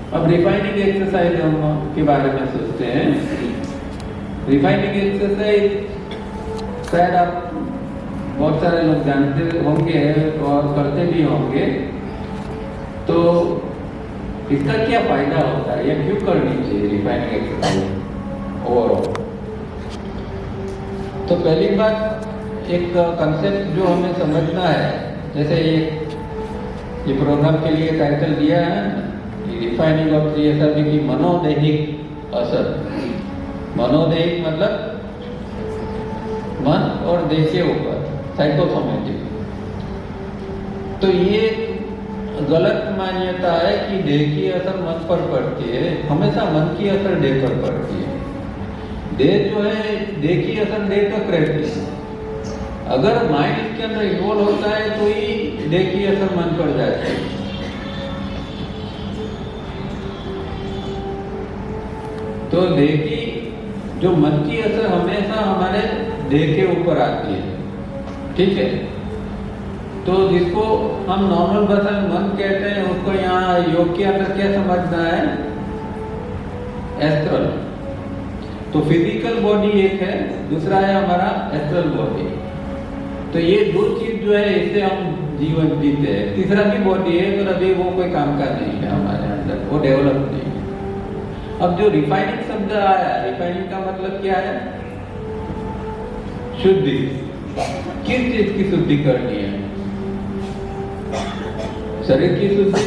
अब refining exercise हम के बारे में सोचते हैं। रिफाइनिंग एक्सरसाइज शायद आप बहुत सारे लोग जानते होंगे और करते भी होंगे। तो इसका क्या फायदा होता है या क्यों करनी चाहिए रिफाइनिंग एक्सरसाइज ओवरऑल? तो पहली बात, एक कंसेप्ट जो हमें समझना है, जैसे ये प्रोग्राम के लिए टाइटल दिया है रिफाइनिंग ऑफ TSRB की मनोदैहिक असर। मनोदैहिक मतलब मन और देह के ऊपर, साइकोसोमेटिक। तो ये गलत मान्यता है कि देह की असर मन पर पड़ती है। हमेशा मन की असर देह पर पड़ती है। देह जो है, देह की असर देह तक रहती है। अगर माइंड इसके अंदर इन्वॉल्व होता है तो ही देह की असर मन पर जाती है। तो देह की जो मन की असर हमेशा हमारे देह के ऊपर आती है, ठीक है। तो जिसको हम नॉर्मल भाषा में मन कहते हैं, उसको यहाँ योग के अंदर क्या समझना है? एस्ट्रल। तो फिजिकल बॉडी एक है, दूसरा है हमारा एस्ट्रल बॉडी। तो ये दो चीज जो है, इससे हम जीवन जीते हैं। तीसरा भी बॉडी है, पर अभी वो कोई काम का नहीं है हमारे अंदर, वो डेवलप नहीं है। अब जो रिफाइनिंग शब्द आया, रिफाइनिंग का मतलब क्या है? शुद्धि। किस चीज की शुद्धि करनी है? शरीर की शुद्धि।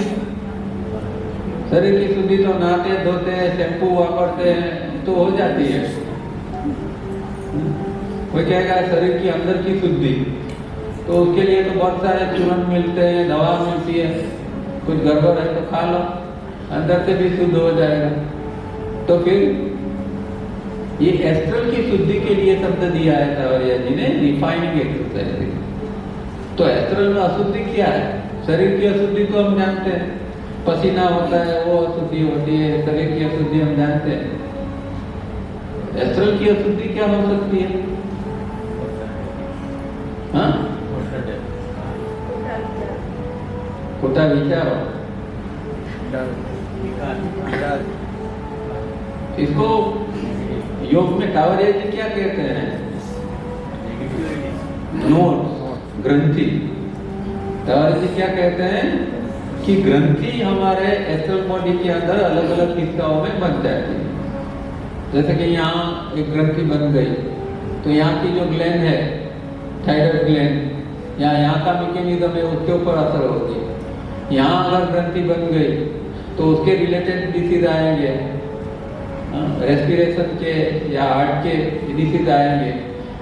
शरीर की शुद्धि तो नहाते धोते हैं, शैम्पू वापरते हैं तो हो जाती है। कोई कहेगा शरीर की अंदर की शुद्धि, तो उसके लिए तो बहुत सारे चूर्ण मिलते हैं, दवा मिलती है। कुछ गड़बड़ है तो खा लो, अंदर से भी शुद्ध हो जाएगा। तो फिर ये एस्ट्रल की शुद्धि के लिए शब्द दिया है सावरिया जी ने, रिफाइनिंग एक्सरसाइज। तो एस्ट्रल में अशुद्धि क्या है? शरीर की अशुद्धि तो हम जानते हैं, पसीना होता है वो अशुद्धि होती है। शरीर की अशुद्धि हम जानते हैं। एस्ट्रल की अशुद्धि क्या हो सकती है? हाँ, खोटा विचार। इसको योग में टावरिया जी क्या कहते हैं? नोड्स, ग्रंथि। टावरिया जी क्या कहते हैं कि ग्रंथि हमारे एस्ट्रल बॉडी के अंदर अलग अलग हिस्सों में बन जाती है। जैसे कि यहाँ एक ग्रंथि बन गई, तो यहाँ की जो ग्लैंड है, थायराइड ग्लैंड, या यहाँ का मैकेनिज्म है, उसके ऊपर असर होती है। यहाँ अगर ग्रंथि बन गई तो उसके रिलेटेड डिसीज आएंगे, रेस्पिरेशन के या हार्ट के डिसीज आएंगे।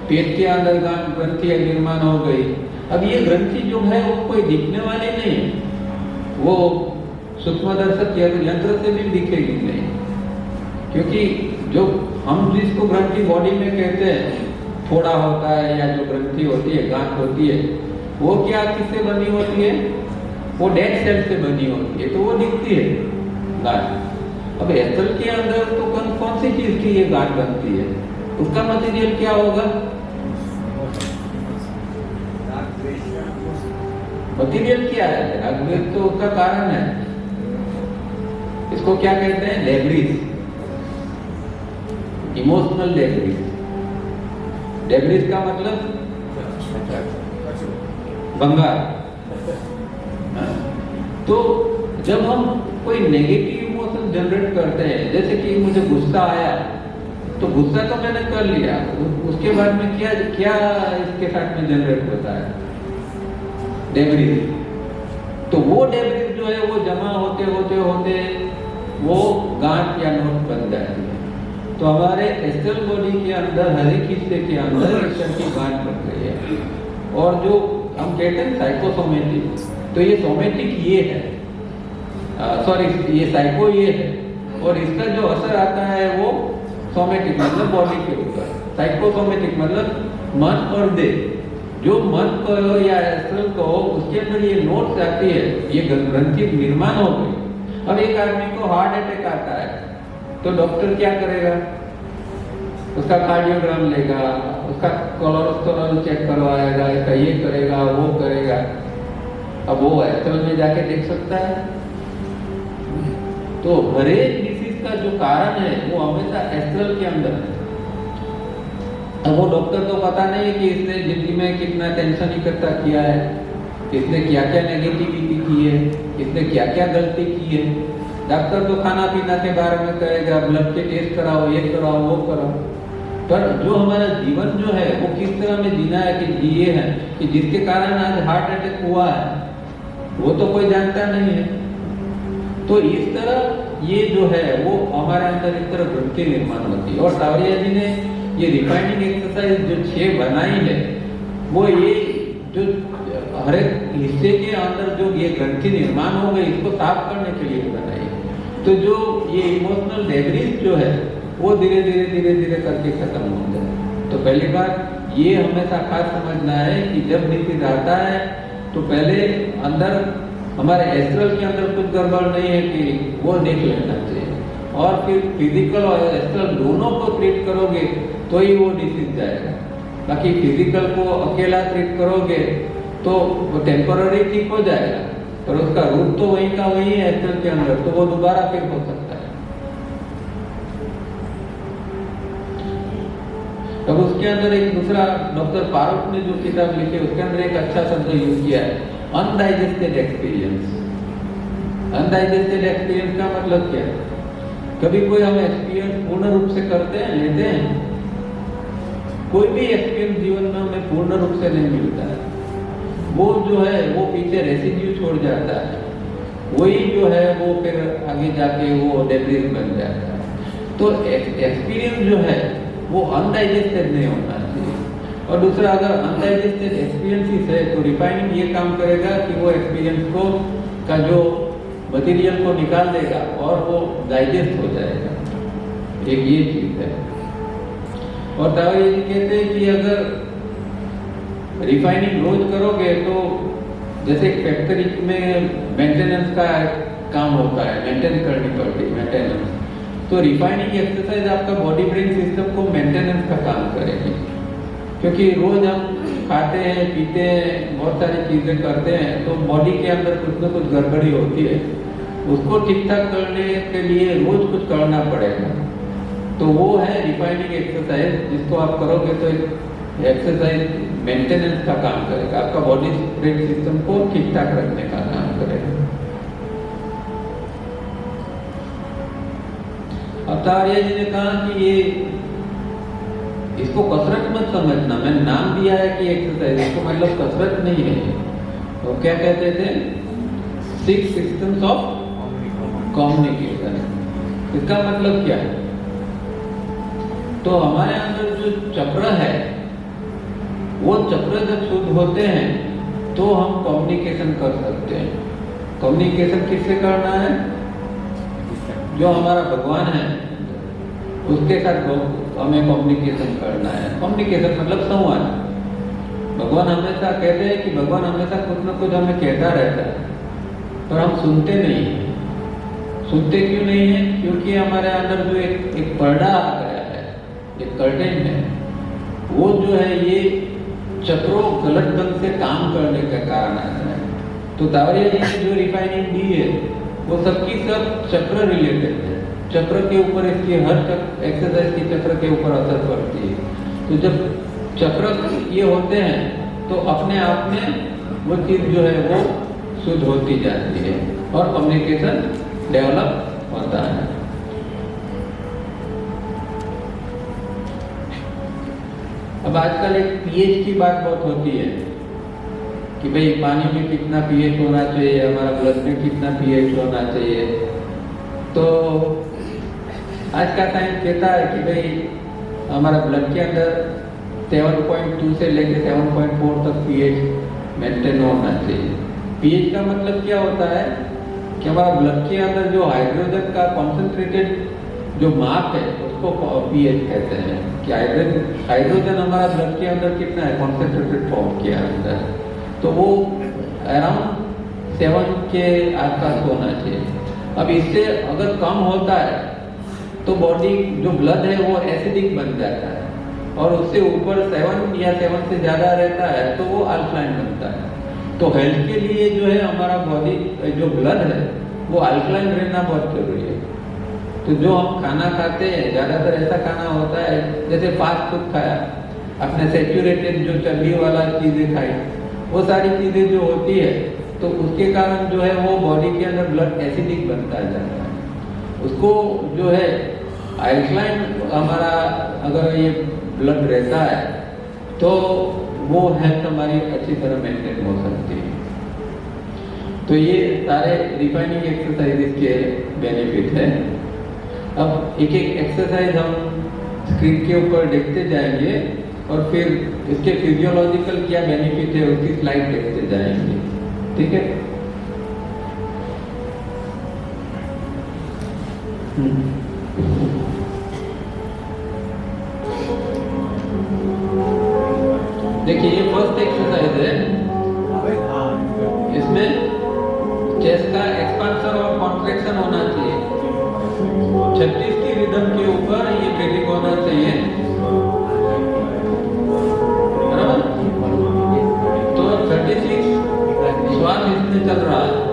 पेट के अंदर ग्रंथि निर्माण हो गई। अब ये ग्रंथि जो है वो कोई दिखने वाली नहीं है, वो सूक्ष्मदर्शक यंत्र से भी दिखेगी नहीं। क्योंकि जो हम जिसको ग्रंथि बॉडी में कहते हैं, फोड़ा होता है या जो ग्रंथि होती है, गांठ होती है, वो क्या किससे बनी होती है? वो डेड सेल से बनी होती है, तो वो दिखती है गांठ। अब एस्ट्रल के अंदर तो कौन सी चीज की ये गांठ बनती है? उसका मटेरियल क्या होगा? मटेरियल क्या है? रागद्वेष तो उसका कारण है। इसको क्या कहते हैं? Debris, emotional debris. डेब्रिस का मतलब भंगार। तो जब हम कोई नेगेटिव इमोशन जनरेट करते हैं, जैसे कि मुझे गुस्सा आया, तो गुस्सा तो मैंने कर लिया, उसके बाद में क्या क्या इसके साथ में जनरेट होता है? डेब्रिस। तो वो डेब्रिस जो है वो जमा होते होते होते वो गांठ या नोट बन जाती है। तो हमारे एस्ट्रल बॉडी के अंदर हर एक हिस्से के अंदर इस तरह की गांठ बन रही है। और जो हम कहते हैं साइकोसोमेटिक, तो ये सोमेटिक ये है, सॉरी ये साइको ये है, और इसका जो असर आता है वो सोमेटिक मतलब बॉडी के ऊपर। साइकोसोमेटिक मतलब मन और देह। जो मन कहो या एस्ट्रल कहो, उसके अंदर ये नोट्स आती है, ये ग्रंथि निर्माण हो गई। अब एक आदमी को हार्ट अटैक आता है, तो डॉक्टर क्या करेगा? उसका कार्डियोग्राम लेगा, उसका कोलेस्ट्रॉल चेक करवाएगा, इसका ये करेगा वो करेगा। अब वो एस्ट्रल में जाके देख सकता है? तो हर एक डिसीज का जो कारण है वो हमेशा एस्ट्रल के अंदर है। अब वो डॉक्टर को पता नहीं है कि इसने जिंदगी में कितना टेंशन इकट्ठा किया है, इसने क्या क्या नेगेटिविटी की है, इसने क्या क्या गलती की है। डॉक्टर तो खाना पीना के बारे में कहेगा, ब्लड के टेस्ट कराओ, ये कराओ, वो कराओ, पर जो हमारा जीवन जो है वो किस तरह में जीना है कि जिए हैं कि जिसके कारण आज हार्ट अटैक हुआ है वो तो कोई जानता नहीं है। तो इस तरह ये जो है वो हमारे अंदर इस तरह वृत्ति निर्माण होती है। और सावरिया जी ने ये रिफाइनिंग एक्सरसाइज जो 6 बनाई है वो ये जो हर एक हिस्से के अंदर जो ये ग्रंथि निर्माण हो गई इसको साफ करने के लिए बनाई है। तो जो ये इमोशनल डेब्रिस जो है वो धीरे धीरे करके खत्म हो जाए। तो पहली बात ये हमेशा खास समझना है कि जब डिसीज आता है तो पहले अंदर हमारे एस्ट्रल के अंदर कुछ गड़बड़ नहीं है कि वो देख लेना चाहिए, और फिर फिजिकल और एस्ट्रल दोनों को ट्रीट करोगे तो ही वो डिसीज जाएगा। बाकी फिजिकल को अकेला ट्रीट करोगे तो वो टेम्पररी ठीक हो जाएगा, पर उसका रूप तो वही का वही है एस्ट्रल के अंदर, तो वो दोबारा फिर हो सकता है। अब उसके अंदर एक दूसरा डॉक्टर पारुक ने जो किताब लिखी उसके अंदर एक अच्छा शब्द यूज किया है, अनडाइजेस्टेड एक्सपीरियंस। अनडाइजेस्टेड एक्सपीरियंस का मतलब क्या है? कभी कोई हम एक्सपीरियंस पूर्ण रूप से करते हैं, लेते हैं? कोई भी एक्सपीरियंस जीवन में हमें पूर्ण रूप से नहीं मिलता है। वो जो है वो पीछे रेसिड्यू छोड़ जाता है, वही जो है वो फिर आगे जाके वो डेब्रिस बन जाता है। तो एक्सपीरियंस जो है वो अनडाइजेस्टेड नहीं होना चाहिए। और दूसरा, अगर अनडाइजेस्टेड एक्सपीरियंस है तो रिफाइनिंग ये काम करेगा कि वो एक्सपीरियंस को का जो मटेरियल को निकाल देगा और वो डाइजेस्ट हो जाएगा। एक ये चीज है। और तावरिया जी कहते हैं कि अगर रिफाइनिंग रोज करोगे तो जैसे एक फैक्ट्री में मेंटेनेंस का काम होता है, मेंटेन करनी पड़ती है मेंटेनेंस, तो रिफाइनिंग एक्सरसाइज आपका बॉडी ब्रेन सिस्टम को मेंटेनेंस का काम करेगी। क्योंकि रोज हम खाते हैं, पीते हैं, बहुत सारी चीजें करते हैं, तो बॉडी के अंदर कुछ ना कुछ गड़बड़ी होती है। उसको ठीक ठाक करने के लिए रोज कुछ करना पड़ेगा। तो वो है रिफाइनिंग एक्सरसाइज, जिसको आप करोगे तो एक्सरसाइज मेंटेनेंस का काम करेगा, आपका बॉडी ब्रेन सिस्टम को ठीक ठाक रखने का काम करेगा। अब तावरिया जी ने कहा कि ये इसको कसरत मत समझना, मैंने नाम दिया है कि एक्सरसाइज, इसको मतलब कसरत नहीं है। तो क्या कहते थे? 6 सिस्टम्स ऑफ कम्युनिकेशन। इसका मतलब क्या है? तो हमारे अंदर जो चक्र है वो चक्र जब शुद्ध होते हैं तो हम कम्युनिकेशन कर सकते हैं। कम्युनिकेशन किससे करना है? जो हमारा भगवान है उसके साथ हमें कम्युनिकेशन करना है। कम्युनिकेशन मतलब संवाद। भगवान हमेशा कहते हैं कि भगवान हमेशा कुछ न कुछ हमें कहता रहता है, पर हम सुनते नहीं हैं। सुनते क्यों नहीं है? क्योंकि हमारे अंदर जो एक पर्दा आ गया है, एक कर्टेन है, वो जो है ये चक्रों गलत ढंग से काम करने का कारण आता है। तो तावरिया जी ने जो रिफाइनिंग दी है वो सबकी सब चक्र रिलेटेड है। चक्र के ऊपर इसकी हर एक्सरसाइज की चक्र के ऊपर असर पड़ती है। तो जब चक्र ये होते हैं तो अपने आप में वो चीज जो है वो शुद्ध होती जाती है और कम्युनिकेशन डेवलप होता है। अब आजकल एक पीएच की बात बहुत होती है कि भाई पानी में कितना पीएच होना चाहिए, हमारा ब्लड में कितना पीएच होना चाहिए। तो आज का साइंस कहता है कि भाई हमारा ब्लड के अंदर 7.2 से लेकर 7.4 तक पीएच मेंटेन होना चाहिए। पीएच का मतलब क्या होता है कि हमारा ब्लड के अंदर जो हाइड्रोजन का कॉन्सेंट्रेटेड जो माप है उसको पीएच कहते हैं कि हाइड्रोजन हमारा ब्लड के अंदर कितना है कॉन्सेंट्रेटेड फॉर्म के अंदर, तो वो अराउंड 7 के आसपास होना चाहिए। अब इससे अगर कम होता है तो बॉडी जो ब्लड है वो एसिडिक बन जाता है, और उससे ऊपर 7 या 7 से ज़्यादा रहता है तो वो अल्कलाइन बनता है। तो हेल्थ के लिए जो है हमारा बॉडी जो ब्लड है वो अल्कलाइन रहना बहुत जरूरी है। तो जो हम खाना खाते हैं ज़्यादातर ऐसा खाना होता है जैसे फास्ट फूड खाया, अपने सेचुरेटेड जो चर्बी वाला चीज़ें खाई, वो सारी चीज़ें जो होती है तो उसके कारण जो है वो बॉडी के अंदर ब्लड एसिडिक बनता जाता है। उसको जो है अल्कलाइन हमारा अगर ये ब्लड रहता है तो वो हेल्थ हमारी अच्छी तरह मेंटेन हो सकती है। तो ये सारे रिफाइनिंग एक्सरसाइजेज के बेनिफिट है। अब एक एक एक्सरसाइज हम स्क्रीन के ऊपर देखते जाएंगे और फिर इसके फिजियोलॉजिकल क्या बेनिफिट है उसकी स्लाइड देखते जाएंगे, ठीक है। देखिए ये फर्स्ट एक्सरसाइज है, इसमें चेस्ट का एक्सपांशन और कॉन्ट्रैक्शन होना चाहिए। 36 की रिदम के ऊपर ये ब्रीदिंग होना चाहिए, बराबर। तो 36 श्वास इसमें चल रहा है।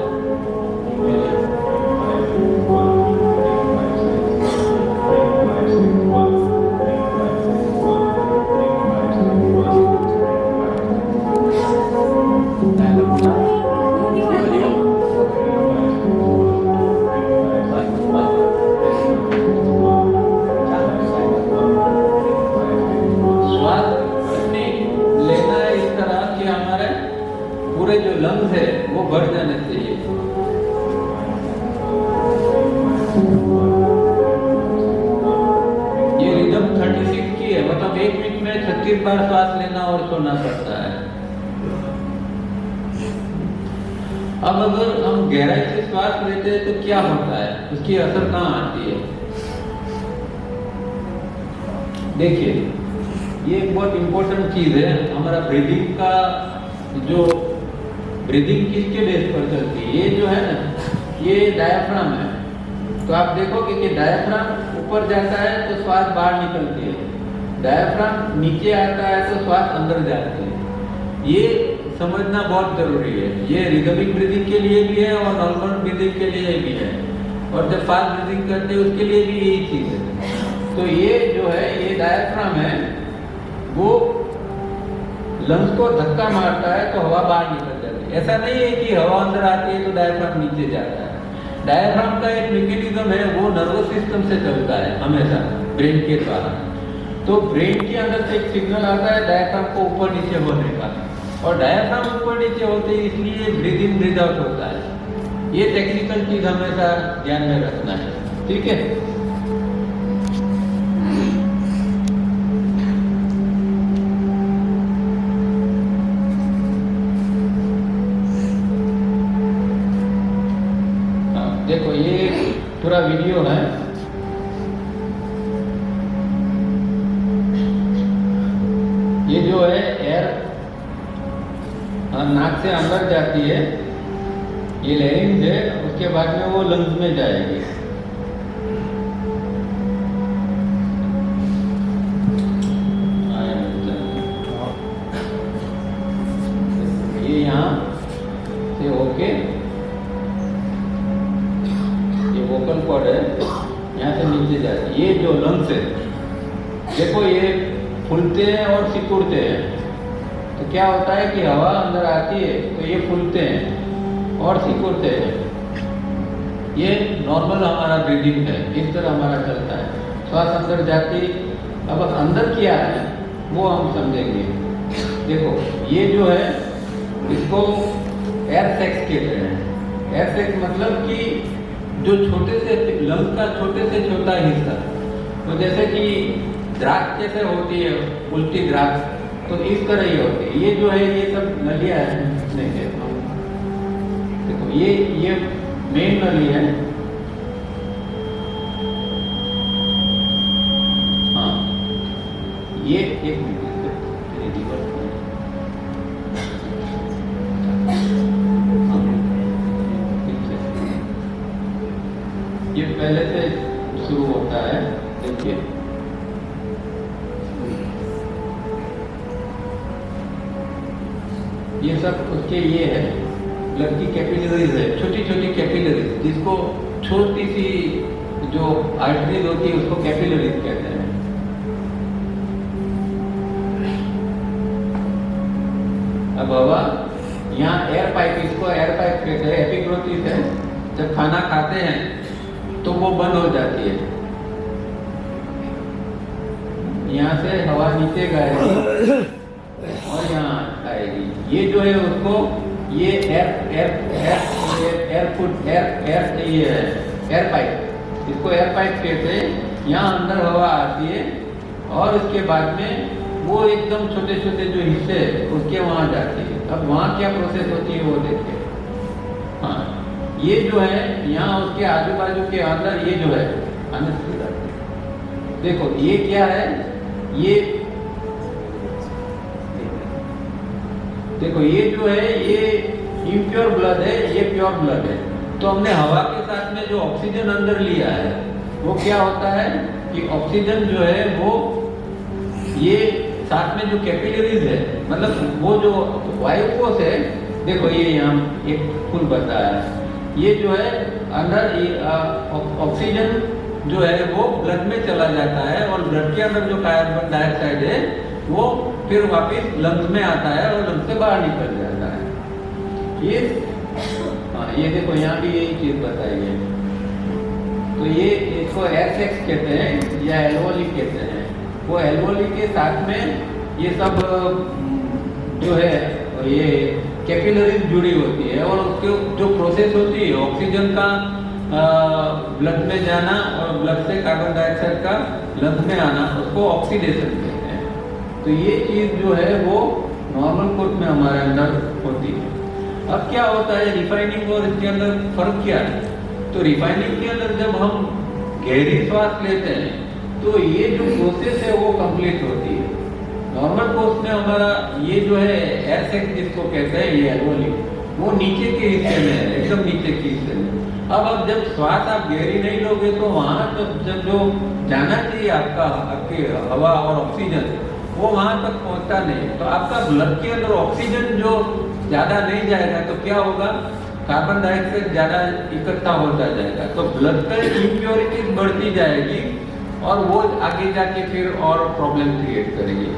पूरे जो लंग्स है वो भर जाने चाहिए। ये रिदम 36 की है, मतलब 1 मिनट में 36 बार श्वास लेना और छोड़ना पड़ता है। अब अगर हम गहराई से श्वास लेते हैं तो क्या होता है, उसकी असर कहाँ आती है? देखिए ये एक बहुत इंपॉर्टेंट चीज है। हमारा ब्रीदिंग का जो ब्रीदिंग किसके बेस पर चलती है, ये जो है ना, ये डायफ्राम है। तो आप देखोगे कि डायफ्राम ऊपर जाता है तो श्वास बाहर निकलती है, डायफ्राम नीचे आता है तो श्वास अंदर जाती है। ये समझना बहुत जरूरी है। ये रिदमिक ब्रीदिंग के लिए भी है और नॉर्मल ब्रीदिंग के लिए भी है, और जब फास्ट ब्रीदिंग करते हैं उसके लिए भी यही चीज है। तो ये जो है ये डायफ्राम है, वो लंग्स को धक्का मारता है तो हवा बाहर निकल जाती है। ऐसा नहीं है कि हवा अंदर आती है तो डायफ्राम नीचे जाता है। डायफ्राम का एक मैकेनिज्म है, वो नर्वस सिस्टम से चलता है हमेशा, ब्रेन के द्वारा। तो ब्रेन के अंदर से एक सिग्नल आता है डायफ्राम को ऊपर नीचे होने का, और डायफ्राम ऊपर नीचे होते ही इसलिए ब्रीद इन ब्रीद आउट होता है। ये टेक्निकल चीज हमेशा ध्यान में रखना है, ठीक है। देखो ये पूरा वीडियो है, ये जो है एयर नाक से अंदर जाती है, ये लैरिंग्स है, उसके बाद में वो लंग्स में जाएगी। ये यहाँ से होके वोकल कॉर्ड है, यहाँ से नीचे जाती है। ये जो लंग्स है देखो ये फूलते हैं और सिकुड़ते हैं। तो क्या होता है कि हवा अंदर आती है तो ये फूलते हैं और सिकुड़ते हैं। ये नॉर्मल हमारा ब्रीदिंग है, इस तरह हमारा चलता है। श्वास अंदर जाती, अब अंदर क्या है वो हम समझेंगे। देखो ये जो है इसको एयर सेक्स कहते हैं। एयर सेक्स मतलब कि जो छोटे से लंग का छोटे से छोटा हिस्सा, तो जैसे कि द्राक्ष कैसे होती है, उल्टी द्राक्ष, तो इस तरह ही होती है। ये जो है ये सब नलियाँ हैं, नहीं देखो देखो ये मेन नली है। हाँ ये एक मिनट ये पहले से शुरू होता है, देखिए ये सब उसके ये है ब्लड की कैपिलरीज है, छोटी छोटी कैपिलरीज, जिसको छोटी सी जो आर्टरीज होती है उसको कैपिलरीज कहते हैं। अब हवा यहाँ एयर पाइप, इसको एयर पाइप कहते हैं, एपिग्लोटिस है। जब खाना खाते हैं तो वो बंद हो जाती है, यहाँ से हवा नीचे जाएगी और यहाँ आएगी। ये जो है उसको ये एयर पाइप, इसको एयर पाइप कहते हैं। यहाँ अंदर हवा आती है और उसके बाद में वो एकदम छोटे छोटे जो हिस्से उसके वहाँ जाती है। अब वहाँ क्या प्रोसेस होती है वो देखिए। हाँ, ये जो है यहाँ उसके आजू बाजू के अंदर ये जो है देखो ये क्या है, ये देखो ये जो है ये इम्प्योर ब्लड है, ये प्योर ब्लड है। तो हमने हवा के साथ में जो ऑक्सीजन अंदर लिया है वो क्या होता है कि ऑक्सीजन जो है वो ये साथ में जो कैपिलरीज है, मतलब वो जो वायु कोश है, देखो ये यहाँ एक फूल बताया है, ये जो है अंदर ऑक्सीजन जो है वो ब्लड में चला जाता है और ब्लड के अंदर जो कार्बन डाइऑक्साइड है वो फिर वापस लंग्स में आता है और लंग्स से बाहर निकल जाता है। ये हाँ, ये देखो यहाँ भी यही चीज बताई है। तो ये इसको एयरसेक्स कहते हैं या एल्वोली कहते हैं। वो एल्वोली के साथ में ये सब जो है ये कैपिलरीज जुड़ी होती है और उसके जो प्रोसेस होती है ऑक्सीजन का ब्लड में जाना और ब्लड से कार्बन डाइऑक्साइड का लंग्स में आना, उसको ऑक्सीडेशन कहते हैं। तो ये चीज जो है वो नॉर्मल कोर्स में हमारे अंदर होती है। अब क्या होता है रिफाइनिंग और इसके अंदर फर्क क्या है? तो रिफाइनिंग के अंदर जब हम गहरी सांस लेते हैं तो ये जो प्रोसेस है वो कंप्लीट होती है। नॉर्मल कोर्स में हमारा ये जो है एयर सेक्स जिसको कहते हैं ये एल्वोली, वो नीचे के हिस्से में है, एकदम नीचे के हिस्से में। अब जब श्वास आप गहरी नहीं लोगे तो वहाँ तो जब जो जाना चाहिए आपकी हवा और ऑक्सीजन वो वहाँ तक पहुँचता नहीं। तो आपका ब्लड के अंदर ऑक्सीजन जो ज़्यादा नहीं जाएगा तो क्या होगा, कार्बन डाइऑक्साइड ज़्यादा इकट्ठा होता जाएगा, तो ब्लड का इम्प्योरिटीज बढ़ती जाएगी और वो आगे जाके फिर और प्रॉब्लम क्रिएट करेगी।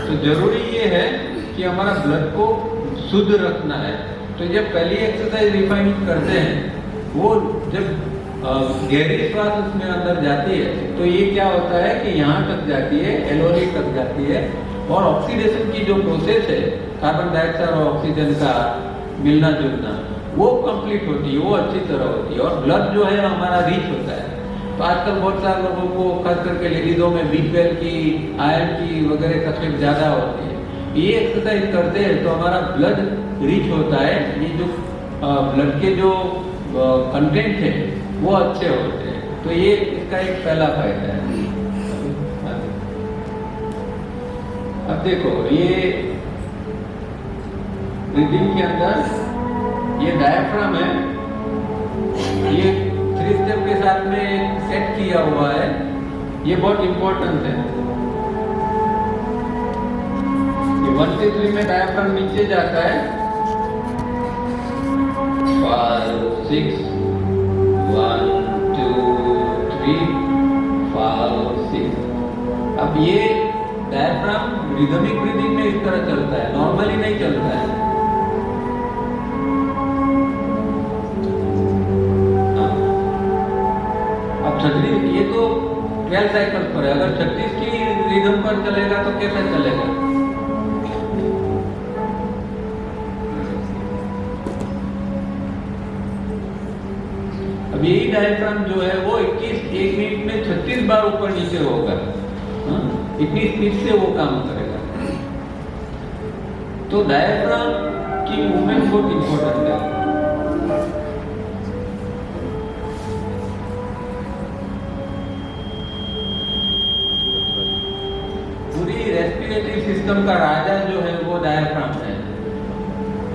तो जरूरी ये है कि हमारा ब्लड को शुद्ध रखना है। तो जब पहली एक्सरसाइज रिफाइनिंग करते हैं वो जब गहरी श्वास उसमें अंदर जाती है तो ये क्या होता है कि यहाँ तक जाती है, एल्वोली तक जाती है और ऑक्सीडेशन की जो प्रोसेस है कार्बन डाइऑक्साइड और ऑक्सीजन का मिलना जुलना वो कंप्लीट होती है, वो अच्छी तरह होती है और ब्लड जो है हमारा रीच होता है। तो आजकल बहुत सारे लोगों को खास करके लेडीजों में B12 की, आयरन की वगैरह तकलीफ ज़्यादा होती है। ये एक्सरसाइज करते हैं तो हमारा ब्लड रीच होता है, ये जो ब्लड के जो कंटेंट है वो अच्छे होते हैं। तो ये इसका एक पहला फायदा है। अब देखो ये ब्रीदिंग के अंदर ये डायफ्राम है, ये 3 स्टेप के साथ में सेट किया हुआ है, ये बहुत इंपॉर्टेंट है। ये 1 से 3 में डायफ्राम नीचे जाता है, 5 6 1 2 3 5 6। अब ये डायफ्राम रिदमिक ब्रीदिंग में इस तरह चलता है, नॉर्मली नहीं चलता है। अब 36 ये तो 12 साइकिल पर है, अगर 36 की रिदम पर चलेगा तो कैसा चलेगा? अब यही डायफ्राम जो है वो 1 मिनट में 36 बार ऊपर नीचे होगा, इतनी स्पीड से वो काम करेगा। तो डायफ्राम की मूवमेंट बहुत इंपॉर्टेंट है। पूरी रेस्पिरेटरी सिस्टम का राजा जो है वो डायफ्राम है।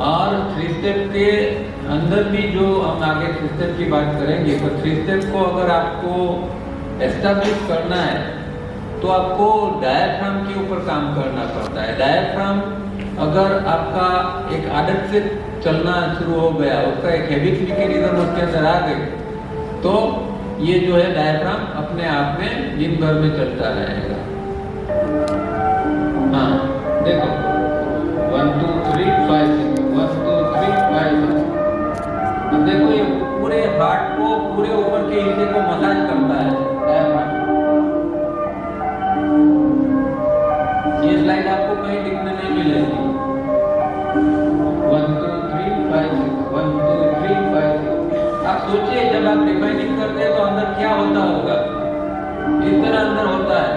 और 3 स्टेप के अंदर भी जो हम आगे 3 स्टेप की बात करेंगे, तो 3 स्टेप को अगर आपको एस्टैब्लिश करना है तो आपको डायफ्राम के ऊपर काम करना पड़ता है। डायफ्राम अगर आपका एक आदत से चलना शुरू हो गया, उसका एक हैबिट मैकेनिज्म उसके अंदर आ गई, तो ये जो है डायफ्राम अपने आप में दिन भर में चलता रहेगा। हाँ देखो 1 2 3 5 6 1 2 3 5 6। अब देखो ये पूरे हार्ट को, पूरे ऊपर के हिस्से को मसाज करता है डायफ्राम। ये स्लाइड आपको कहीं दिखने नहीं मिलेगी। 1 2 3 5 6 1 2 3 5 6। आप सोचिए जब आप रिफाइनिंग करते हैं तो अंदर क्या होता होगा, इस तरह अंदर होता है।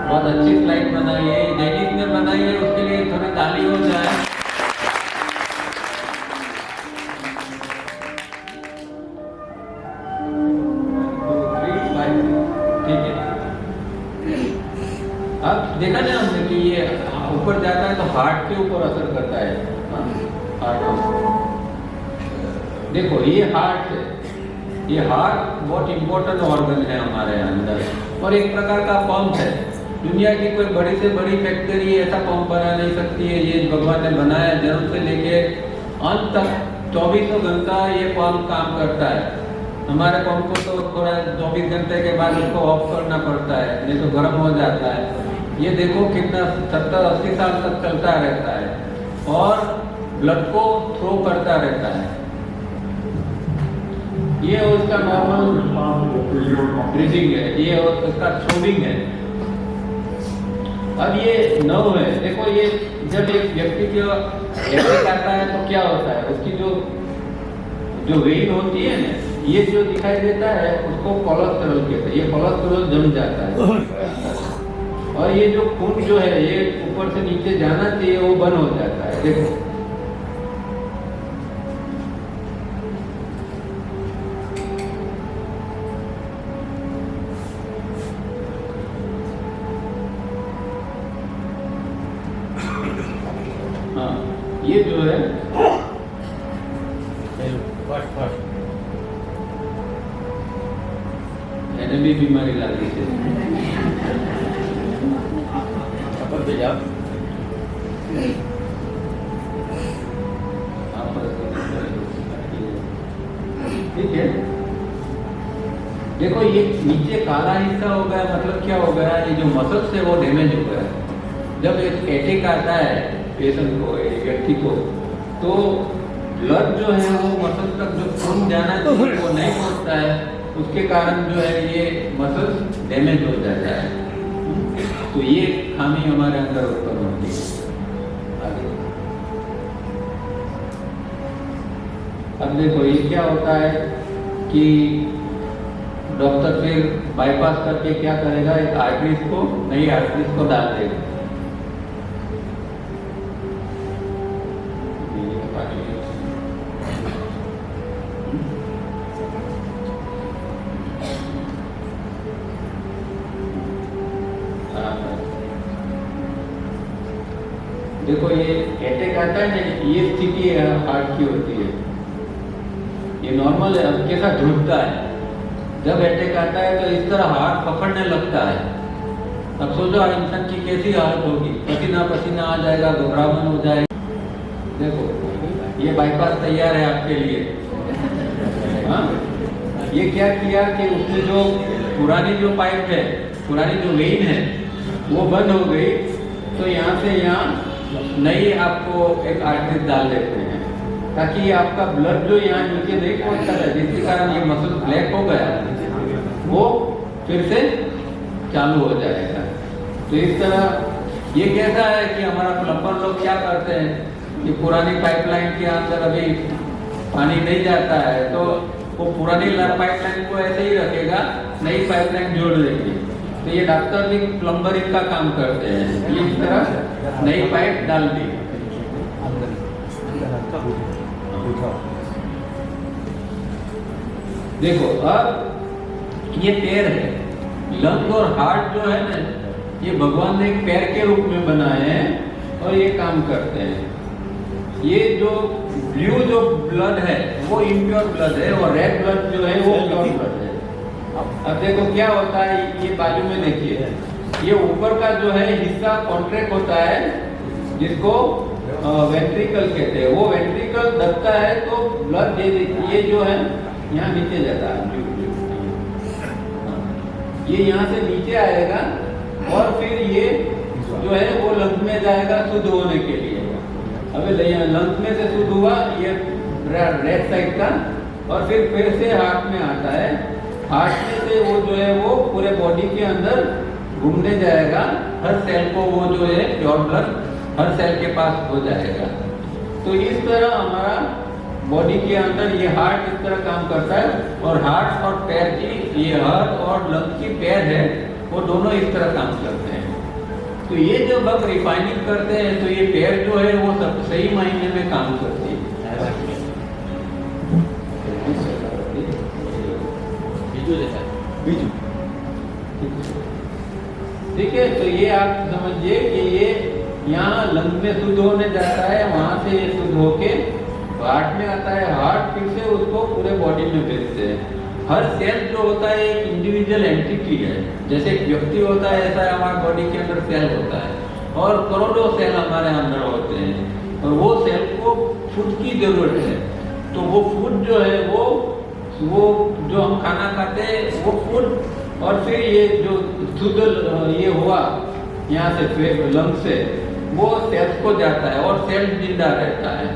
बहुत अच्छी स्लाइड बनाई है, डेनिस ने बनाई है, उसके लिए थोड़ी ताली हो जाए। ठीक है, अब देखा ना हमने कि ये ऊपर जाता है तो हार्ट के ऊपर असर करता है। हार्ट, देखो ये हार्ट है, ये हार्ट बहुत इंपॉर्टेंट ऑर्गन है हमारे अंदर और एक प्रकार का पंप है। दुनिया की कोई बड़ी से बड़ी फैक्ट्री ऐसा पंप बना नहीं सकती है। ये भगवान ने बनाया, जन्म से लेके अंत तक 24 घंटा ये पंप काम करता है। हमारे पंप को तो थोड़ा 24 घंटे के बाद उसको ऑफ करना पड़ता है, नहीं तो गर्म हो जाता है। ये देखो कितना 70-80 साल तक चलता रहता है और ब्लड को थ्रो करता रहता है। ये उसका नॉर्मल ब्रीदिंग है, ये उसका थ्रोबिंग है। अब ये नर्व है, देखो ये जब एक व्यक्ति को अटैक आता है तो क्या होता है, उसकी जो वेन होती है ना, ये जो दिखाई देता है उसको कोलेस्ट्रॉल कहते हैं। ये कोलेस्ट्रॉल जम जाता है और ये जो खून जो है ये ऊपर से नीचे जाना चाहिए वो बंद हो जाता है। देखो ये जो है એને બી બીમારી લાગી છે। ખબર છે જાઓ ठीक है। देखो ये नीचे काला हिस्सा हो गया, मतलब क्या हो गया, ये जो मसल्स है वो डैमेज हो गया। जब एक अटैक आता है पेशेंट को, व्यक्ति को, तो ब्लड जो है वो मसल तक जो खून जाना चाहिए वो नहीं पहुंचता है, उसके कारण जो है ये मसल डैमेज हो जाता है। तो ये खामी हमारे अंदर उत्पन्न होती है। आगे अब देखो ये क्या होता है कि डॉक्टर फिर बाईपास करके क्या करेगा, एक आर्टरीज को, नई आर्टरीज को डाल देगा। देखो ये अटैक आता है ना, ये स्थिति हार्ट की होती है, ये नॉर्मल है। अब कैसा झुकता है, जब अटैक आता है तो इस तरह हार्ट पकड़ने लगता है। अब सोचो इंसान की कैसी हालत होगी, पसीना पसीना आ जाएगा, घबराहट हो जाएगा। देखो ये बाईपास तैयार है आपके लिए। हाँ, ये क्या किया कि उसने जो पुरानी जो पाइप है, पुरानी जो वेन है वो बंद हो गई, तो यहाँ से यहाँ नई आपको एक आर्टरी डाल देते हैं ताकि आपका ब्लड जो यहाँ नीचे नहीं पहुँचता है, जिसके कारण ये मसल ब्लैक हो गया, वो फिर से चालू हो जाएगा। तो इस तरह ये कैसा है कि हमारा प्लम्बर लोग क्या करते हैं कि पुरानी पाइपलाइन के अंदर अभी पानी नहीं जाता है तो वो पुरानी पाइपलाइन को ऐसे ही रखेगा, नई पाइपलाइन जोड़ देंगे। तो ये डॉक्टर भी प्लम्बरिंग का काम करते हैं, इस तरह नई पाइप डाल दी। देखो अब ये पैर है, लंग और हार्ट जो है ना, ये भगवान ने एक पैर के रूप में बनाए हैं और ये काम करते हैं। ये जो ब्लू जो ब्लड है वो इम्प्योर ब्लड है और रेड ब्लड जो है वो प्योर ब्लड है। अब देखो क्या होता है, ये बाजू में देखिए, ये ऊपर का जो है हिस्सा कॉन्ट्रैक्ट होता है जिसको वेंट्रिकल कहते हैं। वो वेंट्रिकल दबता है तो ब्लड ये जो है यहाँ नीचे जाता है, ये यहाँ से नीचे आएगा और फिर ये जो है वो लंग में जाएगा शुद्ध होने के लिए। अब लंग में से शुद्ध हुआ ये रेड साइड का, और फिर से हार्ट में आता है। हार्ट में से वो जो है वो पूरे बॉडी के अंदर घूमने जाएगा, हर सेल को वो जो है प्योर ब्लड हर सेल के पास हो जाएगा। तो इस तरह हमारा बॉडी के अंदर ये हार्ट इस तरह काम करता है, और हार्ट और पैर की, ये हार्ट और लंग की पैर है वो दोनों इस तरह काम करते हैं। तो ये जब हम रिफाइनिंग करते हैं तो ये पैर जो है वो सब सही मायने में काम करती है। ठीक है, तो ये आप समझिए कि ये यहाँ लंग में शुद्ध होने जाता है, वहां से ये शुद्ध होके हार्ट में आता है। हार्ट फिर से उसको पूरे बॉडी में भेजते हैं। हर सेल जो होता है एक इंडिविजुअल एंटिटी है। जैसे एक व्यक्ति होता है ऐसा हमारे बॉडी के अंदर सेल होता है, और करोड़ों सेल हमारे अंदर होते हैं, और वो सेल को फूड की जरूरत है। तो वो फूड जो है वो जो हम खाना खाते हैं वो फूड, और फिर ये जो शुद्ध ये हुआ यहाँ से लंग से वो सेल्स को जाता है और सेल जिंदा रहता है।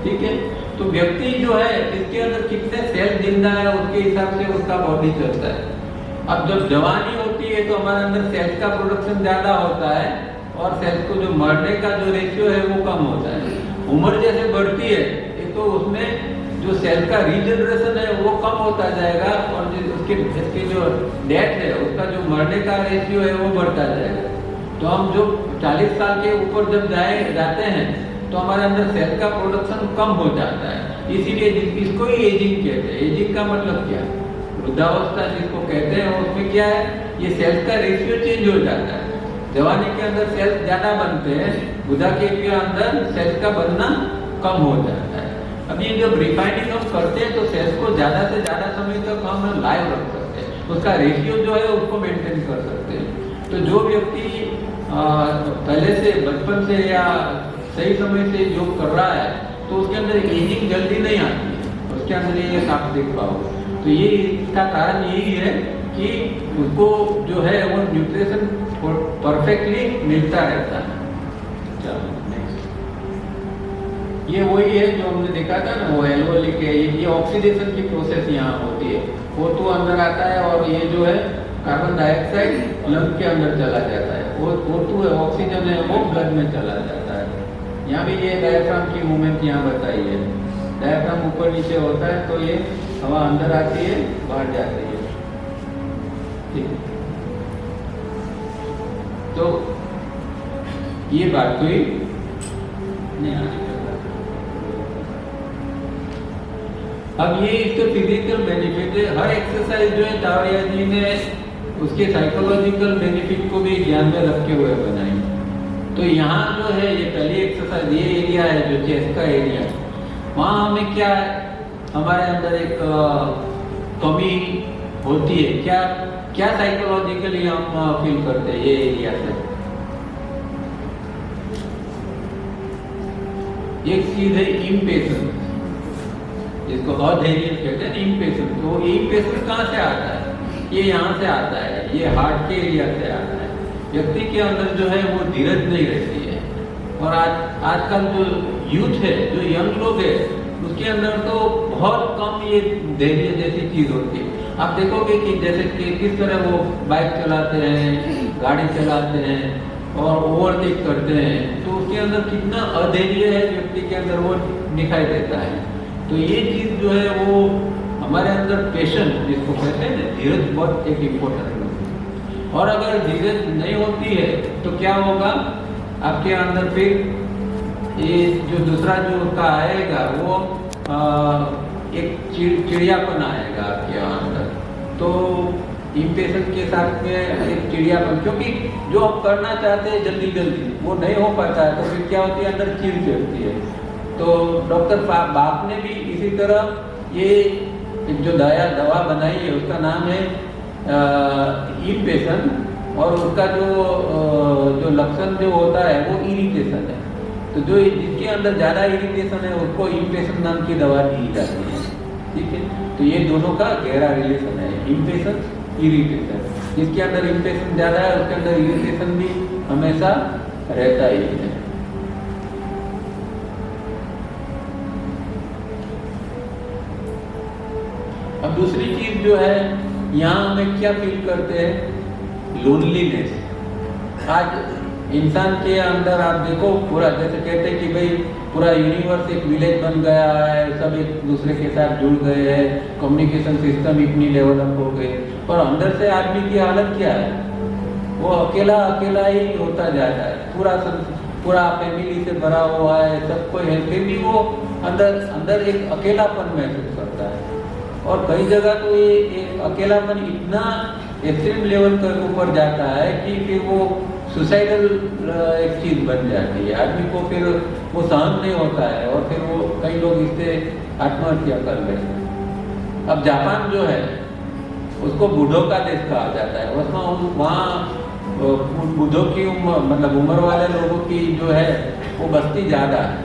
ठीक है, तो व्यक्ति जो है इसके अंदर कितने सेल जिंदा है उसके हिसाब से उसका बॉडी चलता है। अब जब जवानी होती है तो हमारे अंदर सेल्स का प्रोडक्शन ज्यादा होता है, और सेल्स को जो मरने का जो रेशियो है वो कम होता है। उम्र जैसे बढ़ती है तो उसमें जो सेल का रीजनरेशन है वो कम होता जाएगा, और इसके जो डेथ है उसका जो मरने का रेशियो है वो बढ़ता जाएगा। तो हम जो 40 साल के ऊपर जब जाते हैं तो हमारे अंदर सेल का प्रोडक्शन कम हो जाता है। इसीलिए इसको ही एजिंग कहते हैं। एजिंग का मतलब क्या है? वृद्धावस्था जिसको कहते हैं उसमें क्या है, ये सेल्स का रेशियो चेंज हो जाता है। जवानी के अंदर सेल्स ज्यादा बनते हैं, बुढ़ापे के अंदर सेल्स का बनना कम हो जाता है। अब ये जब रिफाइनिंग हम करते हैं तो सेल्स को ज्यादा से ज्यादा समय तक हम लाइव रख सकते हैं, उसका रेशियो जो है उसको मेंटेन कर सकते हैं। तो जो व्यक्ति पहले से बचपन से या सही समय से योग कर रहा है तो उसके अंदर एजिंग जल्दी नहीं आती है, उसके अंदर ये आप देख पाओ। तो ये इसका कारण यही है कि उसको जो है वो न्यूट्रिशन परफेक्टली मिलता रहता है। चलो नेक्स्ट, ये वही है जो हमने देखा था ना, वो एल्कोहलिक है। ये ऑक्सीडेशन की प्रोसेस यहाँ होती है। O2 अंदर आता है और ये जो है कार्बन डाइऑक्साइड लंग के अंदर चला जाता है। वो O2 है, ऑक्सीजन है, वो ब्लड में चला जाता है। यहाँ भी ये डायफ्राम की मूवमेंट यहाँ बताई है। डायफ्राम ऊपर नीचे होता है तो ये हवा अंदर आती है, बाहर जाती है। ठीक है, तो ये बात कोई नहीं आने। अब ये इसके फिजिकल बेनिफिट है। हर एक्सरसाइज जो है तावड़िया जी ने उसके साइकोलॉजिकल बेनिफिट को भी ध्यान में रखे हुए बनाई। तो यहाँ जो है ये पहली एक्सरसाइज, ये एरिया है जो चेस्ट का एरिया, वहाँ हमें क्या है, हमारे अंदर एक कमी होती है। क्या क्या साइकोलॉजिकली हम फील करते हैं ये एरिया से? एक चीज है इम्पेशेंस, जिसको अधैर्य कहते हैं। इम्पेशेंस, तो इम्पेशेंस कहाँ से आता है? ये यहाँ से आता है, ये हार्ट के एरिया से आता है। व्यक्ति के अंदर जो है वो धीरज नहीं रहती है। और आजकल जो यूथ है, जो यंग लोग है, उसके अंदर तो बहुत कम ये धैर्य जैसी चीज होती है। आप देखोगे कि जैसे कि किस तरह वो बाइक चलाते हैं, गाड़ी चलाते हैं और ओवरटेक करते हैं, तो उसके अंदर कितना अधैर्य है व्यक्ति के अंदर वो दिखाई देता है। तो ये चीज जो है वो हमारे अंदर पेशेंस जिसको कहते हैं ना, धीरज बहुत एक इम्पोर्टेंट है। और अगर धीरज नहीं होती है तो क्या होगा आपके अंदर? फिर ये जो दूसरा जो का आएगा वो एक चिड़ियापन आएगा आपके अंदर। तो इम्पेशेंस के साथ में एक चिड़ियापन, क्योंकि जो हम करना चाहते हैं जल्दी जल्दी वो नहीं हो पाता है, तो फिर क्या होती है, अंदर चिड़ चढ़ती है। तो डॉक्टर बाप ने भी इसी तरह ये एक जो दवा बनाई है उसका नाम है इम्पेशन, और उसका जो लक्षण जो होता है वो इरिटेशन है। तो जो जिसके अंदर ज़्यादा इरिटेशन है उसको इम्पेशन नाम की दवा दी जाती है, ठीक है। तो ये दोनों का गहरा रिलेशन है, इम्पेशन इरिटेशन। जिसके अंदर इम्पेशन ज़्यादा है उसके अंदर इरिटेशन भी हमेशा रहता ही है। अब दूसरी चीज जो है, यहाँ हमें क्या फील करते हैं, लोनलीनेस। आज इंसान के अंदर आप देखो पूरा, जैसे कहते हैं कि भाई पूरा यूनिवर्स एक विलेज बन गया है, सब एक दूसरे के साथ जुड़ गए हैं, कम्युनिकेशन सिस्टम इतनी डेवलप हो गए, पर अंदर से आदमी की हालत क्या है, वो अकेला अकेला ही होता जाता है। पूरा फैमिली से भरा हुआ है, सब कोई है, फिर भी वो अंदर एक अकेलापन महसूस करता है। और कई जगह तो ये अकेलापन इतना एक्सट्रीम लेवल पर ऊपर जाता है कि फिर वो सुसाइडल एक चीज बन जाती है, आदमी को फिर वो सहन नहीं होता है, और फिर वो कई लोग इससे आत्महत्या कर लेते हैं। अब जापान जो है उसको बूढ़ों का देश कहा जाता है। वहाँ बूढ़ों की उम्र, मतलब उम्र वाले लोगों की जो है वो बस्ती ज़्यादा है।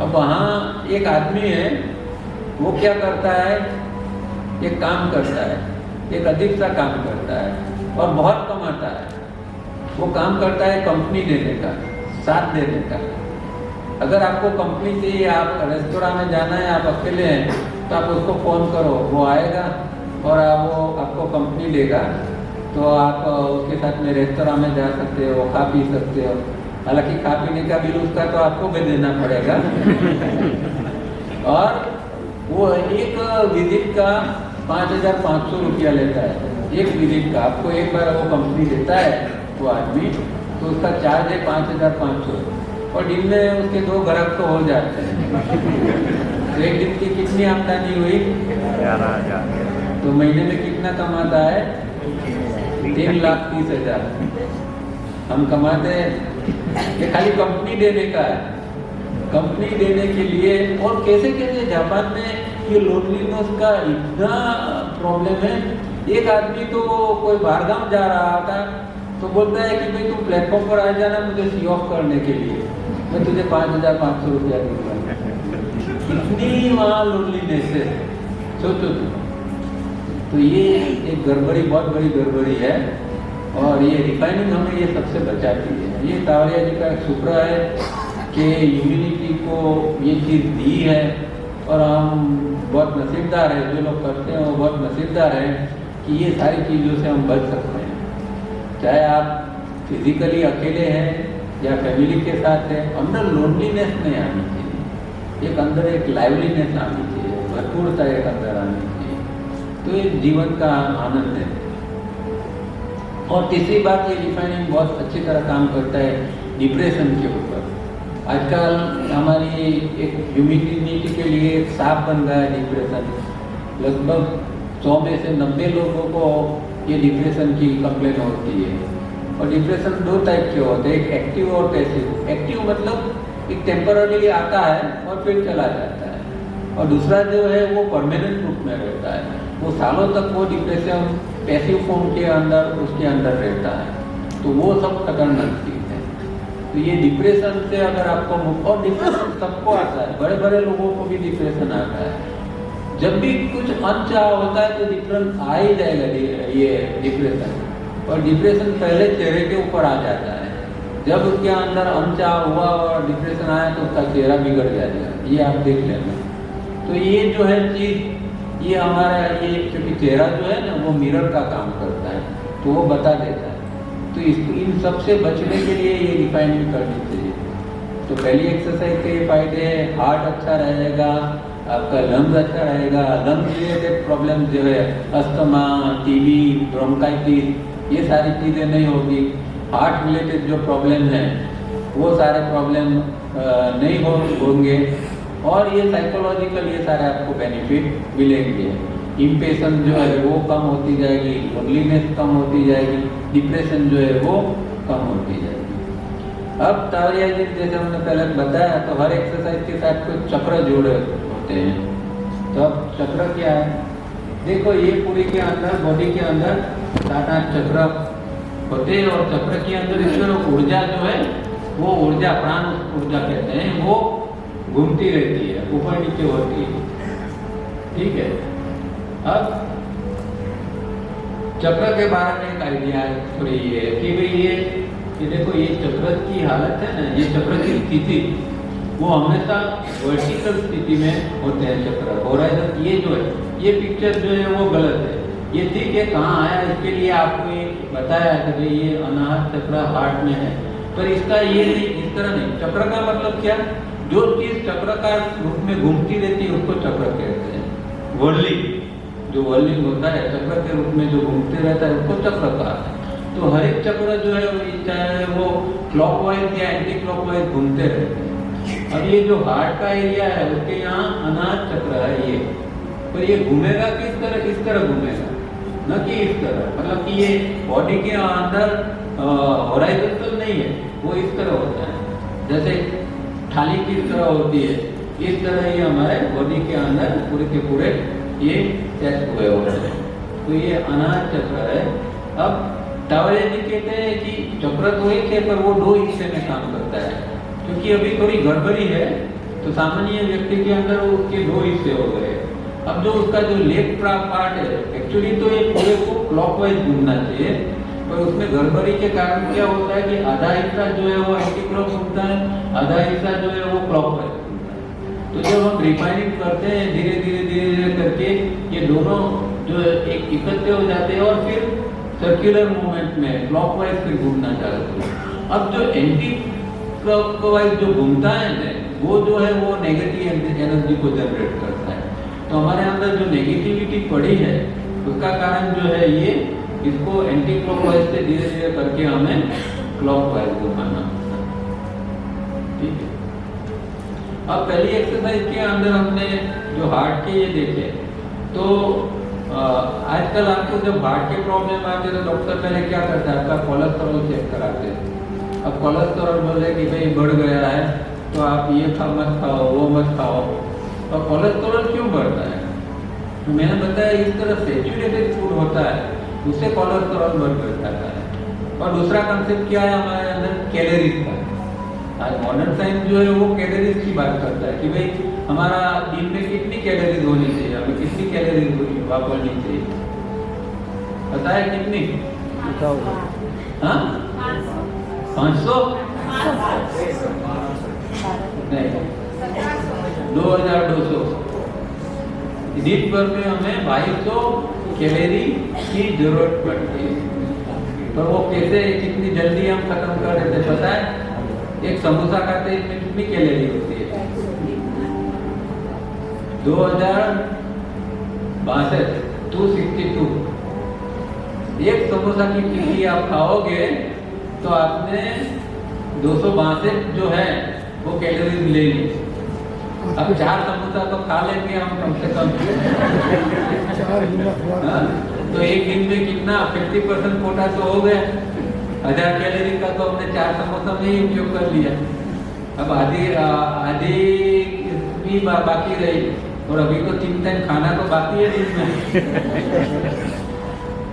अब वहाँ एक आदमी है, वो क्या करता है, एक काम करता है, एक अधिक सा काम करता है और बहुत कमाता है। वो काम करता है कंपनी देने का, साथ देने का। अगर आपको कंपनी चाहिए, आप रेस्तोरां में जाना है, आप अकेले हैं, तो आप उसको फ़ोन करो, वो आएगा और वो आपको कंपनी देगा, तो आप उसके साथ में रेस्तोरां में जा सकते हो, खा पी सकते हो। हालांकि खा पीने का बिल उसका तो आपको भी देना पड़ेगा। और वो एक विजिट का 5,500 रुपया लेता है, एक विजिट का। आपको एक बार वो कंपनी देता है वो आदमी, तो उसका चार्ज है 5,500, और दिन में उसके 2 ग्राहक तो हो जाते हैं। तो एक दिन की कितनी आमदनी हुई, 11,000। तो महीने में कितना कमाता है, 3,30,000 हम कमाते हैं। ये खाली कंपनी देने का है, कंपनी देने के लिए। और कैसे कैसे जापान में ये लोनलीनेस का इतना प्रॉब्लम है। एक आदमी तो कोई बाहरगाम जा रहा था, तो बोलता है कि भाई तुम प्लेटफॉर्म पर आ जाना मुझे सी ऑफ करने के लिए, मैं तुझे 5,500 रुपया दूंगा। इतनी वहाँ लोनलीनेस है, सोचो। तो ये एक गड़बड़ी, बहुत बड़ी गड़बड़ी है। और ये रिफाइनिंग हमें ये सबसे बचाती है। ये तावड़िया जी का एक सूत्र है कि ह्यूमैनिटी को ये चीज़ दी है, और हम बहुत नसीबदार हैं, जो लोग करते हैं वो बहुत नसीबदार हैं कि ये सारी चीज़ों से हम बच सकते हैं। चाहे आप फिजिकली अकेले हैं या फैमिली के साथ हैं, अंदर लोनलीनेस नहीं आनी चाहिए, एक अंदर एक लाइवलीनेस आनी चाहिए, भरपूरता एक अंदर आनी चाहिए। तो ये जीवन का आनंद है। और तीसरी बात, ये रिफाइनिंग बहुत अच्छी तरह काम करता है डिप्रेशन के ऊपर। आजकल हमारी एक ह्यूमैनिटी के लिए एक साफ बन गया है डिप्रेशन। लगभग 100 में से 90 लोगों को ये डिप्रेशन की कंप्लेन होती है। और डिप्रेशन 2 टाइप के होते हैं, एक एक्टिव और पैसिव। एक्टिव मतलब एक टेम्पररी आता है और फिर चला जाता है, और दूसरा जो है वो परमानेंट रूप में रहता है, वो सालों तक वो डिप्रेशन पैसिव फॉर्म के अंदर उसके अंदर रहता है। तो वो सब खतरनाक चीज़ है। तो ये डिप्रेशन से अगर आपको, और डिप्रेशन सबको आता है, बड़े बड़े लोगों को भी डिप्रेशन आता है। जब भी कुछ अनचाहा होता है तो डिप्रेशन आ ही जाएगा, ये डिप्रेशन। और डिप्रेशन पहले चेहरे के ऊपर आ जाता है। जब उसके अंदर अनचाहा हुआ और डिप्रेशन आया तो उसका चेहरा बिगड़ जाएगा, ये आप देख लेना। तो ये जो है चीज़, ये हमारा ये, क्योंकि चेहरा जो है ना वो मिरर का काम करता है, तो वो बता देता है। तो इन सब से बचने के लिए ये रिफाइनिंग करनी चाहिए। तो पहली एक्सरसाइज के ये फायदे हैं, हार्ट अच्छा रहेगा, आपका लंग्स अच्छा रहेगा। लंग्स रिलेटेड प्रॉब्लम जो है, अस्थमा, टीबी, ब्रोंकाइटिस, ये सारी चीज़ें नहीं होगी। हार्ट रिलेटेड जो प्रॉब्लम है वो सारे प्रॉब्लम नहीं होंगे। और ये साइकोलॉजिकल ये सारे आपको बेनिफिट मिलेंगे। इम्पेशन जो है वो कम होती जाएगी, लोनलीनेस कम होती जाएगी, डिप्रेशन जो है वो कम होती जाएगी। अब तावरिया जी जैसे हमने पहले बताया, तो हर एक्सरसाइज के साथ कुछ चक्र जुड़े होते हैं। तो अब चक्र क्या है, देखो ये पूरी के अंदर बॉडी के अंदर 7-8 चक्र होते हैं, और चक्र के अंदर ईश्वर ऊर्जा जो है, वो ऊर्जा प्राण ऊर्जा कहते हैं, वो घूमती रहती है, ऊपर नीचे होती है। ठीक है, अब चक्र के बारे में एक आइडिया थोड़ी ये है कि भाई ये देखो, ये चक्र की हालत है ना, ये चक्र की स्थिति वो हमेशा वर्टिकल स्थिति में होते हैं चक्र। होराइजन ये जो है, ये पिक्चर जो है वो गलत है। ये ठीक है, कहाँ आया इसके लिए आपको ये बताया कि भाई ये अनाहत चक्र हार्ट में है, पर इसका ये नहीं, इस तरह नहीं। चक्र का मतलब क्या, जो चीज चक्र का रूप में घूमती रहती है उसको चक्र कहते हैं। वर्ली जो वर्लिंग होता है चक्र के रूप में जो घूमते रहता है उसको चक्र कहते हैं। तो हर एक चक्र जो है, चाहे वो क्लॉकवाइज या एंटी क्लॉकवाइज घूमते रहते हैं। अब ये जो हार्ट का एरिया है उसके यहाँ अनाहत चक्र है ये, पर ये घूमेगा किस तरह, इस तरह घूमेगा, न कि इस तरह। मतलब कि ये बॉडी के अंदर हॉराइजॉन्टल नहीं है, वो इस तरह होता है जैसे थाली किस तरह होती है, इस तरह ये हमारे बॉडी के अंदर पूरे के पूरे ये सेट हुए होते हैं। तो ये अनाहत चक्र है। अब तावरिया जी कहते हैं कि चक्र तो एक है, पर वो 2 हिस्से में काम करता है, क्योंकि अभी थोड़ी गड़बड़ी है। तो सामान्य व्यक्ति के अंदर उसके 2 हिस्से हो गए। अब जो उसका जो लेफ्ट पार्ट है, एक्चुअली तो ये पूरे को क्लॉकवाइज घूमना चाहिए, पर उसमें गड़बड़ी के कारण क्या होता है कि आधा हिस्सा जो है वो एंटी क्लॉक घूमता है, आधा हिस्सा जो है वो क्लॉकवाइज घूमता है। तो जब हम रिफाइनिंग करते हैं धीरे धीरे करके, ये दोनों जो है एक इकट्ठे हो जाते हैं और फिर सर्कुलर मूवमेंट में क्लॉकवाइज फिर घूमना चाहते हैं। अब जो एंटी क्लॉकवाइज जो घूमता है वो जो है वो नेगेटिव एनर्जी को जनरेट करता है। तो हमारे अंदर जो नेगेटिविटी पड़ी है उसका कारण जो है ये, इसको एंटी क्लॉकवाइज से धीरे धीरे करके हमें क्लॉकवाइज घुमाना। ठीक है, अब पहली एक्सरसाइज के अंदर हमने जो हार्ट के ये देखे, तो आजकल आपको जब हार्ट के प्रॉब्लम आते हैं तो डॉक्टर पहले क्या करता है, आपका कोलेस्ट्रॉल चेक कराते हैं। अब कोलेस्ट्रॉल बोले कि भाई बढ़ गया है तो आप ये मत खाओ, वो मत खाओ। और कोलेस्ट्रॉल क्यों बढ़ता है, तो मैंने बताया इस तरह सैचुरेटेड फूड होता है उससे कोलेस्ट्रॉल बढ़ जाता है। और दूसरा कंसेप्ट क्या है हमारे अंदर, कैलोरीज का। आज मॉडर्न साइंस जो है वो कैलोरीज की बात करता है कि भाई हमारा दिन में कितनी कैलोरीज होनी चाहिए, हमें कितनी कैलोरीज वापरनी चाहिए, पता है कितनी? हाँ, 500 नहीं, 2200। दिन भर में हमें 2200 कैलोरी की जरूरत पड़ती है। पर वो कैसे, कितनी जल्दी हम खत्म कर देते पता है? एक समोसा खाते हैं इसमें कितनी कैलोरी होती है? 262। एक समोसा की टिक्की आप खाओगे तो आपने 262 जो है वो कैलोरी ले ली। अब 4 समोसा तो खा लेंगे हम कम से कम। तो एक दिन में कितना 50% कोटा तो हो गया। 1000 कैलोरी का तो हमने 4 समोसा में ही उपयोग कर लिया। अब आधी भी बाकी रही, और अभी तो 3 टाइम खाना तो बाकी है दिन में।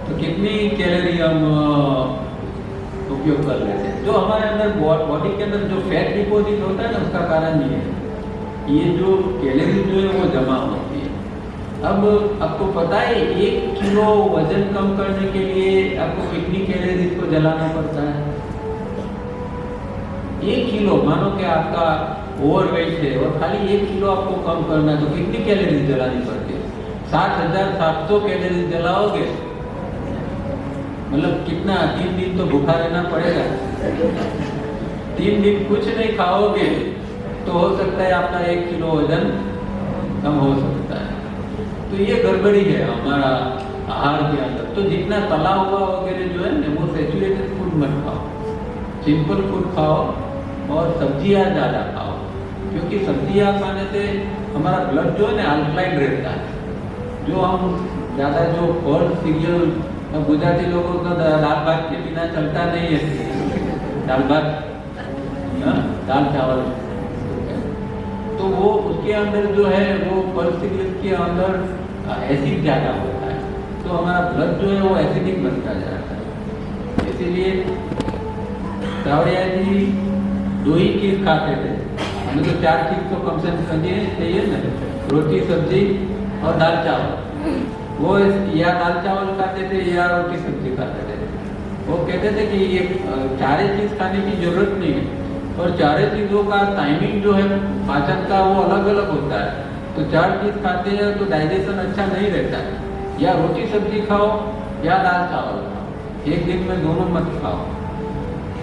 तो कितनी कैलोरी हम उपयोग कर लेते हैं। जो हमारे अंदर बॉडी के अंदर जो फैट डिपोजिट होता है ना, उसका कारण ये है, ये जो कैलोरी जो है वो जमा होती है। अब आपको पता है 1 किलो वजन कम करने के लिए आपको कितनी कैलोरीज को जलाना पड़ता है? 1 किलो, मानो कि आपका ओवरवेट है और खाली 1 किलो आपको कम करना है तो कितनी कैलोरीज जलानी पड़ती है? 7,700 कैलोरीज जलाओगे, मतलब कितना, 3 दिन तो भूखा रहना पड़ेगा। 3 दिन कुछ नहीं खाओगे तो हो सकता है आपका 1 किलो वजन कम हो सकता है। तो ये गड़बड़ी है हमारा आहार के अंदर। तो जितना तला हुआ वगैरह जो है ना, वो सैचुरेटेड फूड मत खाओ, सिंपल फूड खाओ और सब्जियां ज़्यादा खाओ, क्योंकि सब्जियां खाने से हमारा ब्लड जो है ना अल्कलाइन रहता है। जो हम ज़्यादा जो फल सीरियल, गुजराती लोगों को दाल भात के बिना चलता नहीं है। दाल भात दाल चावल, तो वो उसके अंदर जो है वो पल्सिग्लिस के अंदर एसिड ज़्यादा होता है, तो हमारा ब्लड जो है वो एसिडिक बनता जाता है। इसीलिए सावरिया जी 2 ही चीज़ खाते थे, हमें तो 4 चीज़ तो कम से कम चाहिए ना, रोटी सब्जी और दाल चावल। वो या दाल चावल खाते थे या रोटी सब्जी खाते थे। वो कहते थे कि ये 4 चीज़ खाने की जरूरत नहीं है, और 4 चीज़ों का टाइमिंग जो है पाचन का वो अलग अलग होता है। तो 4 चीज़ खाते हैं तो डाइजेशन अच्छा नहीं रहता है, या रोटी सब्जी खाओ या दाल चावल खाओ, एक दिन में दोनों मत खाओ।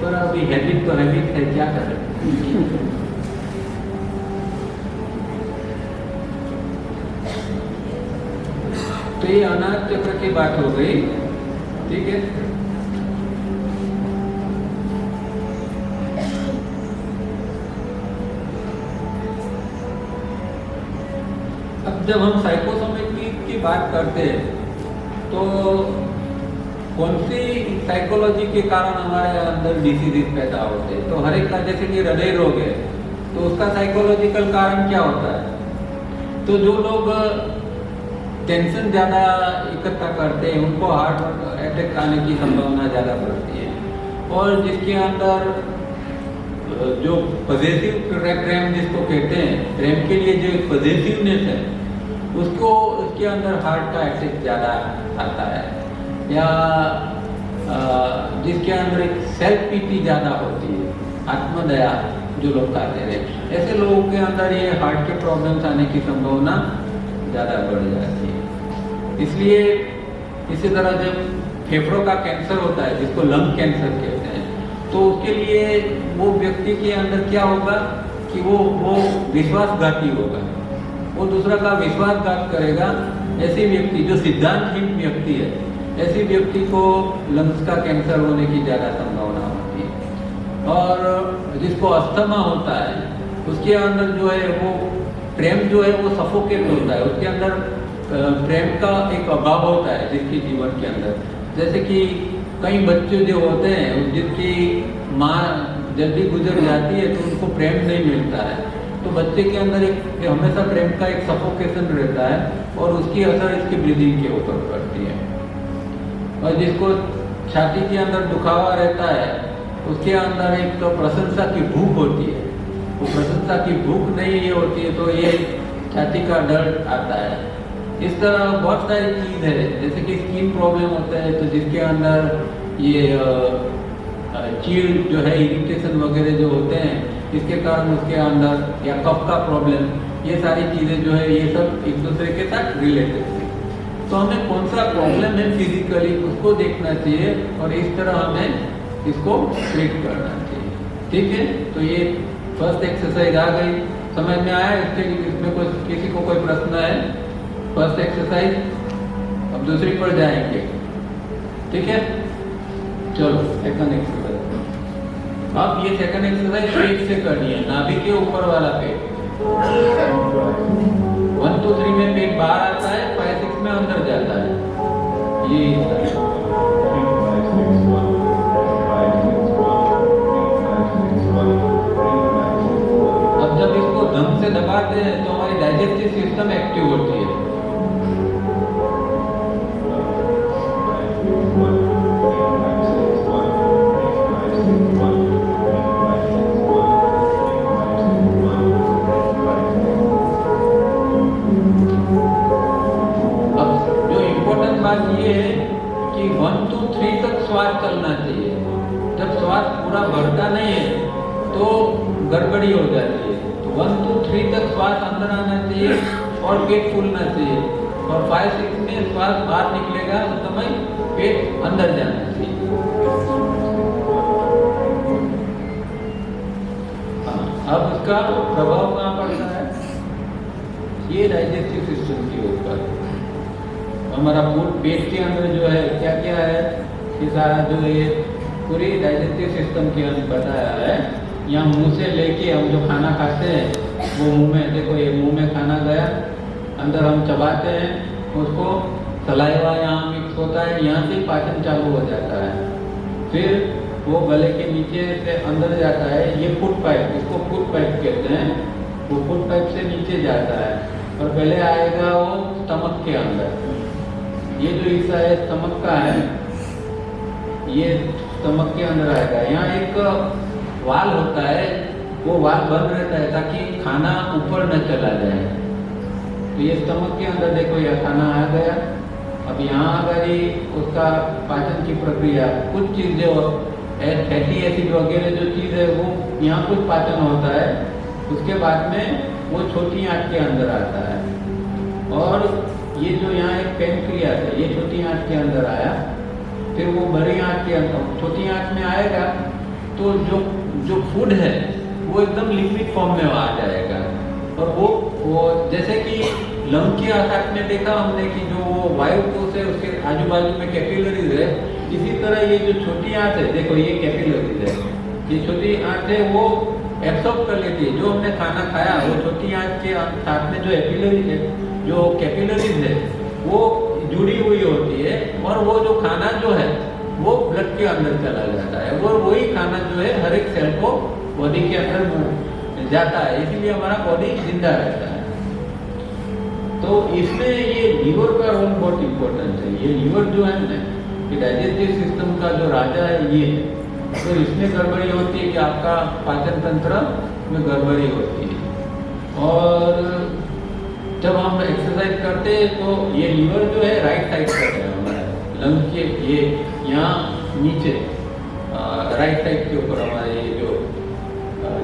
पर अभी हैबिट तो हैबिट है, क्या करें। तो ये अनाज चक्र की बात हो गई, ठीक है। अब जब हम साइकोसोमेटिक की बात करते हैं तो कौन सी साइकोलॉजी के कारण हमारे अंदर डिसीजेज पैदा होते हैं। तो हर एक का, जैसे कि हृदय रोग है तो उसका साइकोलॉजिकल कारण क्या होता है। तो जो लोग टेंशन ज़्यादा इकट्ठा करते हैं उनको हार्ट अटैक आने की संभावना ज़्यादा बढ़ती है, और जिसके अंदर जो पॉजिटिव प्रेम जिसको कहते हैं, प्रेम के लिए जो पॉजिटिवनेस है उसको, उसके अंदर हार्ट का अटैक ज़्यादा आता है, या जिसके अंदर एक सेल्फ पीटी ज़्यादा होती है, आत्मदया जो लोग कहते हैं, ऐसे लोगों के अंदर ये हार्ट के प्रॉब्लम्स आने की संभावना ज़्यादा बढ़ जाती है। इसलिए इसी तरह जब फेफड़ों का कैंसर होता है जिसको लंग कैंसर कहते हैं, तो उसके लिए वो व्यक्ति के अंदर क्या होगा कि वो विश्वासघाती होगा, वो दूसरा का विश्वासघात करेगा। ऐसी व्यक्ति जो सिद्धांतहीन व्यक्ति है, ऐसी व्यक्ति को लंग्स का कैंसर होने की ज़्यादा संभावना होती है। और जिसको अस्थमा होता है उसके अंदर जो है वो प्रेम जो है वो सफोकेट होता है, उसके अंदर प्रेम का एक अभाव होता है जिसके जीवन के अंदर। जैसे कि कई बच्चे जो होते हैं जिनकी माँ जल्दी गुजर जाती है तो उनको प्रेम नहीं मिलता है, तो बच्चे के अंदर एक हमेशा प्रेम का एक सफोकेशन रहता है, और उसकी असर इसकी ब्रीदिंग के ऊपर पड़ती है। और जिसको छाती के अंदर दुखावा रहता है उसके अंदर एक तो प्रशंसा की भूख होती है, वो प्रशंसा की भूख नहीं ये होती है तो ये छाती का दर्द आता है। इस तरह बहुत सारी चीज़ है, जैसे कि स्किन प्रॉब्लम होता है तो जिसके अंदर ये चीड़ जो है, इरिटेशन वगैरह जो होते हैं, इसके कारण उसके अंदर, या कफ का प्रॉब्लम, ये सारी चीज़ें जो है ये सब एक दूसरे के साथ रिलेटेड है। तो हमें कौन सा प्रॉब्लम है फिजिकली उसको देखना चाहिए और इस तरह हमें इसको ट्रीट करना चाहिए, ठीक है। तो ये फर्स्ट एक्सरसाइज आ गई, समझ में आया। इसमें कोई किसी को कोई प्रश्न है? First exercise. अब दूसरी पर जाएंगे, ठीक है। चलो सेकंड एक्सरसाइज। अब ये सेकंड एक्सरसाइज पेट से करनी है, नाभि के ऊपर वाला पेट। 1 2 3 में पेट बाहर आता है, 5 6 में अंदर जाता है। ये अब जब इसको ढंग से दबाते हैं तो हमारी डाइजेस्टिव सिस्टम एक्टिव होती है। ये है कि 1 2 3 तक श्वास चलना चाहिए। जब श्वास पूरा भरता नहीं है तो गड़बड़ी हो जाती है। तो 1 2 3 तक श्वास अंदर आना चाहिए और पेट फूलना चाहिए, और 5 6 में श्वास बाहर निकलेगा उस समय पेट अंदर जाना चाहिए। अब इसका प्रभाव कहाँ पड़ता है? ये डाइजेस्टिव सिस्टम के ऊपर। हमारा पेट के अंदर जो है क्या क्या है, ये सारा जो ये पूरी डाइजेस्टिव सिस्टम के अंदर बताया है। यहाँ मुंह से लेके हम जो खाना खाते हैं वो मुंह में, देखो ये मुंह में खाना गया, अंदर हम चबाते हैं उसको, सलाइवा यहाँ मिक्स होता है, यहाँ से पाचन चालू हो जाता है। फिर वो गले के नीचे से अंदर जाता है, ये फुट पाइप, इसको फुट पाइप कहते हैं। वो फुट पाइप से नीचे जाता है और पहले आएगा वो स्टमक के अंदर। ये जो हिस्सा है स्टमक का है, ये स्टमक के अंदर आएगा। यहाँ एक वाल होता है, वो वाल बंद रहता है ताकि खाना ऊपर न चला जाए। तो ये स्टमक के अंदर देखो, यह खाना आ गया। अब यहाँ अगर उसका पाचन की प्रक्रिया, कुछ चीज़ें फैटी एसिड वगैरह जो चीज़ है वो यहाँ कुछ पाचन होता है, उसके बाद में वो छोटी आंत के अंदर आता है। और ये जो यहाँ एक पैंक्रियास है, ये छोटी आंत के अंदर आया, फिर वो बड़ी आंत के अंदर, छोटी आंत में आएगा तो जो फूड है वो एकदम लिक्विड फॉर्म में आ जाएगा। और वो जैसे कि लंग के आकार में देखा हमने कि जो वो वायु कोश है उसके आजू बाजू में कैपिलरीज है, इसी तरह ये जो छोटी आंत है, देखो ये कैपिलरीज है, ये छोटी आंत है वो एब्सॉर्ब कर लेती है जो हमने खाना खाया। वो छोटी आंत के साथ में जो एपिलरीज है, जो कैपिलरीज है, वो जुड़ी हुई होती है और वो जो खाना जो है वो ब्लड के अंदर चला जाता है। और वही खाना जो है हर एक सेल को बॉडी के अंदर जाता है, इसीलिए हमारा बॉडी जिंदा रहता है। तो इसमें ये लीवर का रोल बहुत इम्पोर्टेंट है। ये लीवर जो है ना, कि डाइजेस्टिव सिस्टम का जो राजा है ये है। तो इसमें गड़बड़ी होती है कि आपका पाचन तंत्र में गड़बड़ी होती है। और जब हम एक्सरसाइज करते हैं तो ये लीवर जो है राइट साइड पर है हमारा, लंग के ये यहाँ नीचे राइट साइड के ऊपर हमारे ये जो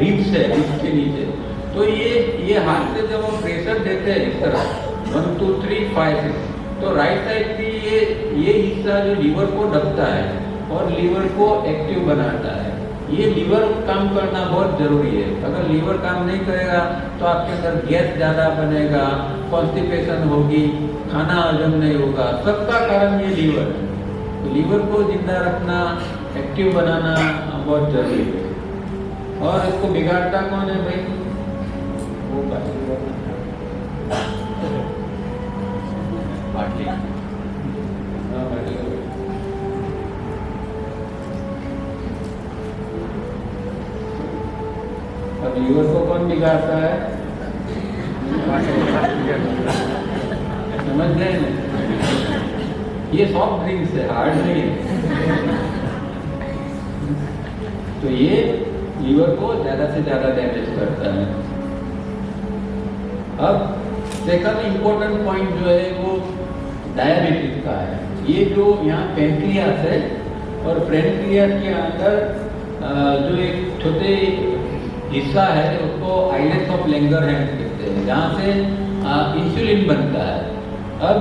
रिब्स है, रिब्स के नीचे। तो ये हाथ से जब हम प्रेशर देते हैं इस तरह 1 2 3 5 6, तो राइट साइड की ये हिस्सा जो लीवर को दबता है और लीवर को एक्टिव बनाता है। ये लीवर काम करना बहुत जरूरी है। अगर लीवर काम नहीं करेगा तो आपके अंदर गैस ज़्यादा बनेगा, कॉन्स्टिपेशन होगी, खाना हजम नहीं होगा। सबका कारण ये लीवर है। तो लीवर को जिंदा रखना, एक्टिव बनाना बहुत जरूरी है। और इसको बिगाड़ता कौन है भाई? वो बाटली। अब लीवर को कौन बिगाड़ता है? समझ गए ना? ये सॉफ्ट ड्रिंक्स है, हार्ड नहीं है। तो ये लीवर को ज्यादा से ज्यादा डैमेज करता है। अब सेकंड इम्पोर्टेंट पॉइंट जो है वो डायबिटीज का है। ये जो यहाँ पैंक्रियास है और पैंक्रियास के अंदर जो एक छोटे हिस्सा है उसको आइलेट्स ऑफ लैंगरहैंस कहते हैं, जहाँ से इंसुलिन बनता है। अब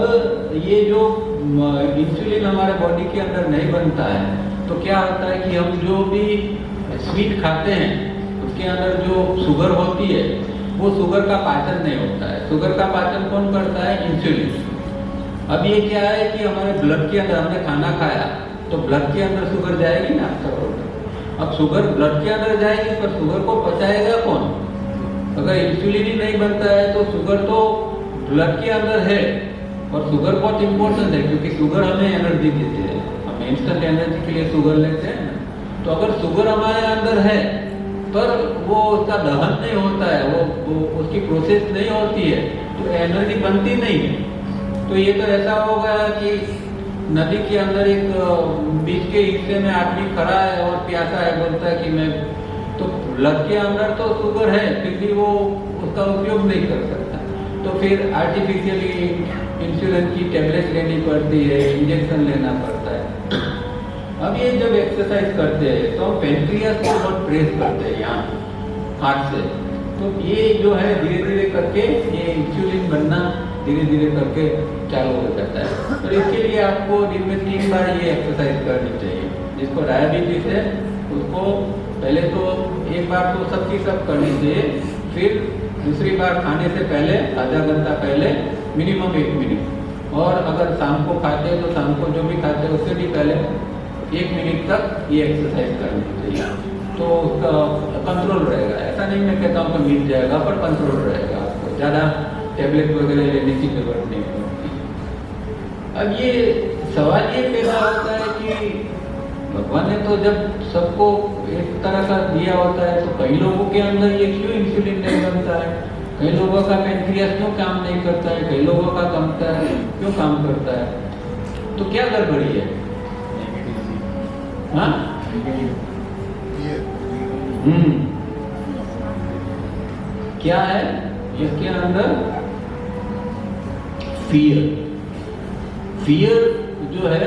ये जो इंसुलिन हमारे बॉडी के अंदर नहीं बनता है तो क्या होता है कि हम जो भी स्वीट खाते हैं उसके अंदर जो शुगर होती है वो शुगर का पाचन नहीं होता है। शुगर का पाचन कौन करता है? इंसुलिन। अब ये क्या है कि हमारे ब्लड के अंदर हमने खाना खाया तो ब्लड के अंदर शुगर जाएगी ना। अब शुगर ब्लड के अंदर जाएगी पर शुगर को पचाएगा कौन? अगर इंसुलिन ही नहीं बनता है तो शुगर तो ब्लड के अंदर है। और शुगर बहुत इंपॉर्टेंट है क्योंकि शुगर हमें एनर्जी देती है, हम इंस्टेंट एनर्जी के लिए शुगर लेते हैं ना। तो अगर शुगर हमारे अंदर है पर वो उसका दहन नहीं होता है, वो उसकी प्रोसेस नहीं होती है तो एनर्जी बनती नहीं है। तो ये तो ऐसा होगा कि नदी के अंदर एक बीच के हिस्से में आदमी खड़ा है और प्यासा है, बोलता है कि मैं, तो ब्लड के अंदर तो शुगर है फिर भी वो उसका उपयोग नहीं कर सकता। तो फिर आर्टिफिशियली इंसुलिन की टेबलेट लेनी पड़ती है, इंजेक्शन लेना पड़ता है। अब ये जब एक्सरसाइज करते हैं तो पैंक्रियास को बहुत प्रेस करते हैं यहाँ हाथ से। तो ये जो है धीरे धीरे करके ये इंसुलिन बनना धीरे धीरे करके चालू हो जाता है। तो इसके लिए आपको दिन में 3 बार ये एक्सरसाइज करनी चाहिए। जिसको डायबिटीज है उसको पहले तो एक बार तो सबकी सब करनी चाहिए, फिर दूसरी बार खाने से पहले आधा घंटा पहले मिनिमम 1 मिनट, और अगर शाम को खाते हैं तो शाम को जो भी खाते हैं उससे भी पहले 1 मिनट तक ये एक्सरसाइज करनी चाहिए। तो उसका कंट्रोल रहेगा। ऐसा नहीं मैं कहता हूँ कि मिल जाएगा, पर कंट्रोल रहेगा। आपको ज़्यादा टैबलेट वगैरह लेने की जरूरत नहीं पड़ती। अब ये सवाल ये पैदा होता है कि भगवान ने तो जब सबको एक तरह का दिया होता है, तो कई लोगों के अंदर ये क्यों इंसुलिन नहीं बनता है, कई लोगों का पेनक्रियास क्यों काम नहीं करता है, कई लोगों का कमता है क्यों काम करता है, तो क्या गड़बड़ी है? हाँ? क्या है इसके अंदर? फियर जो है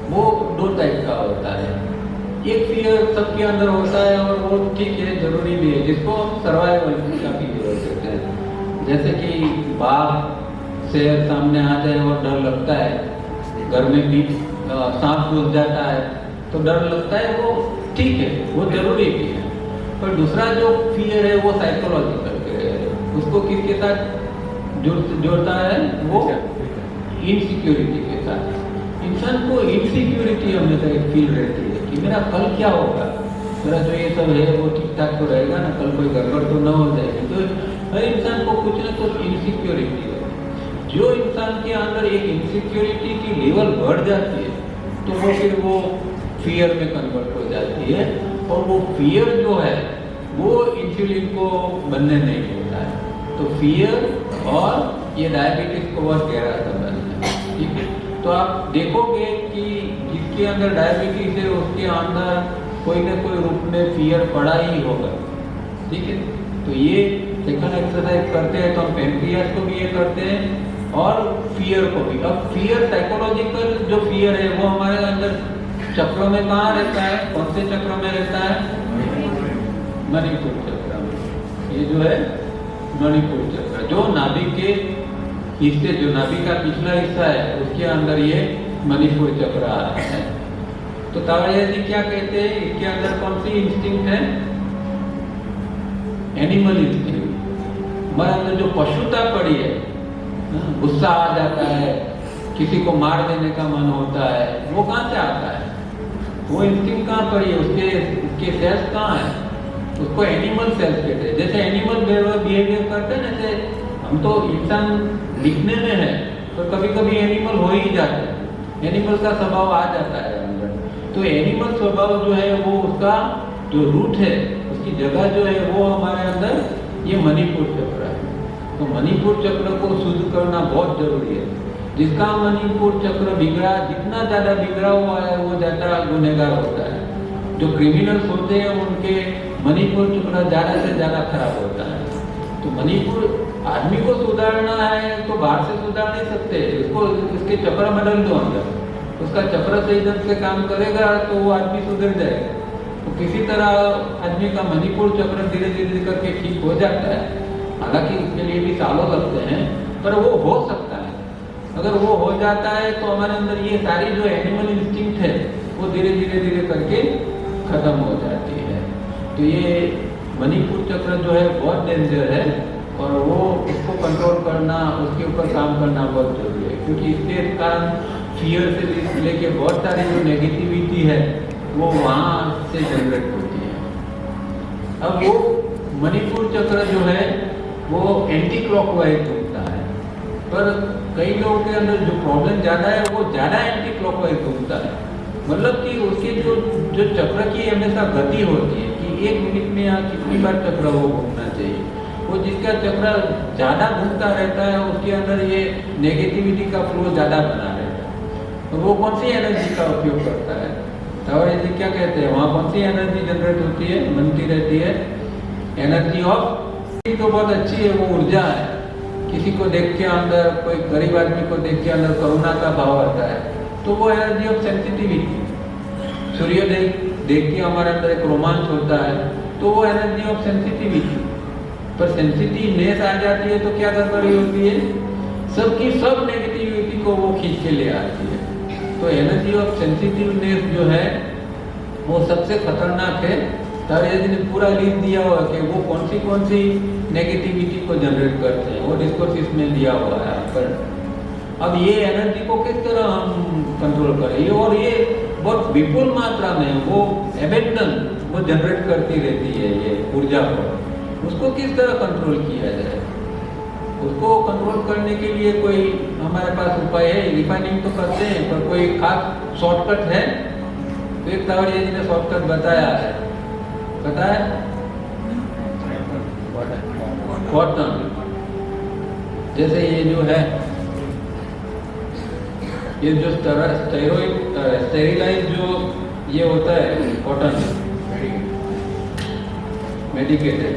वो दो टाइप का होता है। एक फियर सबके अंदर होता है और वो ठीक है, जरूरी भी है, जिसको हम सर्वाइवल का फियर कहते हैं। जैसे कि बाघ शेर सामने आ जाए और डर लगता है, घर में भी सांप घुस जाता है तो डर लगता है, वो ठीक है, वो जरूरी भी है। पर दूसरा जो फियर है वो साइकोलॉजिकल है, उसको किसके साथ जोड़ता है? वो इनसिक्योरिटी के साथ। इंसान को इनसिक्योरिटी हमेशा एक फील रहती है कि मेरा कल क्या होगा, मेरा जो ये सब है वो ठीक ठाक तो रहेगा ना, कल कोई गड़बड़ तो न हो जाएगी। तो हर इंसान को कुछ ना कुछ इनसिक्योरिटी है। जो इंसान के अंदर एक इनसिक्योरिटी की लेवल बढ़ जाती है तो वो फिर वो फियर में कन्वर्ट हो जाती है, और वो फियर जो है वो इंसुलिन को बनने नहीं देता है। तो फियर और ये डायबिटीज को बहुत गहरा संबंध है, ठीक है। तो आप देखोगे कि जिसके अंदर डायबिटीज है उसके अंदर कोई ना कोई रूप में फियर पड़ा ही होगा, ठीक है। तो ये सेकंड एक्सरसाइज करते हैं तो हम पेनक्रियास को भी ये करते हैं और फियर को भी। अब फियर साइकोलॉजिकल जो फियर है वो हमारे अंदर चक्रों में कहाँ रहता है? कौन से चक्रों में रहता है? मणिपुर चक्र में। ये जो है मणिपुर चक्र, जो नाभि के हिस्से, जो नाभि का पिछला हिस्सा है उसके अंदर ये मणिपुर चक्र आ रहा है। तो तावड़िया जी क्या कहते हैं, इसके अंदर कौन सी इंस्टिंक्ट है? Animal instinct. हमारे अंदर जो पशुता पड़ी है, गुस्सा आ जाता है, किसी को मार देने का मन होता है, वो कहाँ से आता है? वो इंस्टिंक्ट कहाँ पड़ी है? उसके सेल्स कहाँ है? उसको एनिमल सेल्स कहते हैं। जैसे एनिमल बिहेवियर करते हैं, जैसे हम तो इंसान दिखने में है तो कभी कभी एनिमल हो ही जाते हैं, एनिमल का स्वभाव आ जाता है अंदर। तो एनिमल स्वभाव जो है वो उसका जो रूट है, उसकी जगह जो है वो हमारे अंदर ये मणिपुर चक्र है। तो मणिपुर चक्र को शुद्ध करना बहुत जरूरी है। जिसका मणिपुर चक्र बिगड़ा, जितना ज्यादा बिगड़ा हुआ है वो ज्यादा गुनहगार होता है। जो क्रिमिनल्स होते हैं उनके मणिपुर चक्र ज्यादा से ज्यादा खराब होता है। तो मणिपुर आदमी को सुधारना है तो बाहर से सुधार नहीं सकते, इसको इसके चक्र बदल दो अंदर, उसका चक्र सही ढंग से काम करेगा तो वो आदमी सुधर जाएगा। तो किसी तरह आदमी का मणिपुर चक्र धीरे धीरे करके ठीक हो जाता है। हालांकि इसके लिए भी सालों लगते हैं, पर वो हो सकता है। अगर वो हो जाता है तो हमारे अंदर ये सारी जो एनिमल इंस्टिंक्ट है वो धीरे धीरे करके खत्म हो जाती है। तो ये मणिपुर चक्र जो है बहुत डेंजर है और वो उसको कंट्रोल करना, उसके ऊपर काम करना बहुत जरूरी है, क्योंकि इसके कारण फियर से लेके बहुत सारी जो नेगेटिविटी है वो वहाँ से जनरेट होती है। अब वो मणिपुर चक्र जो है वो एंटी क्लॉकवाइज घूमता है, पर कई लोगों के अंदर जो प्रॉब्लम ज़्यादा है वो ज़्यादा एंटी क्लॉकवाइज घूमता है। मतलब कि उसके जो चक्र की हमेशा गति होती है कि 1 मिनट में या कितनी बार चक्र वो घूमना चाहिए, वो जिसका चक्र ज़्यादा घूमता रहता है उसके अंदर ये नेगेटिविटी का फ्लो ज़्यादा बना रहता है। तो वो कौन सी एनर्जी का उपयोग करता है? और ये क्या कहते हैं, वहाँ कौन सी एनर्जी जनरेट होती है, बनती रहती है? एनर्जी ऑफ, तो बहुत अच्छी है, वो ऊर्जा है। किसी को देख के अंदर, कोई गरीब आदमी को देख के अंदर करुणा का भाव आता है तो वो एनर्जी ऑफ सेंसिटिविटी। सूर्योदय देख के हमारे अंदर एक रोमांच होता है तो वो एनर्जी ऑफ सेंसिटिविटी। पर सेंसिटिवनेस आ जाती है तो क्या गड़बड़ी होती है? सबकी सब नेगेटिविटी को वो खींच के ले आती है। तो एनर्जी ऑफ सेंसिटिवनेस जो है वो सबसे खतरनाक है। तावड़िया ने पूरा लिस्ट दिया हुआ कि वो कौन सी नेगेटिविटी को जनरेट करते हैं, वो डिस्कोर्स इसमें दिया हुआ है पर अब ये एनर्जी को किस तरह हम कंट्रोल करें, और ये बहुत विपुल मात्रा में वो एबेंडन वो जनरेट करती रहती है ये ऊर्जा को, उसको किस तरह कंट्रोल किया जाए? उसको कंट्रोल करने के लिए कोई हमारे पास उपाय है? रिफाइनिंग तो करते हैं पर कोई खास शॉर्टकट है? तो एक तावड़िया जी ने शॉर्टकट बताया है, पता है? कॉटन। जैसे ये जो है, ये जो स्टेरिलाइज जो ये होता है कॉटन मेडिकेटेड,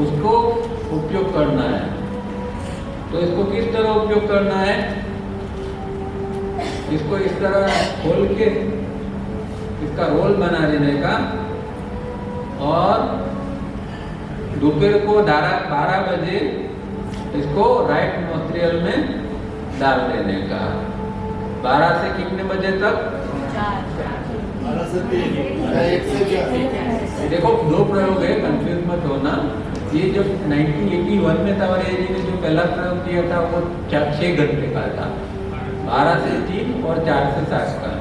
उसको उपयोग करना है। तो इसको किस तरह उपयोग करना है? इसको इस तरह खोल के इसका रोल बना देने का और दोपहर को 12 बजे इसको राइट नोस्ट्रियल में डाल देने का। 12 से कितने बजे तक? 12 से 3। देखो दो प्रयोग है, कंफ्यूज मत होना। ये जब 1981 में तावड़िया जी ने जो पहला प्रयोग किया था वो 6 घंटे का था, 12 से 3 और 4 से 7 का।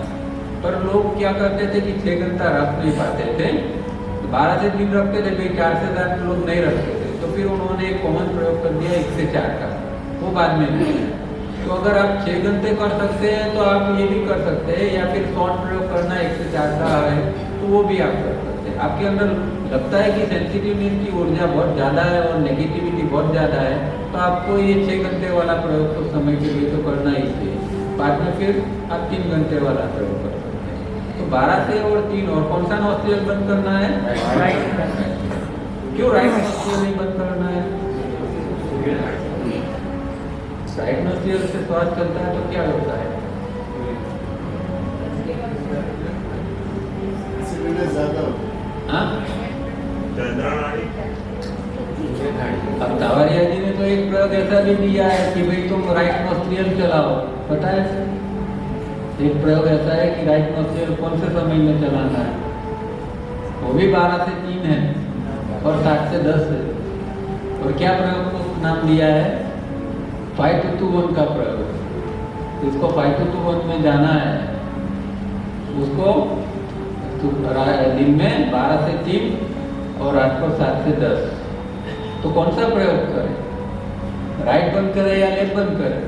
पर लोग क्या करते थे कि 6 घंटा रख नहीं पाते थे, 12 से 3 रखते थे, भाई 4 से 7 लोग नहीं रखते थे। तो फिर उन्होंने एक कॉमन प्रयोग कर दिया 1 से 4 का, वो बाद में नहीं है। तो अगर आप 6 घंटे कर सकते हैं तो आप ये भी कर सकते हैं, या फिर शॉर्ट प्रयोग करना 1 से 4 का है तो वो भी आप कर सकते हैं। आपके अंदर लगता है कि सेंसिटिवनेस की ऊर्जा बहुत ज़्यादा है और नेगेटिविटी बहुत ज़्यादा है, तो आपको ये 6 घंटे वाला प्रयोग कुछ समय के लिए तो करना ही चाहिए। बाद में फिर आप 3 घंटे वाला प्रयोग कर सकते हैं। तो 12 से और 3, और कौन सा नोस्ट्रियल बंद करना है? क्यों राइट नोस्ट्रियल नहीं बंद करना है? राइट नोस्ट्रियल से श्वास चलता है तो क्या होता है? हाँ? अब तावड़िया जी ने तो एक प्रयोग ऐसा भी दिया है कि भाई तुम राइट नोस्ट्रियल चलाओ, पता है? एक प्रयोग ऐसा है कि राइट नोस्ट्रियल कौन से समय में चलाना है, वो भी 12 से 3 है और 7 से 10 है। और क्या प्रयोग को नाम दिया है? 5-2-1 का प्रयोग। इसको 5-2-1 में जाना है, उसको दिन में 12 से 3 और रात को 7 से 10। तो कौन सा प्रयोग करें? राइट बंद करें या लेफ्ट बंद करें?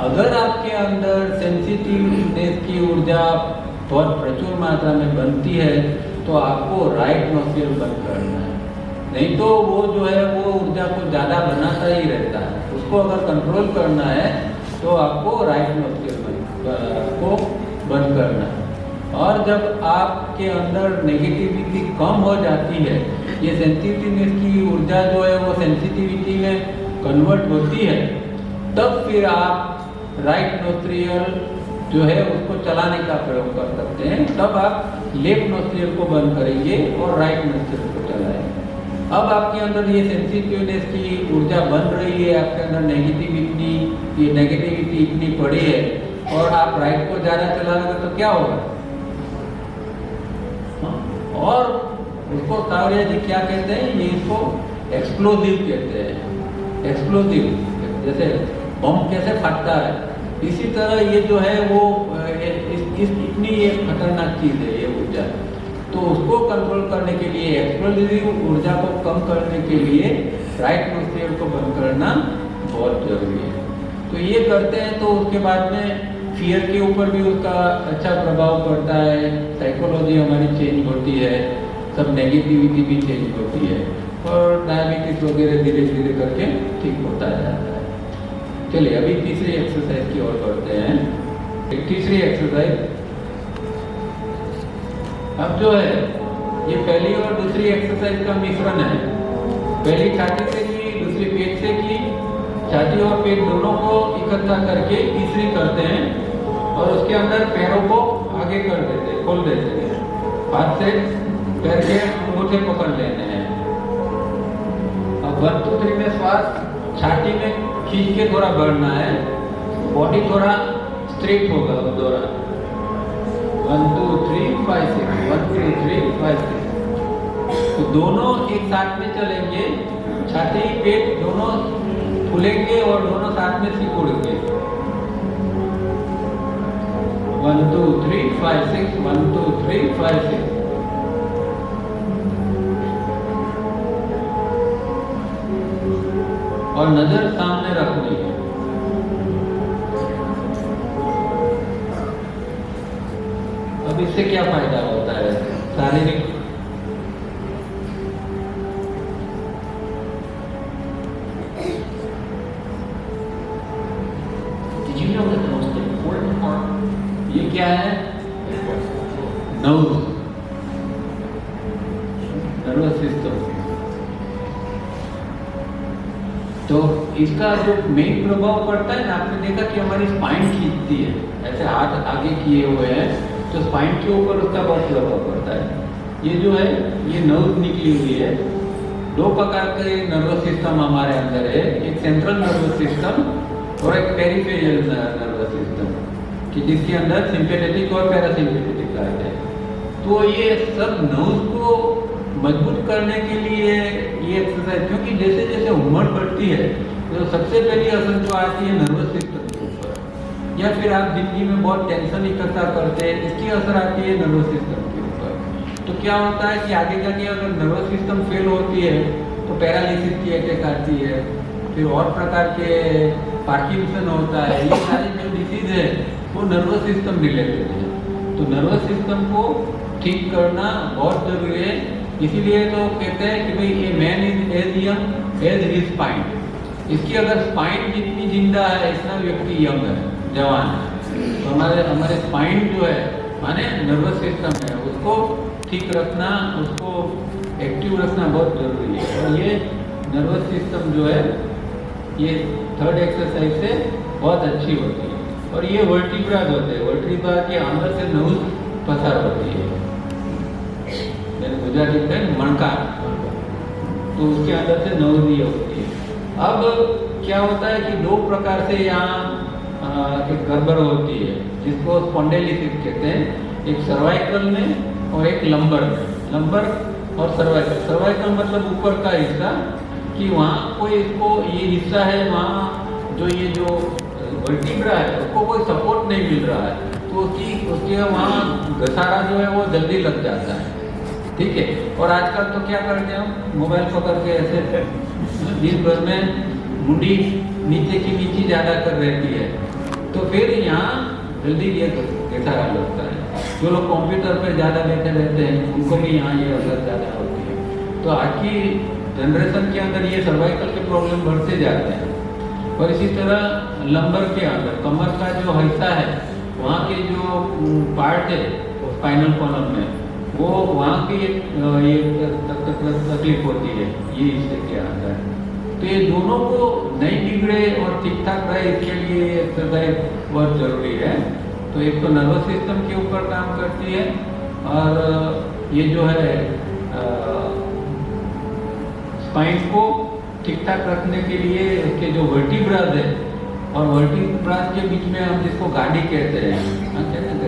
अगर आपके अंदर सेंसिटिवनेस की ऊर्जा बहुत प्रचुर मात्रा में बनती है तो आपको राइट नोस्ट्रियल बंद करना है, नहीं तो वो जो है वो ऊर्जा को ज़्यादा बनाता ही रहता है। उसको अगर कंट्रोल करना है तो आपको राइट नोस्ट्रियल को बंद करना है। और जब आपके अंदर नेगेटिविटी कम हो जाती है, ये सेंसिटिवनेस की ऊर्जा जो है वो सेंसिटिविटी में कन्वर्ट होती है, तब फिर आप राइट नोस्ट्रियल जो है उसको चलाने का प्रयोग कर सकते हैं। तब आप लेफ्ट नोस्ट्रियल को बंद करेंगे और राइट नोस्ट्रियल को चलाएंगे। अब आपके अंदर ये सेंसिटिवनेस की ऊर्जा बन रही है, आपके अंदर नेगेटिविटी इतनी पड़ी है और आप राइट को ज़्यादा चलाओगे तो क्या होगा? और उसको तावड़िया जी क्या कहते हैं? ये इसको एक्सप्लोजिव कहते हैं। एक्सप्लोजिव, जैसे बम कैसे फटता है, इसी तरह ये जो है वो इतनी एक खतरनाक चीज़ है ये ऊर्जा। तो उसको कंट्रोल करने के लिए, एक्सप्लोजिव ऊर्जा को कम करने के लिए राइट नोस्ट्रियल को बंद करना बहुत जरूरी है। तो ये करते हैं तो उसके बाद में फियर के ऊपर भी उसका अच्छा प्रभाव पड़ता है, साइकोलॉजी हमारी चेंज होती है, सब नेगेटिविटी भी चेंज होती है और डायबिटीज वगैरह धीरे धीरे करके ठीक होता जाता है। चलिए अभी तीसरी एक्सरसाइज की ओर बढ़ते हैं। एक तीसरी एक्सरसाइज अब जो है ये पहली और दूसरी एक्सरसाइज का मिश्रण है। पहली छाती से की, दूसरी पेट से की। छाती और पेट दोनों को इकट्ठा करके तीसरी करते हैं और उसके अंदर पैरों को आगे कर देते हैं, खोल देते हैं। हाथ से पैर के अंगूठे पकड़ लेने हैं। अब 1 2 3 में श्वास छाती में खींच के थोड़ा बढ़ना है, बॉडी थोड़ा स्ट्रेट होगा उस दौरान। 1 2 3 5 6 1 2 3 5 6। तो दोनों एक साथ में चलेंगे, छाती पेट दोनों खुलेंगे और दोनों साथ में सिकुड़ेंगे। 1 2 3 5 6 1 2 3 5 6। और नजर सामने रखनी है। अब इससे क्या फायदा होता है शारीरिक? Did you know that the most important part? ये क्या है? Nerve, nervous system. तो इसका जो मेन प्रभाव पड़ता है ना, आपने देखा कि हमारी स्पाइन खींचती है, ऐसे हाथ आगे किए हुए हैं तो स्पाइन के ऊपर उसका बहुत प्रभाव पड़ता है। ये जो है ये नर्व निकली हुई है। दो प्रकार के नर्वस सिस्टम हमारे अंदर है, एक सेंट्रल नर्वस सिस्टम और एक पेरिफेरल नर्वस सिस्टम, कि जिसके अंदर सिंपैथेटिक और पैरासिम्पैथेटिक आते हैं। तो ये सब नर्व्स को मजबूत करने के लिए ये एक्सरसाइज, क्योंकि जैसे जैसे उम्र बढ़ती है तो सबसे पहली असर जो आती है नर्वस सिस्टम के ऊपर, या फिर आप जिंदगी में बहुत टेंशन इकट्ठा करते हैं, इसकी असर आती है नर्वस सिस्टम के ऊपर। तो क्या होता है कि आगे जाके अगर नर्वस सिस्टम फेल होती है तो पैरालिसिस की अटैक आती है, फिर और प्रकार के पार्किंसन होता है। ये सारी जो डिसीज है वो नर्वस सिस्टम रिलेटेड है। तो नर्वस सिस्टम को ठीक करना बहुत जरूरी है। इसीलिए तो कहते हैं कि भाई ये man is as young as his spine. इसकी अगर स्पाइन जितनी जिंदा है इतना व्यक्ति यंग है, जवान है। तो हमारे स्पाइन जो है माने नर्वस सिस्टम है, उसको ठीक रखना, उसको एक्टिव रखना बहुत जरूरी है। और ये नर्वस सिस्टम जो है ये थर्ड एक्सरसाइज से बहुत अच्छी होती है। और ये वर्टिब्राज होते हैं, वर्टिब्रा के अंदर से नर्व पसार होती है, गुजराती में मणका, तो उसके अंदर से नर्व ये होती है। अब क्या होता है कि दो प्रकार से यहाँ एक गड़बड़ होती है जिसको स्पॉन्डिलोसिस कहते हैं, एक सर्वाइकल में और एक लंबर में। लंबर और सर्वाइकल, सर्वाइकल मतलब ऊपर का हिस्सा, कि वहाँ कोई इसको ये हिस्सा है वहाँ जो ये जो वर्टिब्रा है उसको कोई सपोर्ट नहीं मिल रहा है, तो उसके वहाँ घसारा जो है वो जल्दी लग जाता है। ठीक है। और आजकल तो क्या करते हैं हम, मोबाइल पकड़ के ऐसे दिन भर में मुंडी नीचे की नीचे ज़्यादा कर रहती है, तो फिर यहाँ जल्दी ये घसारा लगता है। जो लोग कंप्यूटर पर ज़्यादा बैठे रहते हैं उनको भी यहाँ ये असर ज़्यादा होती है। तो आज की जनरेशन के अंदर ये सर्वाइकल के प्रॉब्लम बढ़ते जाते हैं। और इसी तरह लंबर के अंदर कमर का जो हिस्सा है वहाँ के जो पार्ट है स्पाइनल कॉलम में, वो वहाँ की ये तकलीफ होती है ये हिस्से के अंदर। तो ये दोनों को नहीं बिगड़े और ठीक ठाक रहे, इसके लिए एक्सरसाइज बहुत जरूरी है। तो एक तो नर्वस सिस्टम के ऊपर काम करती है, और ये जो है स्पाइन को ठीक ठाक रखने के लिए उसके जो वर्टिब्राज है, और वर्टिब्राज के बीच में हम जिसको गाड़ी कहते हैं,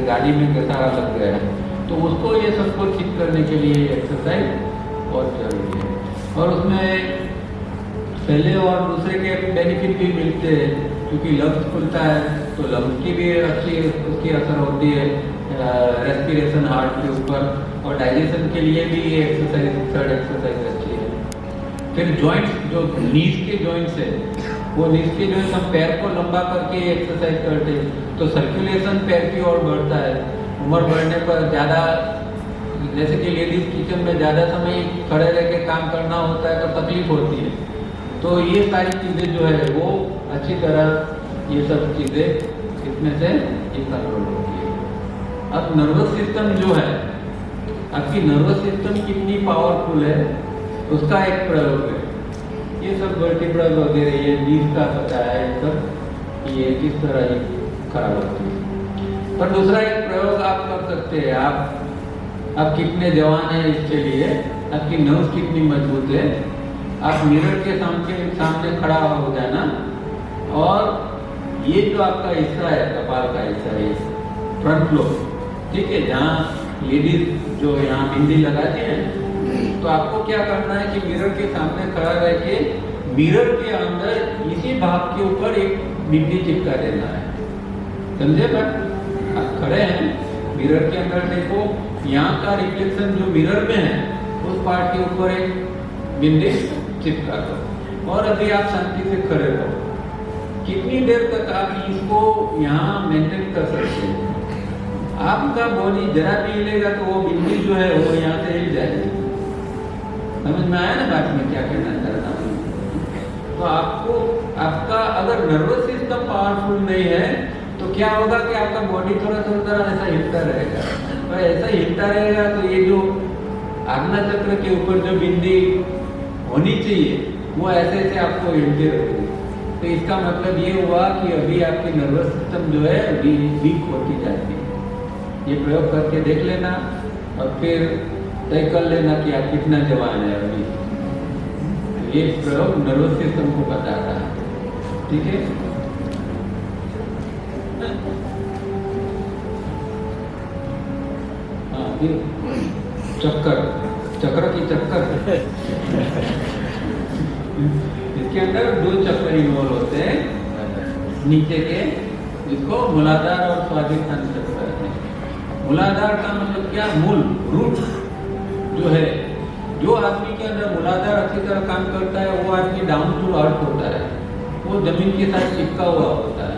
गाड़ी में घसारा लग गया है, तो उसको ये सबको ठीक करने के लिए एक्सरसाइज बहुत जरूरी है। और उसमें पहले और दूसरे के बेनिफिट भी मिलते हैं, क्योंकि लंग्स खुलता है तो लंग्स की भी अच्छी उसकी असर होती है, रेस्पिरेशन हार्ट के ऊपर, और डाइजेशन के लिए भी ये एक्सरसाइज थर्ड एक्सरसाइज अच्छी है। फिर जॉइंट्स, जो नीज के जॉइंट्स है, वो नीज के जॉइंट्स हम पैर को लंबा करके एक्सरसाइज करते हैं, तो सर्कुलेशन पैर की ओर बढ़ता है। उम्र बढ़ने पर ज़्यादा, जैसे कि लेडीज किचन में ज़्यादा समय खड़े रह के काम करना होता है तो तकलीफ होती है, तो ये सारी चीज़ें जो है वो अच्छी तरह ये सब चीज़ें इसमें से ये कंट्रोल होती है। अब नर्वस सिस्टम जो है, आपकी नर्वस सिस्टम कितनी पावरफुल है उसका एक प्रयोग है। ये सब वर्टिब्रा वगैरह ये नीज का पता है, ये सब ये किस तरह ये खराब होती है। पर दूसरा एक प्रयोग आप कर सकते हैं, आप कितने जवान हैं इसके लिए, आपकी नर्व्स कितनी मजबूत है। आप मिरर के सामने खड़ा हो जाना, और ये जो आपका हिस्सा है, कपाल का हिस्सा है, फ्रंट फ्लोर, ठीक है, जहाँ लेडीज जो यहाँ बिंदी लगाती है, तो आपको क्या करना है कि मिरर के सामने खड़ा रह के मिरर के अंदर इसी भाग के ऊपर एक बिंदी चिपका देना है। समझे बात? आप खड़े हैं, मिरर के अंदर देखो, यहाँ का रिफ्लेक्शन जो मिरर में है उस पार्ट के ऊपर एक बिंदी चिपका दो, और अभी आप शांति से खड़े रहो। कितनी देर तक आप इसको यहाँ मेंटेन कर सकते हैं? आपका बॉडी जरा भी हिलेगा तो वो बिंदी जो है वो यहाँ से हिल जाएगी। समझ में आया ना बात में क्या कहना चाहता हूँ? तो आपको आपका अगर नर्वस सिस्टम पावरफुल नहीं है तो क्या होगा कि आपका बॉडी थोड़ा थोड़ा ऐसा हिलता रहेगा। तो ऐसा हिलता रहेगा तो ये जो आज्ञा चक्र के ऊपर जो बिंदी होनी चाहिए वो ऐसे ऐसे आपको हिलती रहेगी। तो इसका मतलब ये हुआ कि अभी आपकी नर्वस सिस्टम जो है वीक होती जाती है। ये प्रयोग करके देख लेना और फिर तय कर लेना कि आप कितना जवान है अभी। तो ये प्रयोग नर्वस सिस्टम को बताता है, ठीक है। हाँ, चक्र की चक्कर इसके अंदर 2 चक्र इन्वॉल्व होते हैं नीचे के, जिसको मूलाधार और स्वादिष्ठान चक्र है। मूलाधार का मतलब क्या? मूल, रूट जो है। जो आदमी के अंदर मूलाधार अच्छी तरह काम करता है वो आदमी डाउन टू अर्थ होता है, वो जमीन के साथ चिपका हुआ होता है,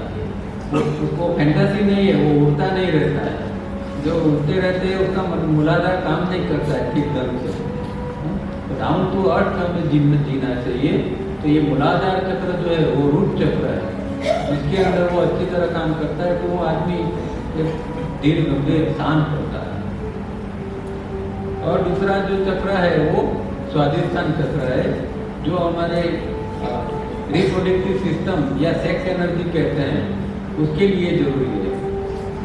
उसको फैंटेसी नहीं है, वो उड़ता नहीं रहता है। जो उड़ते रहते हैं उसका मूलाधार काम नहीं करता है ठीक ढंग से। तो डाउन टू अर्थ हमें जीना चाहिए। तो ये मूलाधार चक्र जो है वो रूट चक्र है, जिसके अंदर वो अच्छी तरह काम करता है तो वो आदमी धीरे गंभीर शांत होता है। और दूसरा जो चक्र है वो स्वादिष्ठान चक्र है, जो हमारे रिप्रोडक्टिव सिस्टम या सेक्स एनर्जी कहते हैं, उसके लिए जरूरी है।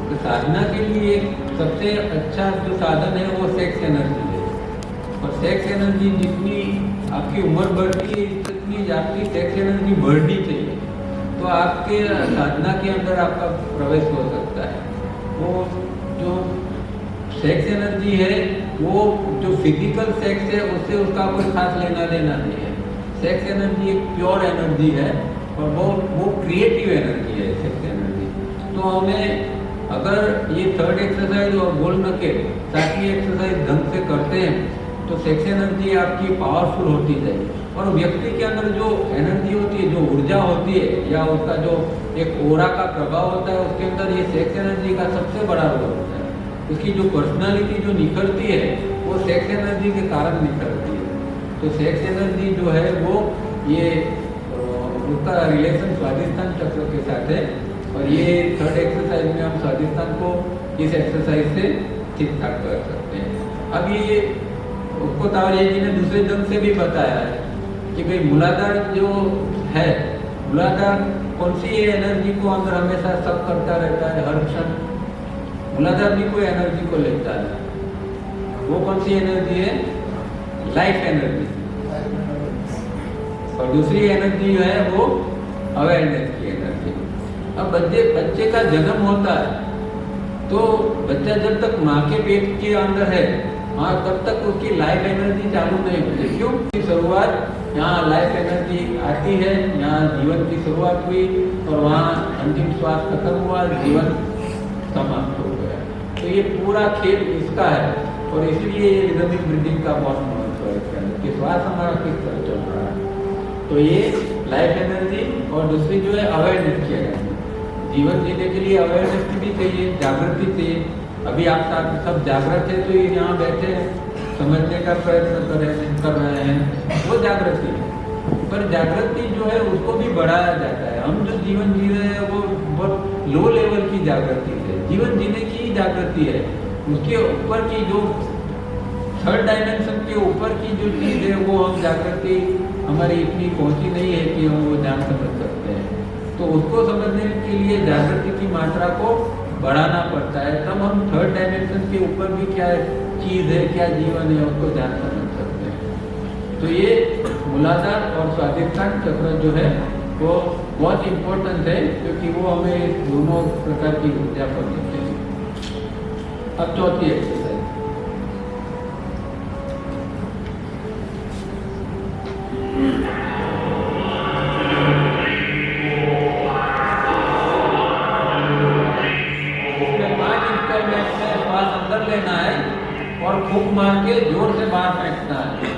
तो साधना के लिए सबसे अच्छा जो साधन है वो सेक्स एनर्जी है। और सेक्स एनर्जी जितनी आपकी उम्र बढ़ती है जितनी आपकी सेक्स एनर्जी बढ़नी चाहिए, तो आपके साधना के अंदर आपका प्रवेश हो सकता है। वो जो सेक्स एनर्जी है वो जो फिजिकल सेक्स है उससे उसका कोई खास लेना देना नहीं है। सेक्स एनर्जी एक प्योर एनर्जी है और वो क्रिएटिव एनर्जी है सेक्स एनर्जी। तो हमें अगर ये थर्ड एक्सरसाइज और गोल नकेट ताकि एक्सरसाइज ढंग से करते हैं तो सेक्स एनर्जी आपकी पावरफुल होती जाएगी। और व्यक्ति के अंदर जो एनर्जी होती है, जो ऊर्जा होती है या उसका जो एक ओरा का प्रभाव होता है, उसके अंदर ये सेक्स एनर्जी का सबसे बड़ा रोल होता है। उसकी जो पर्सनालिटी जो निखरती है वो सेक्स एनर्जी के कारण निखरती है। तो सेक्स एनर्जी जो है वो ये उसका रिलेशन स्वादिष्ठान चक्र के साथ है। और ये थर्ड एक्सरसाइज में हम स्वादिष्ठान को इस एक्सरसाइज से ठीक ठाक कर सकते हैं। अब ये उसको तावड़िया जी ने दूसरे ढंग से भी बताया है कि भाई मूलाधार जो है, मूलाधार कौन सी एनर्जी को अंदर हमेशा सब करता रहता है हर क्षण। मूलाधार भी कोई एनर्जी को लेता है। वो कौन सी एनर्जी है? Life energy. और दूसरी एनर्जी जो है वो अवेयरनेस की एनर्जी। अब बच्चे का जन्म होता है तो बच्चा जब तक माँ के पेट के अंदर है वहाँ तब तक उसकी लाइफ एनर्जी चालू नहीं होती। क्यों? शुरुआत यहाँ लाइफ एनर्जी आती है, यहाँ जीवन की शुरुआत हुई और वहाँ अंतिम श्वास खत्म हुआ, जीवन समाप्त हो गया। तो ये पूरा खेल इसका है और इसीलिए ये रिदमिक ब्रीदिंग का बहुत महत्व है इसके अंदर कि श्वास हमारा किस तरह चल रहा है। तो ये लाइफ एनर्जी और दूसरी जो है अवेयरनेस की एनर्जी। जीवन जीने के लिए अवेयरनेस भी चाहिए, जागृति चाहिए। अभी आप सब जागृत है तो ये यहाँ बैठे हैं, समझने का प्रयत्न कर रहे हैं, वो जागृति है। पर जागृति जो है उसको भी बढ़ाया जाता है। हम जो जीवन जी रहे हैं वो बहुत लो लेवल की जागृति है, जीवन जीने की ही जागृति है। उसके ऊपर की जो थर्ड डायमेंशन के ऊपर की जो चीज़ है वो हम जागृति हमारी इतनी पहुंची नहीं है कि हम वो जान समझ सकते हैं। तो उसको समझने के लिए जागृति की मात्रा को बढ़ाना पड़ता है, तब हम थर्ड डायमेंशन के ऊपर भी क्या चीज़ है, क्या जीवन है उसको जान समझ सकते हैं। तो ये मूलाधार और स्वादिष्ठान चक्र जो है वो बहुत इम्पोर्टेंट है क्योंकि वो हमें दोनों प्रकार की ऊर्जा को देते हैं। अब चौथी एक्सरसाइज, और फूंक मार के जोर से बाहर फेंकना है।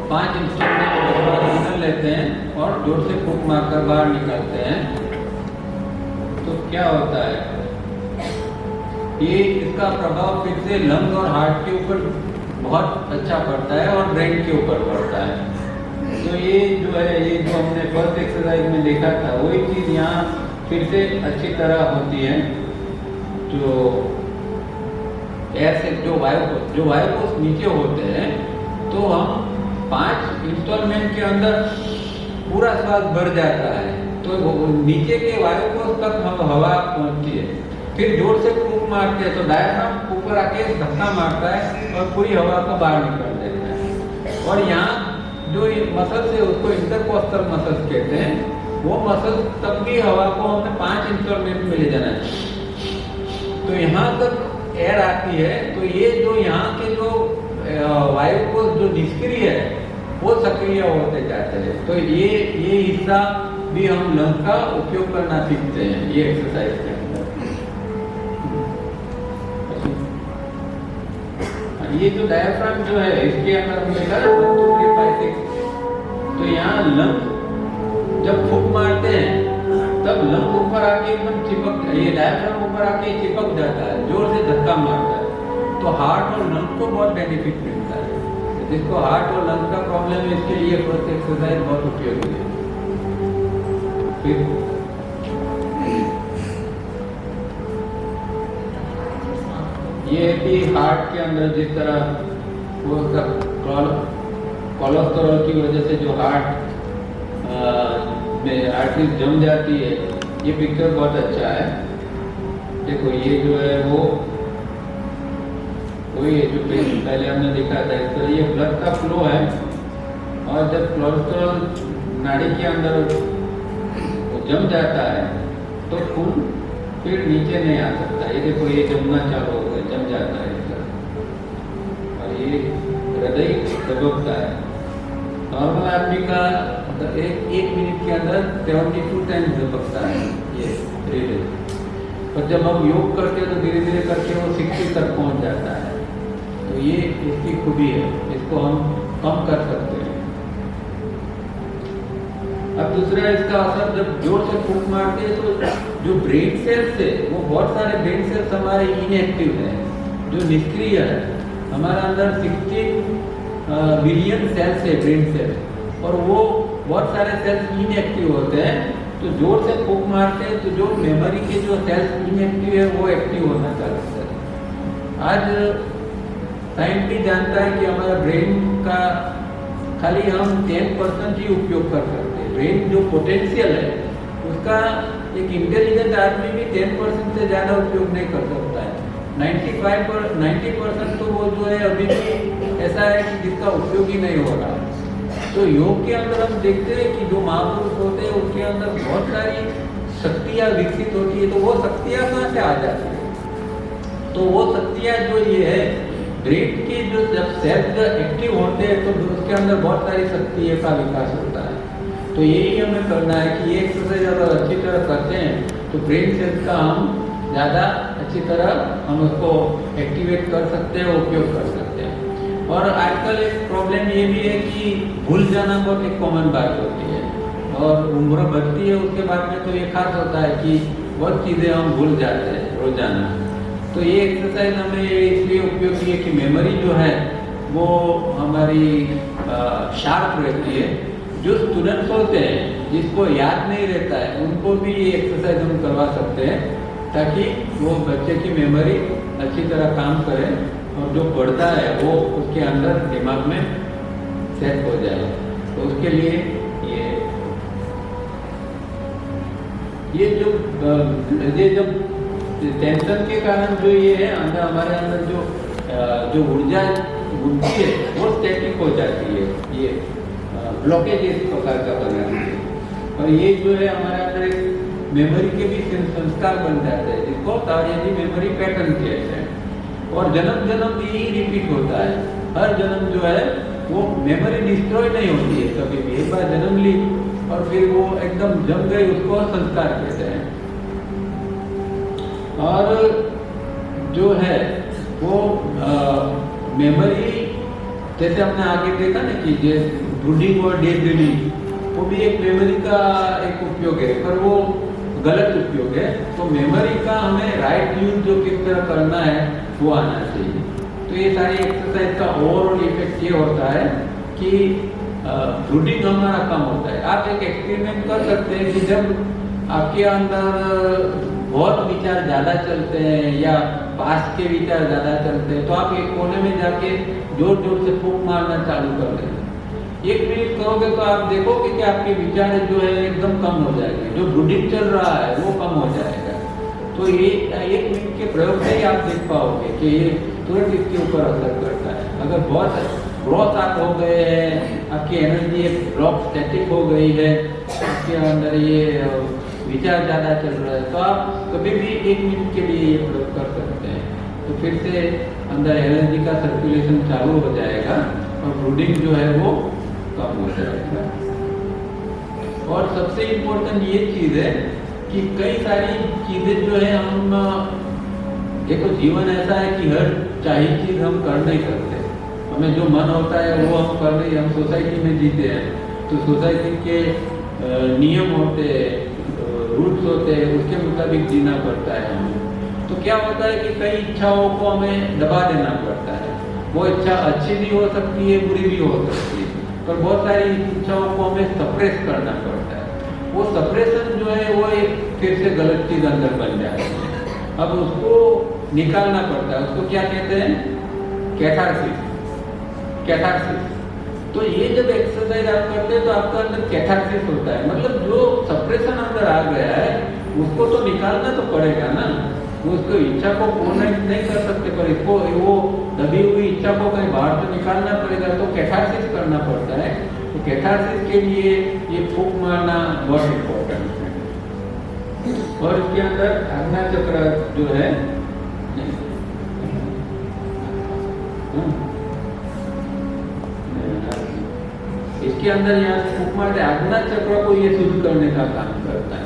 5 इंस्टॉलमेंट लेते हैं और जोर से फूंक मारकर बाहर निकालते हैं तो क्या होता है, ये इसका प्रभाव फिर से लंग और हार्ट के ऊपर बहुत अच्छा पड़ता है और ब्रेन के ऊपर पड़ता है। तो ये जो है, ये जो हमने फर्स्ट एक्सरसाइज में देखा था वही चीज़ यहाँ फिर से अच्छी तरह होती है। जो एयर से जो वायु कोष नीचे होते हैं तो हम 5 इंस्टॉलमेंट के अंदर पूरा श्वास बढ़ जाता है तो नीचे के वायु कोष तक हम हवा पहुंचती है। फिर जोर से फूंक मारते हैं तो डायफ्राम ऊपर आके धक्का मारता है और पूरी हवा को बाहर निकाल देता है। और यहाँ जो मसल्स है उसको इंटरकोस्टल मसल्स कहते हैं, वो मसल्स तक भी हवा को हमें 5 इंस्टॉलमेंट में ले जाना चाहिए। तो यहाँ तक एयर आती है तो ये जो यहाँ के जो वायु कोष जो निष्क्रिय है वो सक्रिय होते जाते हैं। तो ये हिस्सा भी हम लंग का उपयोग करना सीखते हैं ये एक्सरसाइज के अंदर। ये जो डायफ्राम जो है इसके अंदर हम देखा ना 1 2 3 5 6, तो यहाँ लंग जब फूंक मारते हैं तब लंग ऊपर आके एकदम चिपक, ये डायफ्राम ऊपर आके चिपक जाता है, जोर से धक्का मारता है। तो हार्ट और लंग को बहुत बेनिफिट मिलता है। जिसको हार्ट और लंग का प्रॉब्लम है इसके लिए फर्स्ट एक्सरसाइज बहुत उपयोगी है। फिर ये भी हार्ट के अंदर जिस तरह वो कोलेस्ट्रॉल की वजह से जो हार्ट में आर्टरीज जम जाती है, ये पिक्चर बहुत अच्छा है। देखो ये जो है वो वही है जो पहले हमने देखा था। इस तरह ये ब्लड का फ्लो है और जब कोलेस्ट्रॉल नाड़ी के अंदर जम जाता है तो खून फिर नीचे नहीं आ सकता। ये देखो ये जमना चालू हो गया, जम जाता है इस तरह और ये हृदय दबकता है। नॉर्मल आदमी का एक मिनट के अंदर 72 टाइम्स दबकता है ये हृदय, पर जब हम योग करते हैं तो धीरे धीरे करके वो 60 तक पहुंच जाता है। तो ये इसकी खूबी है, इसको हम कम कर सकते हैं। अब दूसरा इसका असर, जब जोर से फूंक मारते हैं तो जो ब्रेन सेल्स है वो बहुत सारे ब्रेन सेल्स हमारे इनएक्टिव हैं, जो निष्क्रिय है। हमारे अंदर 16 बिलियन सेल्स है ब्रेन सेल्स, और वो बहुत सारे सेल्स इनएक्टिव होते हैं। तो जोर से फूंक मारते हैं तो जो मेमोरी के जो सेल्स इनएक्टिव है वो एक्टिव होना चाहते हैं। आज साइंस भी जानता है कि हमारा ब्रेन का खाली हम 10% ही उपयोग कर सकते हैं। ब्रेन जो पोटेंशियल है उसका एक इंटेलिजेंट आदमी भी 10% से ज़्यादा उपयोग नहीं कर सकता है। 90% तो वो जो है अभी भी ऐसा है कि जिसका उपयोग ही नहीं हो रहा। तो योग के अंदर हम देखते हैं कि जो महापुरुष होते हैं उनके अंदर बहुत सारी शक्तियाँ विकसित होती है। तो वो शक्तियाँ कहाँ से आ जाती है? तो वो शक्तियाँ जो ये है ब्रेन के जो जब सेल्स एक्टिव होते हैं तो उसके अंदर बहुत सारी शक्तियों का विकास होता है। तो यही हमें करना है कि ये एक्सरसाइज अगर अच्छी तरह करते हैं तो ब्रेन सेल्स का हम ज़्यादा अच्छी तरह हम उसको एक्टिवेट कर सकते हैं, उपयोग कर सकते हैं। और आजकल एक प्रॉब्लम ये भी है कि भूल जाना बहुत एक कॉमन बात होती है, और उम्र बढ़ती है उसके बाद में तो ये खास होता है कि बहुत चीज़ें हम भूल जाते हैं रोजाना। तो ये एक्सरसाइज हमें इसलिए उपयोगी है कि मेमोरी जो है वो हमारी शार्प रहती है। जो स्टूडेंट्स होते हैं जिसको याद नहीं रहता है उनको भी ये एक्सरसाइज हम करवा सकते हैं ताकि वो बच्चे की मेमोरी अच्छी तरह काम करे और जो पढ़ता है वो उसके अंदर दिमाग में सेट हो जाए। तो उसके लिए ये जब टेंशन के कारण जो ये है अंदर हमारे अंदर जो ऊर्जा घूमती है वो स्टैटिक हो जाती है, ये ब्लॉकेज इस प्रकार का बना है। और ये जो है हमारे अंदर एक मेमोरी के भी संस्कार बन जाते हैं जिसको तारियाजी मेमोरी पैटर्न कहते हैं। और जन्म जन्म यही रिपीट होता है, हर जन्म जो है वो मेमोरी डिस्ट्रॉय नहीं होती है कभी भी। एक बार जन्म ली और फिर वो एकदम जम गई, उसको संस्कार कहते हैं। और जो है वो मेमोरी जैसे हमने आगे देखा ना कि जे ब्रूडिंग और डे ड्रीमिंग, वो भी एक मेमोरी का एक उपयोग है, पर वो गलत उपयोग है। तो मेमोरी का हमें राइट यूज जो किस तरह करना है वो आना चाहिए। तो ये सारी एक्सरसाइज का ओवरऑल इफेक्ट ये होता है कि ब्रूडिंग हमारा कम होता है। आप एक एक्सपेरिमेंट कर सकते हैं कि जब आपके अंदर बहुत विचार ज़्यादा चलते हैं या पास के विचार ज़्यादा चलते हैं, तो आप एक कोने में जाके जोर जोर से फूंक मारना चालू कर दें। 1 मिनट करोगे तो आप देखोगे कि आपके विचार जो है एकदम कम हो जाएंगे, जो ब्रूडिंग चल रहा है वो कम हो जाएगा। तो ये 1 मिनट के प्रयोग से ही आप देख पाओगे कि ये तुरंत इसके ऊपर असर करता है। अगर बहुत ग्रोथ आप हो गए हैं, आपकी एनर्जी एक ब्लॉक स्टैटिक हो गई है, आपके अंदर ये विचार ज़्यादा चल रहा है, तो आप कभी भी 1 मिनट के लिए ये प्रयोग कर सकते हैं। तो फिर से अंदर एनर्जी का सर्कुलेशन चालू हो जाएगा और ब्रूडिंग जो है वो कम हो जाएगा। और सबसे इम्पोर्टेंट ये चीज़ है कि कई सारी चीज़ें जो है हम देखो, जीवन ऐसा है कि हर चाहिए चीज़ हम कर नहीं सकते। हमें जो मन होता है वो हम कर नहीं, हम सोसाइटी में जीते हैं, तो सोसाइटी के नियम होते हैं, रूल्स होते हैं, उसके मुताबिक जीना पड़ता है हमें। तो क्या होता है कि कई इच्छाओं को हमें दबा देना पड़ता है। वो इच्छा अच्छी भी हो सकती है, बुरी भी हो सकती है, पर बहुत सारी इच्छाओं को हमें सप्रेस करना पड़ता है। वो सप्रेशन जो है वो एक फिर से गलत चीज़ अंदर बन जाती है। अब उसको निकालना पड़ता है। उसको क्या कहते हैं? कैथारसिस। कैथारसिस। तो ये जब एक्सरसाइज आप करते हैं तो आपका अंदर कैथारसिस होता है, मतलब जो सप्रेशन अंदर आ गया है उसको तो निकालना तो पड़ेगा ना। उसको इच्छा को पूर्ण नहीं कर सकते, पर इसको वो दबी हुई इच्छा को कहीं बाहर तो निकालना पड़ेगा, तो कैथारसिस करना पड़ता है। तो कैथारसिस के लिए ये फूंक मारना बहुत इम्पोर्टेंट है। और इसके अंदर आज्ञा चक्र जो है इसके अंदर यहाँ से फूंक मारते आज्ञा चक्र को ये शुद्ध करने का काम करता है।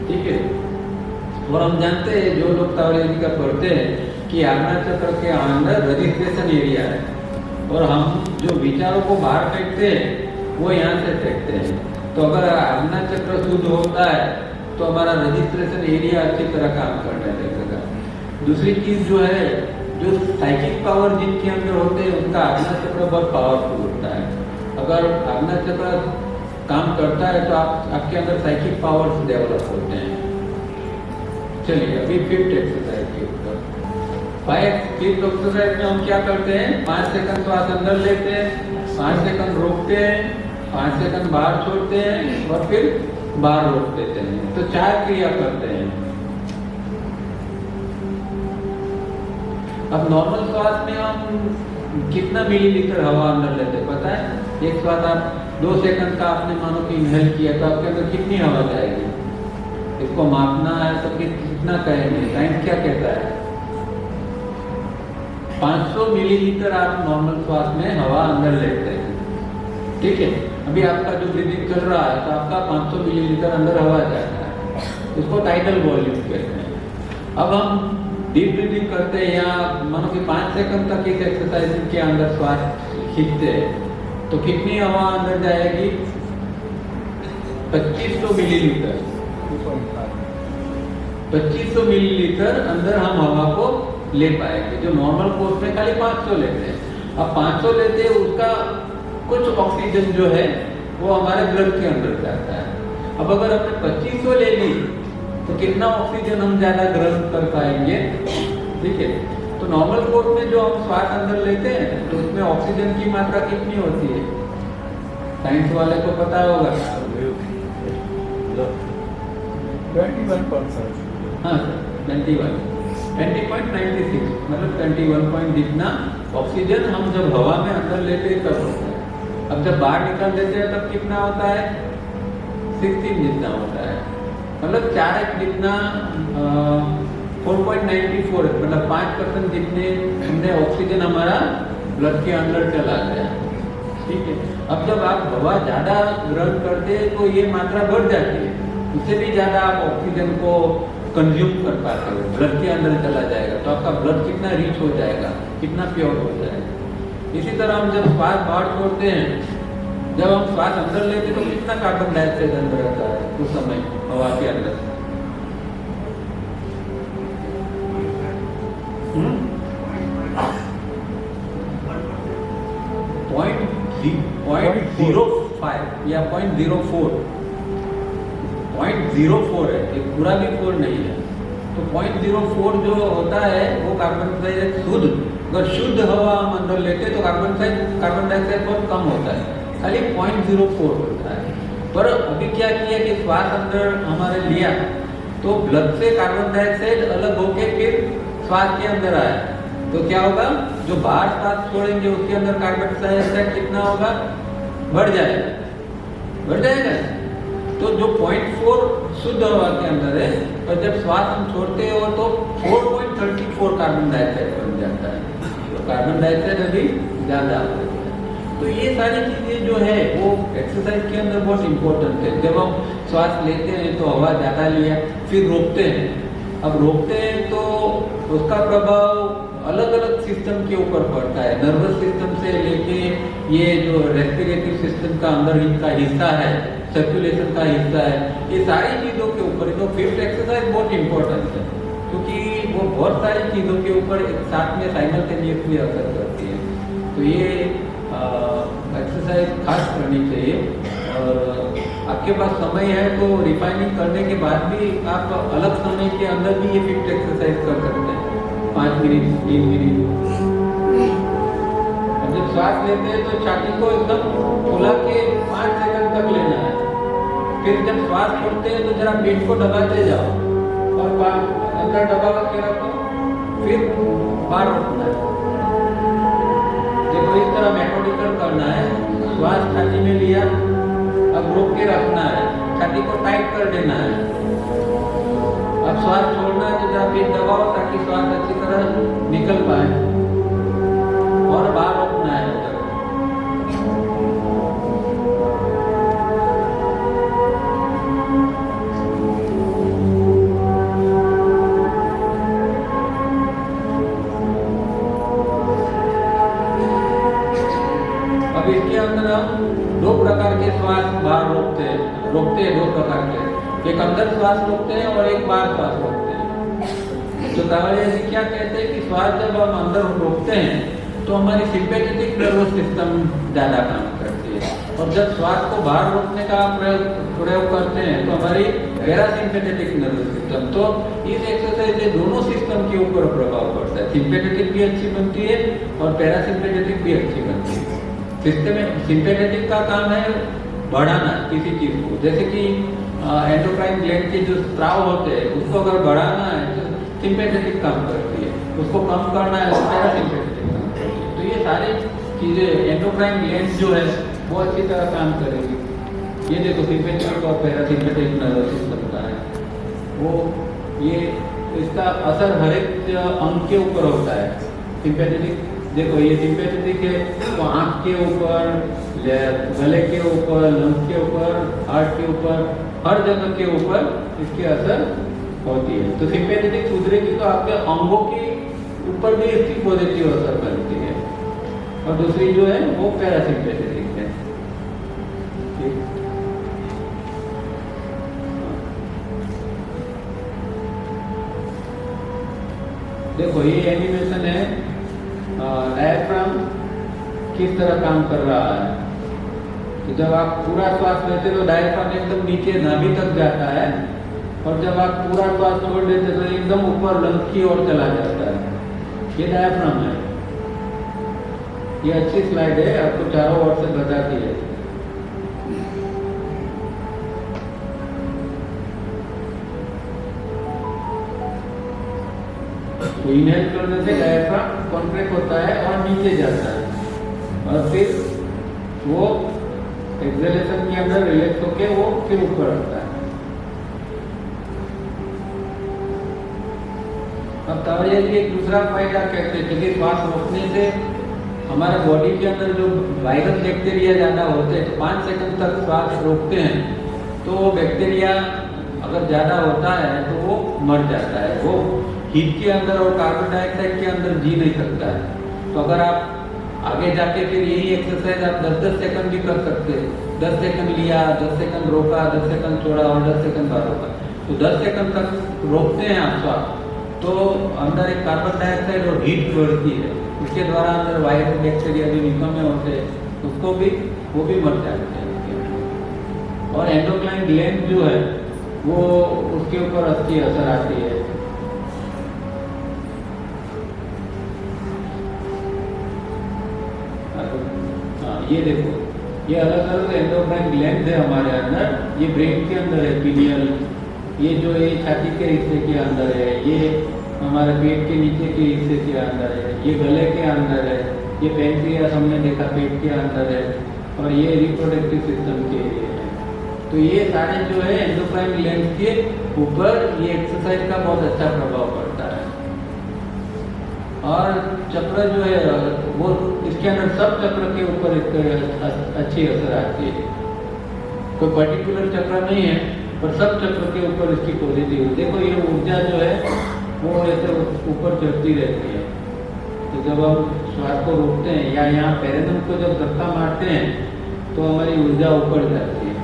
ठीक है। और हम जानते हैं, जो लोग ताओलियन का पढ़ते हैं, कि आज्ञा चक्र के अंदर रजिस्ट्रेशन एरिया है, और हम जो विचारों को बाहर फेंकते हैं वो यहाँ से फेंकते हैं। तो अगर आज्ञा चक्र शुद्ध होता है तो हमारा रजिस्ट्रेशन एरिया अच्छी तरह काम करने लगेगा। दूसरी चीज जो है, जो साइकिक पावर जिनके अंदर होते हैं उनका आज्ञा चक्र बहुत पावरफुल होता है। अगर आज्ञा चक्र काम करता है तो आपके अंदर साइकिक पावर्स डेवलप होते हैं। चलिए अभी 5th एक्सरसाइज के ऊपर। 5th एक्सरसाइज में हम क्या करते हैं? 5 सेकंड श्वास अंदर लेते हैं, 5 सेकंड रोकते हैं, 5 सेकंड बाहर छोड़ते हैं और फिर बाहर रोक देते हैं। तो 4 क्रिया करते हैं। अब नॉर्मल श्वास में हम कितना मिलीलीटर हवा अंदर लेते हैं पता है? एक श्वास आप 2 सेकंड का आपने मानो कि इनहेल किया तो आपके अंदर कितनी हवा जाएगी? इसको मापना है तो कितना कहेंगे? साइंस क्या कहता है? 500 मिलीलीटर आप नॉर्मल श्वास में हवा अंदर लेते हैं। ठीक है। अभी आपका जो ब्रीदिंग चल रहा है तो आपका 500 मिलीलीटर अंदर हवा जाता है, उसको टाइडल वॉल्यूम कहते हैं। अब हम डीप ब्रीदिंग करते हैं, या मानो कि 5 सेकंड तक इस एक्सरसाइज के अंदर श्वास खींचते हैं तो कितनी हवा अंदर जाएगी? 2500 मिलीलीटर। 2500 मिलीलीटर अंदर हम हवा को ले पाएंगे, जो नॉर्मल कोर्स में खाली 500 लेते हैं। अब 500 लेते हैं, उसका कुछ ऑक्सीजन जो है वो हमारे ब्लड के अंदर जाता है। अब अगर हमने 2500 ले ली तो कितना ऑक्सीजन हम ज्यादा ग्रहण कर पाएंगे? ठीक है। तो नॉर्मल कोर्स में जो हम श्वास अंदर लेते हैं तो उसमें ऑक्सीजन की मात्रा कितनी होती है? साइंस वाले को पता होगा। 21%। हाँ सर, 20.96, मतलब 21 पॉइंट जितना ऑक्सीजन हम जब हवा में अंदर लेते हैं तब होता है। अब जब बाहर निकाल देते हैं तब कितना होता है? 16 जितना होता है, मतलब 4x जितना 4.94, मतलब 5% जितने हमने ऑक्सीजन हमारा ब्लड के अंदर चला गया। ठीक है। अब जब आप हवा ज़्यादा ग्रहण करते हैं तो ये मात्रा बढ़ जाती है, उससे भी ज़्यादा आप ऑक्सीजन को कंज्यूम कर पाते हो, ब्लड के अंदर चला जाएगा, तो आपका ब्लड कितना रिच हो जाएगा, कितना प्योर हो जाएगा। इसी तरह हम जब श्वास बाहर छोड़ते हैं, जब हम श्वास अंदर लेते हैं तो कितना कार्बन डाइऑक्साइड अंदर रहता है उस समय हवा के अंदर? पॉइंट 0.05 या 0.04 है, एक पूरा भी 4 नहीं है। तो 0.04 जो होता है वो कार्बन डाइऑक्साइड शुद्ध, अगर शुद्ध हवा हम अंदर लेते तो कार्बन डाइऑक्साइड बहुत कम होता है, खाली 0.04 होता है। पर अभी क्या किया कि श्वास अंदर हमारे लिया तो ब्लड से कार्बन डाइऑक्साइड अलग होके फिर श्वास के अंदर आया, तो क्या होगा, जो बाहर श्वास छोड़ेंगे उसके अंदर कार्बन डाइऑक्साइड कितना होगा, बढ़ जाएगा। तो जो 0.4 शुद्ध हवा के अंदर है, और जब श्वास हम छोड़ते हो तो 4.34 कार्बन डाइऑक्साइड बन जाता है, तो कार्बन डाइऑक्साइड अभी ज्यादा हो जाता है। तो ये सारी चीजें जो है वो एक्सरसाइज के अंदर बहुत इंपॉर्टेंट है। जब हम श्वास लेते हैं तो हवा ज्यादा लिया, फिर रोकते हैं, अब रोकते हैं तो उसका प्रभाव अलग अलग सिस्टम के ऊपर पड़ता है, नर्वस सिस्टम से लेके ये जो रेस्पिरेटरी सिस्टम का अंदर का हिस्सा है, सर्कुलेशन का हिस्सा है, ये सारी चीज़ों के ऊपर। तो फिफ्थ एक्सरसाइज बहुत इंपॉर्टेंट है क्योंकि वो बहुत सारी चीज़ों के ऊपर साथ में साइमल्टेनियसली असर करती है। तो ये एक्सरसाइज खास करनी चाहिए। और आपके पास समय है तो रिफाइनिंग करने के बाद भी आप अलग समय के अंदर भी ये फिफ्थ एक्सरसाइज कर सकते हैं, 5 मिनट 3 मिनट। जब सांस लेते हैं तो छाती को एकदम फुला के 5 सेकंड तक लेना है, फिर जब श्वास छोड़ते हैं तो जरा पेट को दबाते जाओ और अंदर दबा के रखो, फिर बाहर रोकना है। देखो इस तरह मेथोडिकल करना है, श्वास छाती में लिया, अब रोक के रखना है, छाती को टाइट कर देना है, अब श्वास छोड़ना है तो जरा पेट दबाओ ताकि श्वास अच्छी तरह निकल पाए, और बाहर रोकना है। अब इसके अंदर हम 2 प्रकार के श्वास बाहर रोकते हैं 2 प्रकार के, एक अंदर श्वास रोकते हैं और एक बाहर श्वास रोकते हैं। तो कावड़िया जी क्या कहते हैं कि श्वास जब हम अंदर रोकते हैं तो हमारी सिंपैथेटिक नर्वस सिस्टम ज़्यादा काम करती है, और जब श्वास को बाहर रोकने का प्रयोग करते हैं तो हमारी पैरासिम्पैथेटिक नर्वस सिस्टम। तो इस एक्सरसाइज से दोनों सिस्टम के ऊपर प्रभाव पड़ता है, सिंपैथेटिक भी अच्छी बनती है और पैरासिम्पैथेटिक भी अच्छी बनती है। सिंपैथेटिक का काम है बढ़ाना किसी चीज को, जैसे कि एंडोक्राइन ग्लैंड के जो स्राव होते हैं उसको अगर बढ़ाना है तो सिंपैथेटिक काम करती है, उसको कम करना है तो पैरासिम्पैथेटिक काम करती है। तो ये सारी चीजें एंडोक्राइन ग्लैंड जो है वो अच्छी तरह काम करेगी। ये देखो सिंपैथेटिक और पैरासिम्पैथेटिक नर्वस सिस्टम का है वो, ये इसका असर हर एक अंग के ऊपर होता है। सिंपैथेटिक देखो ये सिंपैथेटिक है तो आँख के ऊपर, गले के ऊपर, लंग्स के ऊपर, हार्ट के ऊपर, हर जगह के ऊपर इसकी असर होती है। तो सिंपैथेटिक सुधरेगी तो आपके अंगों के ऊपर भी इसकी पॉजिटिव असर बनती है, और दूसरी जो है वो पैरासिम्पैथेटिक है। देखो ये एनिमेशन है, डायफ्राम किस तरह काम कर रहा है। तो जब आप पूरा श्वास लेते तो डायफ्राम एकदम नीचे नाभि तक जाता है, और जब आप पूरा श्वास छोड़ देते तो एकदम ऊपर लंग्स की ओर चला जाता है। ये डायफ्राम है। ये अच्छी स्लाइड है, आपको चारों ओर से बताती है। तो इनहेल करने से डायफ्राम कॉन्ट्रैक्ट होता है और नीचे जाता है, और फिर वो एक्सहेलेशन के अंदर रिलैक्स होके वो फिर ऊपर आता है। अब कावड़िया जी एक दूसरा फायदा कहते हैं कि श्वास रोकने से हमारे बॉडी के अंदर जो वायरस बैक्टीरिया ज़्यादा होते हैं, तो 5 सेकंड तक श्वास रोकते हैं तो वो बैक्टीरिया अगर ज़्यादा होता है तो वो मर जाता है, वो हीट के अंदर और कार्बन डाइऑक्साइड के अंदर जी नहीं सकता है। तो अगर आप आगे जाके फिर यही एक्सरसाइज आप 10-10 सेकंड भी कर सकते हैं। 10 सेकंड लिया, 10 सेकंड रोका, 10 सेकंड छोड़ा और 10 सेकंड बाद रोका। तो 10 सेकंड तक रोकते हैं आप श्वास, तो अंदर एक कार्बन डाइऑक्साइड और हीट बढ़ती है, उसके द्वारा अंदर वायरस बैक्टीरिया जो निकम्मे होते हैं उसको भी वो भी मर जाते हैं। और एंडोक्राइन ग्लैंड जो है वो उसके ऊपर अच्छी असर आती है। ये देखो, ये अलग अलग एंडोक्राइन ग्लैंड है हमारे अंदर। ये ब्रेन के अंदर है पीनियल, ये जो ये छाती के हिस्से के अंदर है, ये हमारे पेट के नीचे के हिस्से के अंदर है, ये गले के अंदर है, ये पैंक्रियास हमने देखा पेट के अंदर है, और ये रिप्रोडक्टिव सिस्टम के लिए है। तो ये सारे जो है एंडोक्राइन ग्लैंड के ऊपर ये एक्सरसाइज का बहुत अच्छा प्रभाव पड़ता है। और चक्र जो है वो इसके अंदर सब चक्र के ऊपर एक अच्छी असर आती है। कोई पर्टिकुलर चक्र नहीं है पर सब चक्र के ऊपर इसकी पॉजिटिव, देखो ये ऊर्जा जो है वो ऐसे ऊपर चढ़ती रहती है। तो जब हम श्वास को रोकते हैं या यहाँ पेरेनम को जब धक्का मारते हैं तो हमारी ऊर्जा ऊपर जाती है।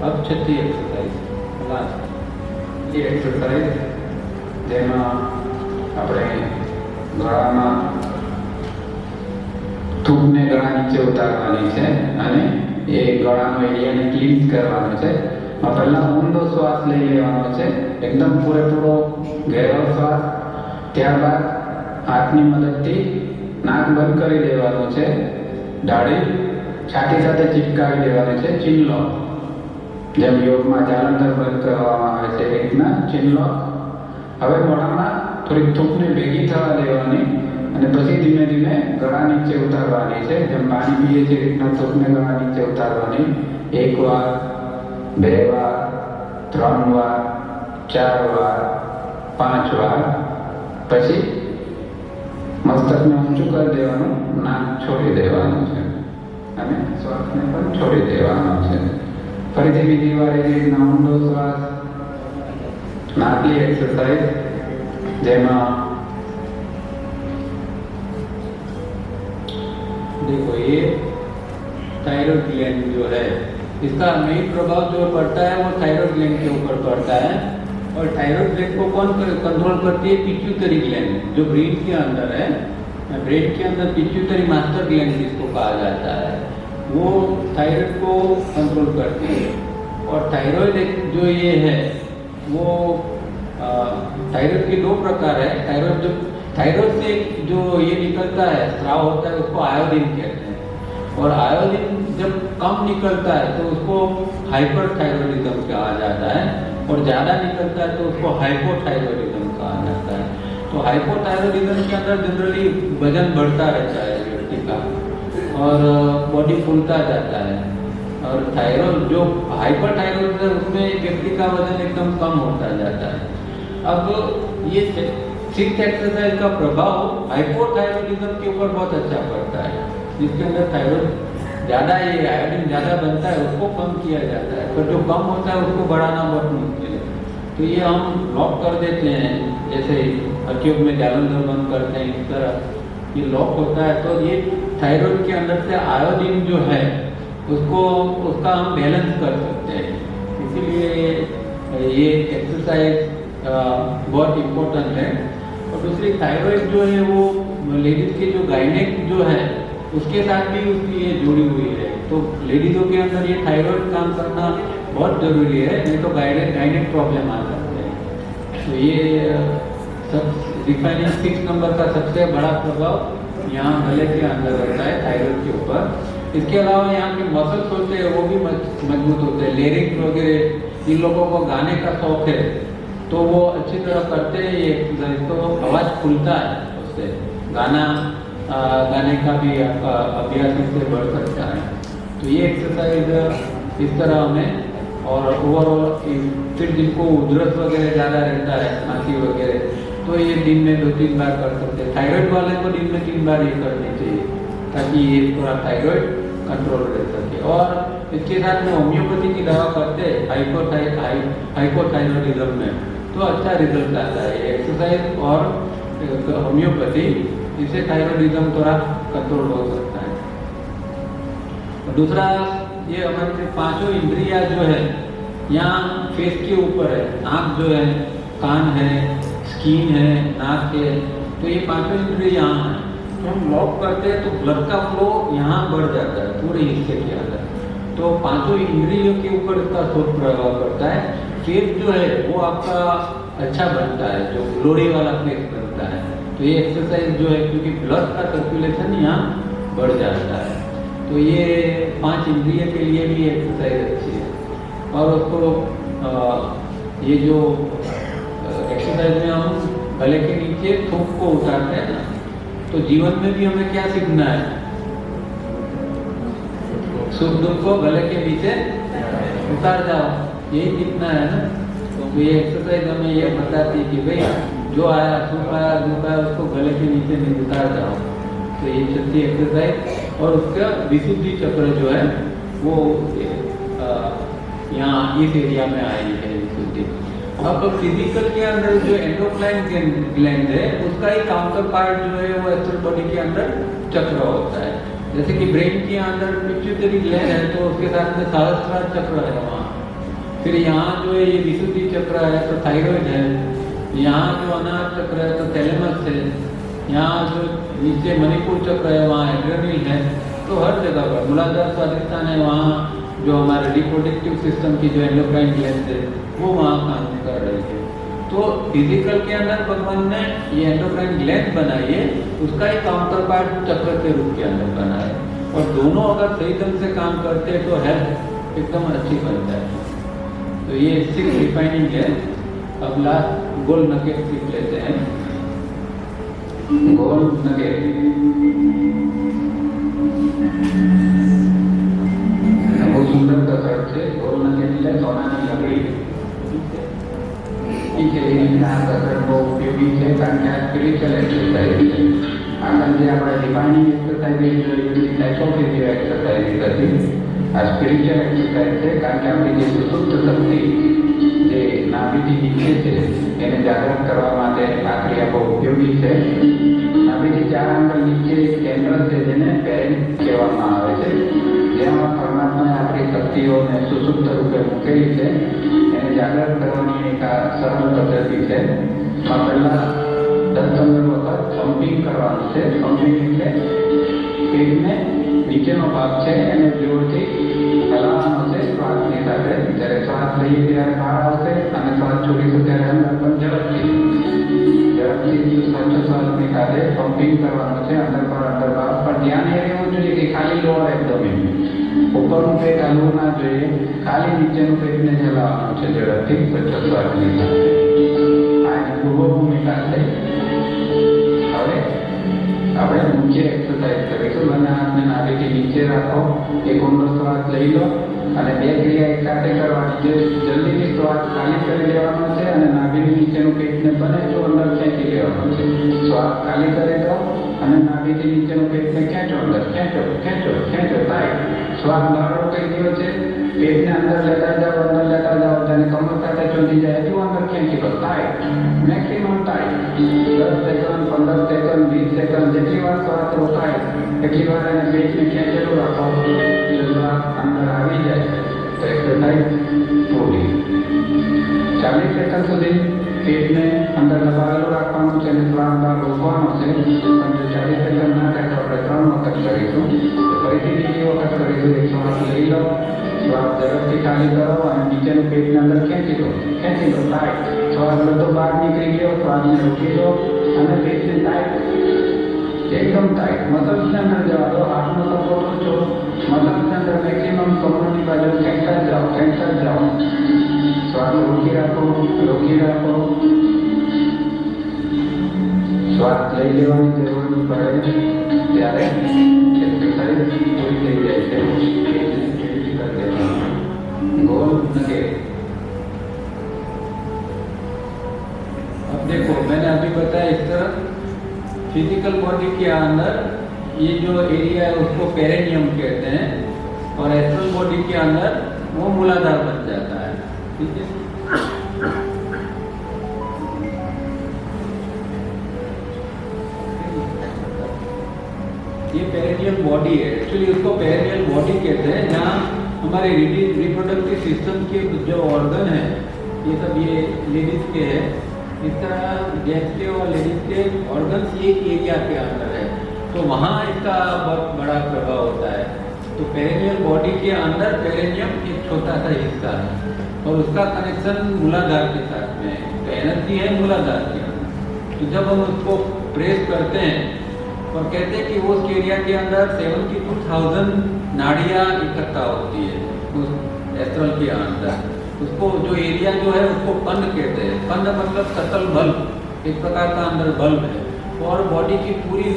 अब छठी एक्सरसाइज लास्ट, ये एक्सरसाइज જેમાં આપણે ગળામાં થૂંકને ગળા નીચે ઉતારવાની છે અને એ ગળાનો એરિયાને ક્લીન્સ કરવાનો છે। પહેલા ઊંડો શ્વાસ લઈ લેવાનો છે, એકદમ પૂરેપૂરો ગહેરો શ્વાસ। ત્યારબાદ હાથની મદદથી નાક બંધ કરી દેવાનું છે, ડાળી છાતી સાથે ચિપકાવી દેવાનું છે, ચિન લોક, જેમ યોગમાં જાલંધર બંધ કરવામાં આવે છે એ રીતના ચિન લોક। હવે મોઢામાં થોડીક થૂંકને ભેગી થવા દેવાની અને પછી ધીમે ધીમે ગળા નીચે ઉતારવાની છે, જેમ પાણી પીએ છે એ રીતના થૂંકને ગળા નીચે ઉતારવાની। 1 વાર, 2 વાર, 3 વાર, 4 વાર, 5 વાર, પછી મસ્તકને ઊંચું કરી દેવાનું, નાક છોડી દેવાનું છે અને શ્વાસને પણ છોડી દેવાનો છે। ફરીથી બીજી વાર એ રીતના ઊંડો શ્વાસ, नाकली एक्सरसाइज, जेमा देखो ये थायराइड ग्लैंड जो है इसका मेन प्रभाव जो पड़ता है वो थायराइड ग्लैंड के ऊपर पड़ता है। और थायराइड ग्लैंड को कौन कंट्रोल करती है? पिट्यूटरी ग्लैंड, जो ब्रेन के अंदर है। ब्रेन के अंदर पिट्यूटरी मास्टर ग्लैंड जिसको कहा जाता है, वो थायराइड को कंट्रोल करती है। और थायराइड जो ये है वो थायराइड के 2 प्रकार है। थायराइड से जो ये निकलता है स्राव होता है उसको आयोडीन कहते हैं, और आयोडीन जब कम निकलता है तो उसको हाइपरथायरॉयडिज्म कहा जाता है, और ज़्यादा निकलता है तो उसको हाइपोथायरॉयडिज्म कहा जाता है। तो हाइपोथायरॉयडिज्म के अंदर जनरली वजन बढ़ता रहता है व्यक्ति का और बॉडी फूलता जाता है, और थायराइड जो हाइपरथायरॉयडिज्म है उसमें व्यक्ति का वजन एकदम कम होता जाता है। अब ये 6th एक्सरसाइज का प्रभाव हाइपोथायरॉयडिज्म के ऊपर बहुत अच्छा पड़ता है, जिसके अंदर थायराइड ज़्यादा, ये आयोडीन ज़्यादा बनता है उसको कम किया जाता है, पर जो कम होता है उसको बढ़ाना बहुत मुश्किल है। तो ये हम लॉक कर देते हैं, जैसे ट्यूब में जालंधर बंद करते हैं इस तरह ये लॉक होता है। तो ये थायराइड के अंदर से आयोडीन जो है उसका हम बैलेंस कर सकते हैं। इसीलिए ये एक्सरसाइज बहुत इम्पोर्टेंट है। और दूसरी थायराइड जो है वो लेडीज़ के जो गायनेक जो है उसके साथ भी उसकी ये जुड़ी हुई है। तो लेडीज़ों के अंदर ये थायराइड काम करना बहुत ज़रूरी है, नहीं तो गायनेक प्रॉब्लम आ सकते हैं। तो ये सब डिफाइनिंग 6 नंबर का सबसे बड़ा प्रभाव यहाँ गले के अंदर रहता है थायराइड के ऊपर। इसके अलावा यहाँ के मसल्स होते हैं वो भी मजबूत होते हैं। लिरिक्स वगैरह, इन लोगों को गाने का शौक है तो वो अच्छी तरह करते हैं ये एक्सरसाइज, तो आवाज़ खुलता है उससे, गाने का भी आपका अभ्यास इससे बढ़ सकता है। तो ये एक्सरसाइज इस तरह हमें, और ओवरऑल फिर जिनको उधरस वगैरह ज़्यादा रहता है, खांसी वगैरह, तो ये दिन में 2-3 बार कर सकते हैं। थायराइड वाले को दिन में 3 बार ये करनी चाहिए ताकि ये थोड़ा थायराइड कंट्रोल रह सके। और इसके साथ में होम्योपैथी की दवा करते हैं हाइपोथायरॉयडिज्म में, तो अच्छा रिजल्ट आता है ये एक्सरसाइज। और होम्योपैथी, इससे थायराइडिज्म थोड़ा कंट्रोल हो सकता है। दूसरा, ये हमारे पांचों इंद्रियां जो है यहाँ फेस के ऊपर है, आँख जो है, कान है, स्किन है, नाक है, तो ये पांचों इंद्रिय यहाँ है। तो हम लॉक करते हैं तो ब्लड का फ्लो यहाँ बढ़ जाता है पूरे हिस्से के अंदर, तो पांचों इंद्रियों के ऊपर इसका शोध प्रभाव पड़ता है। फेस जो है वो आपका अच्छा बनता है, जो ग्लोरी वाला फेस बनता है। तो ये एक्सरसाइज जो है, क्योंकि ब्लड का सर्कुलेशन यहाँ बढ़ जाता है, तो ये 5 इंद्रिय के लिए भी एक्सरसाइज अच्छी है। और उसको ये जो एक्सरसाइज में हम गले के नीचे थूक को उतारते हैं ना, तो जीवन में भी हमें क्या सीखना है? सुख दुख को गले के नीचे उतार जाओ, यही सीखना है ना। तो ये एक्सरसाइज हमें ये बताती है कि भाई जो आया, सुख आया, दुख आया, उसको गले के नीचे नहीं उतार जाओ। तो ये चलती एक्सरसाइज। और उसका विशुद्धि चक्र जो है वो यहाँ इस एरिया में आई है विशुद्धि। अब फिजिकल के अंदर जो एंडोक्राइन ग्लैंड है, उसका ही काउंटर पार्ट जो है वो एस्ट्रल बॉडी के अंदर चक्र होता है। जैसे कि ब्रेन के अंदर पिट्यूटरी ग्लैंड है, तो उसके साथ में सहस्त्रार चक्र है वहाँ। फिर यहाँ जो है ये विशुद्धि चक्र है तो थायराइड है, यहाँ जो अनाहत चक्र है तो थैलेमस है, यहाँ जो नीचे मणिपुर चक्र है वहाँ एड्रेनल है। तो हर जगह पर मूलाधार स्वादिष्ठान है, वहाँ जो हमारे रिप्रोडक्टिव सिस्टम की जो एंडोक्राइन ग्लैंड है वो वहाँ काम कर रही है। तो फिजिकल के अंदर भगवान ने ये एंडोक्राइन ग्लैंड बनाई है, उसका ही काउंटर पार्ट चक्र के रूप के अंदर बना है। और दोनों अगर सही ढंग से काम करते हैं तो हेल्थ एकदम अच्छी बन जाती है। तो ये 6 रिफाइनिंग है। अब लास्ट गोल नगेट सीख लेते हैं। गोल नगेट बहुत सुंदर कसरत છે। ગોલ નગેટ એટલે સોનાની લકડી। ઠીક છે, એની આ કસરત બહુ ઉપયોગી છે, કારણ કે આ સ્પિરિચ્યુઅલ એક્સરસાઇઝ છે। આગળ જે આપણે રિફાઇનિંગ એક્સરસાઇઝ જોઈ એ સાયકોફિઝિયો એક્સરસાઇઝ હતી। આ સ્પિરિચ્યુઅલ એક્સરસાઇઝ છે, કારણ કે આપણી જે સુસુપ્ત શક્તિ જે નાભીથી નીચે છે એને જાગૃત કરવા માટે આ ક્રિયા બહુ ઉપયોગી છે। નાભીથી 4 આંગળ નીચે એક કેન્દ્ર છે જેને પેરેન્ટ કહેવામાં આવે છે, જેમાં પરમાત્માએ આપણી શક્તિઓને સુસુપ્ત રૂપે મૂકેલી છે। એને જાગૃત કરવાની એક આ સરળ પદ્ધતિ છે। પહેલા 10-15 વખત પમ્પિંગ કરવાનું છે। પમ્પિંગ એટલે પેટને નીચેનો ભાગ છે એને જોરથી હલાવવાનો છે શ્વાસની સાથે। જ્યારે શ્વાસ લઈએ ત્યારે બહાર આવશે અને શ્વાસ છોડીશું ત્યારે અંદર પણ ઝડપથી સ્વચ્છ શ્વાસની સાથે પમ્પિંગ કરવાનું છે, અંદર બહાર। પણ ધ્યાન એ રહેવું જોઈએ કે ખાલી લોઅર એબ્ડોમેન, ઉપરનું પેટ હલવું ના જોઈએ, ખાલી નીચેનું પેટને જ હલાવવાનું છે ઝડપથી સ્વચ્છ શ્વાસની સાથે। આ પૂર્વ ભૂમિકા છે। હવે આપણે મુખ્ય એક્સરસાઇઝ કરીશું। બંને હાથને નાભીથી નીચે રાખો, એક ઊંડો શ્વાસ લઈ લો અને 2 ક્રિયા એક સાથે કરવાની છે। જલ્દીથી શ્વાસ ખાલી કરી લેવાનો છે અને નાભીની નીચેનું પેટને બને એટલું અંદર ખેંચી લેવાનું છે। શ્વાસ ખાલી કરી દો અને નાભીથી નીચેનું પેટને ખેંચો, અંદર ખેંચો ખેંચો ખેંચો, ટાઈટ। શ્વાસ બહાર કરી ગયો છે, પેટને અંદર લેતા જાઓ, અંદર લેતા જાઓ, તેને કમર સાથે ચોંટી જાય એટલું અંદર ખેંચી લો, tight, maximum tight. 10 second, 15 second, 20 second, જેટલી વાર શ્વાસ રોકાય એટલી વાર એને પેટને ખેંચેલું રાખો, એટલે શ્વાસ અંદર આવી જાય તો એક્સરસાઇઝ પૂરી। 40 સેકન્ડ સુધી પેટને અંદર દબાવેલું રાખવાનું છે અને શ્વાસ બહાર રોકવાનો છે। પણ જો 40 સેકન્ડ ના થાય તો આપણે 3 વખત કરીશું। ફરીથી બીજી વખત કરીશું। એક શ્વાસ લઈ લો, શ્વાસ ઝડપથી ખાલી કરો અને નીચેનું પેટને અંદર ખેંચી લો ટાઈટ। શ્વાસ બધો બહાર નીકળી ગયો, શ્વાસને રોકી દો અને પેટને ટાઈટ, એકદમ ટાઈટ। મસલ્સને અંદર જવા દો, હાથનો સપોર્ટ છો, મસલ્સને અંદર મેક્સિમમ કમરની બાજુ ખેંચતા જાઓ। શ્વાસ રોકી રાખો। શ્વાસ લઈ લેવાની જરૂર પડે ત્યારે एक्सरसाइज पूरी થઈ જાય છે। गोल नगेट। अब देखो, मैंने अभी बताया इस तरह फिजिकल बॉडी के अंदर ये जो एरिया है उसको पेरेनियम कहते हैं, और एस्ट्रल बॉडी के अंदर वो मूलाधार बन जाता है। ठीक है, पेरेनियल बॉडी है, एक्चुअली उसको पेरेनियल बॉडी कहते हैं, जहाँ हमारे रिप्रोडक्टिव सिस्टम के जो ऑर्गन है, ये सब ये लेडीज के है, इस तरह जेंट्स के और लेडीज के ऑर्गन्स एक एरिया के अंदर है, तो वहाँ इसका बहुत बड़ा प्रभाव होता है। तो पेरेनियल बॉडी के अंदर पेरेनियम एक छोटा सा हिस्सा है और उसका कनेक्शन मूलाधार के साथ में है, तो एनर्जी है मूलाधार के अंदर। तो जब हम उसको प्रेस करते हैं और कहते हैं कि उस एरिया के अंदर 72,000 नाड़ियाँ इकट्ठा होती है उस एस्ट्रल के अंदर, उसको जो एरिया जो है उसको पंद कहते हैं। पंद मतलब सटल बल्ब, एक प्रकार का अंदर बल्ब है, और बॉडी की पूरी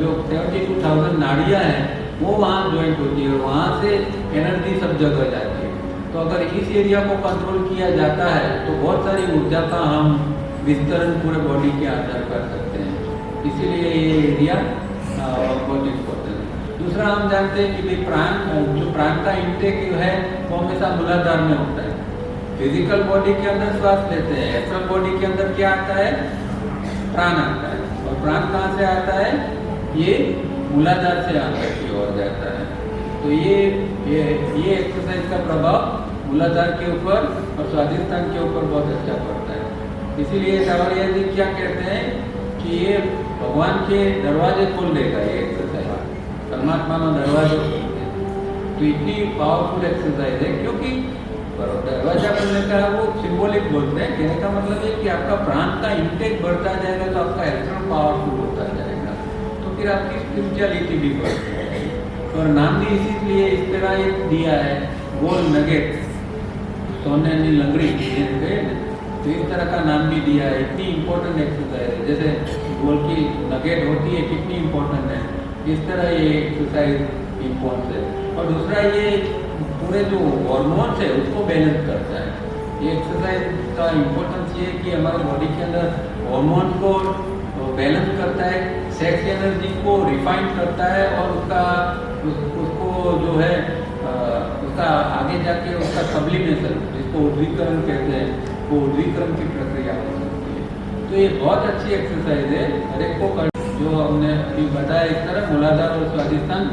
जो 72,000 नाड़ियाँ हैं वो वहाँ ज्वाइंट होती है, वहाँ से एनर्जी सब जगह जाती है। तो अगर इस एरिया को कंट्रोल किया जाता है तो बहुत सारी ऊर्जा का हम विस्तरण पूरे बॉडी के अंदर कर सकते हैं, इसीलिए ये एरिया बहुत इम्पोर्टेंट है। दूसरा हम जानते हैं कि भाई प्राण, जो प्राण का इंटेक है वो हमेशा मूलाधार में होता है। फिजिकल बॉडी के अंदर श्वास लेते हैं, एस्ट्रल बॉडी के अंदर क्या आता है, प्राण आता है, और प्राण कहाँ से आता है, ये मूलाधार से अंदर की ओर जाता है। तो ये एक्सरसाइज का प्रभाव मूलाधार के ऊपर और स्वाधिष्ठान के ऊपर बहुत अच्छा पड़ता है। इसीलिए सावरिया जी क्या कहते हैं कि ये भगवान के दरवाजे खोल देगा, ये एक्सरसाइज परमात्मा में दरवाजे खोल देगा। तो इतनी पावरफुल एक्सरसाइज है, क्योंकि दरवाजा खोलने का वो सिंबॉलिक बोलते हैं, कहने का मतलब है कि आपका प्राण का इंटेक बढ़ता जाएगा तो आपका इलेक्ट्रॉन पावरफुल होता जाएगा, तो फिर आपकी स्पिरिचुअलिटी भी बढ़ती है। और नाम भी इसीलिए इस तरह एक दिया है, गोल नगेट, सोने की लंगड़ी, तो इस तरह का नाम भी दिया है। इतनी इम्पोर्टेंट एक्सरसाइज है, जैसे गोल की नगेट होती है कितनी इम्पोर्टेंट है, इस तरह ये एक्सरसाइज इम्पोर्टेंट है। और दूसरा ये पूरे जो हार्मोन्स है उसको बैलेंस करता है। ये एक्सरसाइज का इम्पोर्टेंस ये है कि हमारे बॉडी के अंदर हार्मोन को बैलेंस करता है, सेक्स एनर्जी को रिफाइन करता है, और उसको जो है उसका आगे जाके उसका सब्लिमेशन, जिसको उद्वीकरण कहते हैं, वो उद्वीकरण की प्रक्रिया हो सकती है। तो ये बहुत अच्छी एक्सरसाइज है, हर एक को जो हमने अभी बताया, इस तरह मूलाधार और स्वाधिष्ठान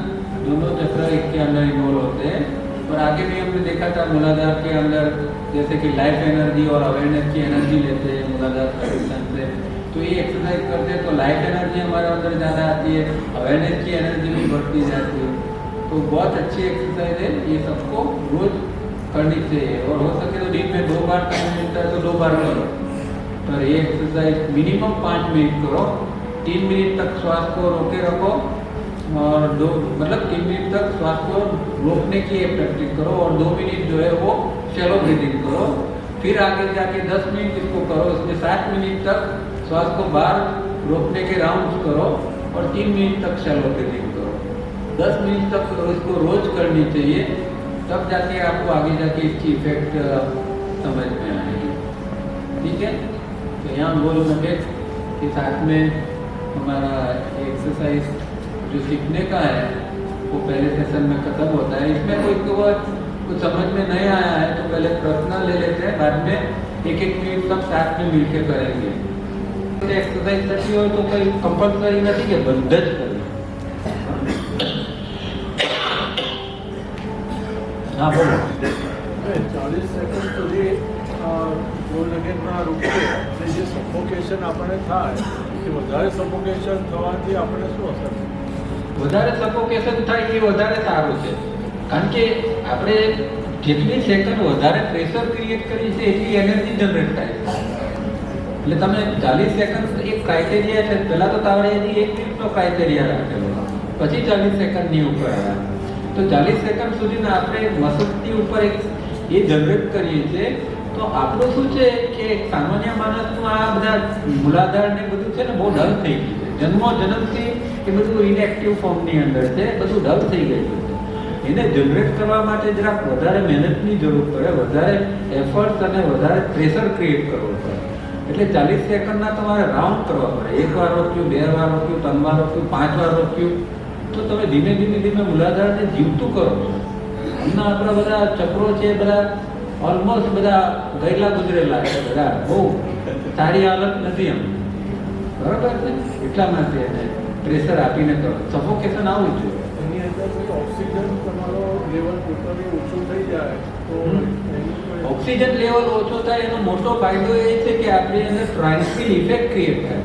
दोनों चक्र इसके अंदर इन्वॉल्व होते हैं। और आगे भी हमने देखा था मूलाधार के अंदर जैसे कि लाइफ एनर्जी और अवेयरनेस की एनर्जी लेते हैं मूलाधार स्वाधिष्ठान से, तो ये एक्सरसाइज करते हैं तो लाइफ एनर्जी हमारे अंदर ज़्यादा आती है, अवेयरनेस की एनर्जी भी बढ़ती जाती है। तो बहुत अच्छी एक्सरसाइज है, ये सबको रोज करनी चाहिए, और हो सके तो दिन में 2 बार टाइम मिलता है तो 2 बार करो। पर ये एक्सरसाइज मिनिमम 5 मिनट करो, 3 मिनट तक श्वास को रोके रखो, और 3 मिनट तक श्वास को रोकने की प्रैक्टिस करो, और 2 मिनट जो है वो शैलो ब्रीदिंग करो। फिर आगे जाके 10 मिनट इसको करो, इसमें 7 मिनट तक श्वास को बाहर रोकने के राउंड्स करो, और 3 मिनट तक शैलो ब्रीदिंग करो। 10 मिनट तक इसको रोज करनी चाहिए, तब जाके आपको आगे जाके इसकी इफेक्ट समझ में आएगी। ठीक है, तो यहाँ गोल नगेट के साथ में हमारा एक्सरसाइज जो सीखने का है वो पहले सेशन में खत्म होता है। इसमें कोई कुछ समझ में नहीं आया है तो पहले प्रश्न ले लेते हैं, बाद में 1-1 मिनट सब साथ में मिलकर करेंगे। एक्सरसाइज करती हो तो कोई कंपल्सरी नहीं कि बंद જ करनी। हाँ बोलो। 40 સેકન્ડ સુધી ગોલ નગેટમાં રોકીએ અને જે સફોકેશન આપણે થાય એ વધારે સફોકેશન થવાથી આપણે શું અસર થાય? વધારે સફોકેશન થાય એ વધારે સારું છે, કારણ કે આપણે જેટલી સેકન્ડ વધારે પ્રેશર ક્રિએટ કરી છે એટલી એનર્જી જનરેટ થાય છે। એટલે તમે 40 સેકન્ડ એક ક્રાઇટેરિયા છે, પહેલાં તો તાવડિયાજી 1 મિનિટનો ક્રાઇટેરિયા રાખેલો, પછી 40 સેકન્ડની ઉપર આવ્યા। તો 40 સેકન્ડ સુધીના આપણે મસલની ઉપર એક એ જનરેટ કરીએ છીએ, તો આપણું શું છે કે સામાન્ય માણસનું આ બધા મૂલાધાર ને બધું છે ને બહુ ડલ થઈ ગયું છે। જન્મથી એ બધું ઇનએક્ટિવ ફોર્મની અંદર છે, બધું ડલ થઈ ગયું છે। એને જનરેટ કરવા માટે જરાક વધારે મહેનતની જરૂર પડે, વધારે એફર્ટ્સ અને વધારે પ્રેશર ક્રિએટ કરવો પડે। એટલે 40 સેકન્ડના તમારે રાઉન્ડ કરવા પડે, 1 વાર રોક્યું, 2 વાર રોક્યું, 3 વાર રોક્યું, 5 વાર રોક્યું, તો તમે ધીમે ધીમે મૂલાધારને જીવતું કરો છો। હમણાં આપણા બધા ચક્રો છે બધા ઓલમોસ્ટ બધા ગયેલા ગુજરેલા છે, બધા બહુ સારી હાલત નથી એમ, બરાબર છે? એટલા માટે એને પ્રેશર આપીને કરો, સફોકેશન આવવું જોઈએ। લેવલ ટોટલી ઓછું થઈ જાય તો એની કોઈ ઓક્સિજન લેવલ ઓછો થાય એનો મોટો ફાયદો એ છે કે આપણી અંદર ટ્રાન્સફિલ ઇફેક્ટ ક્રિએટ થાય.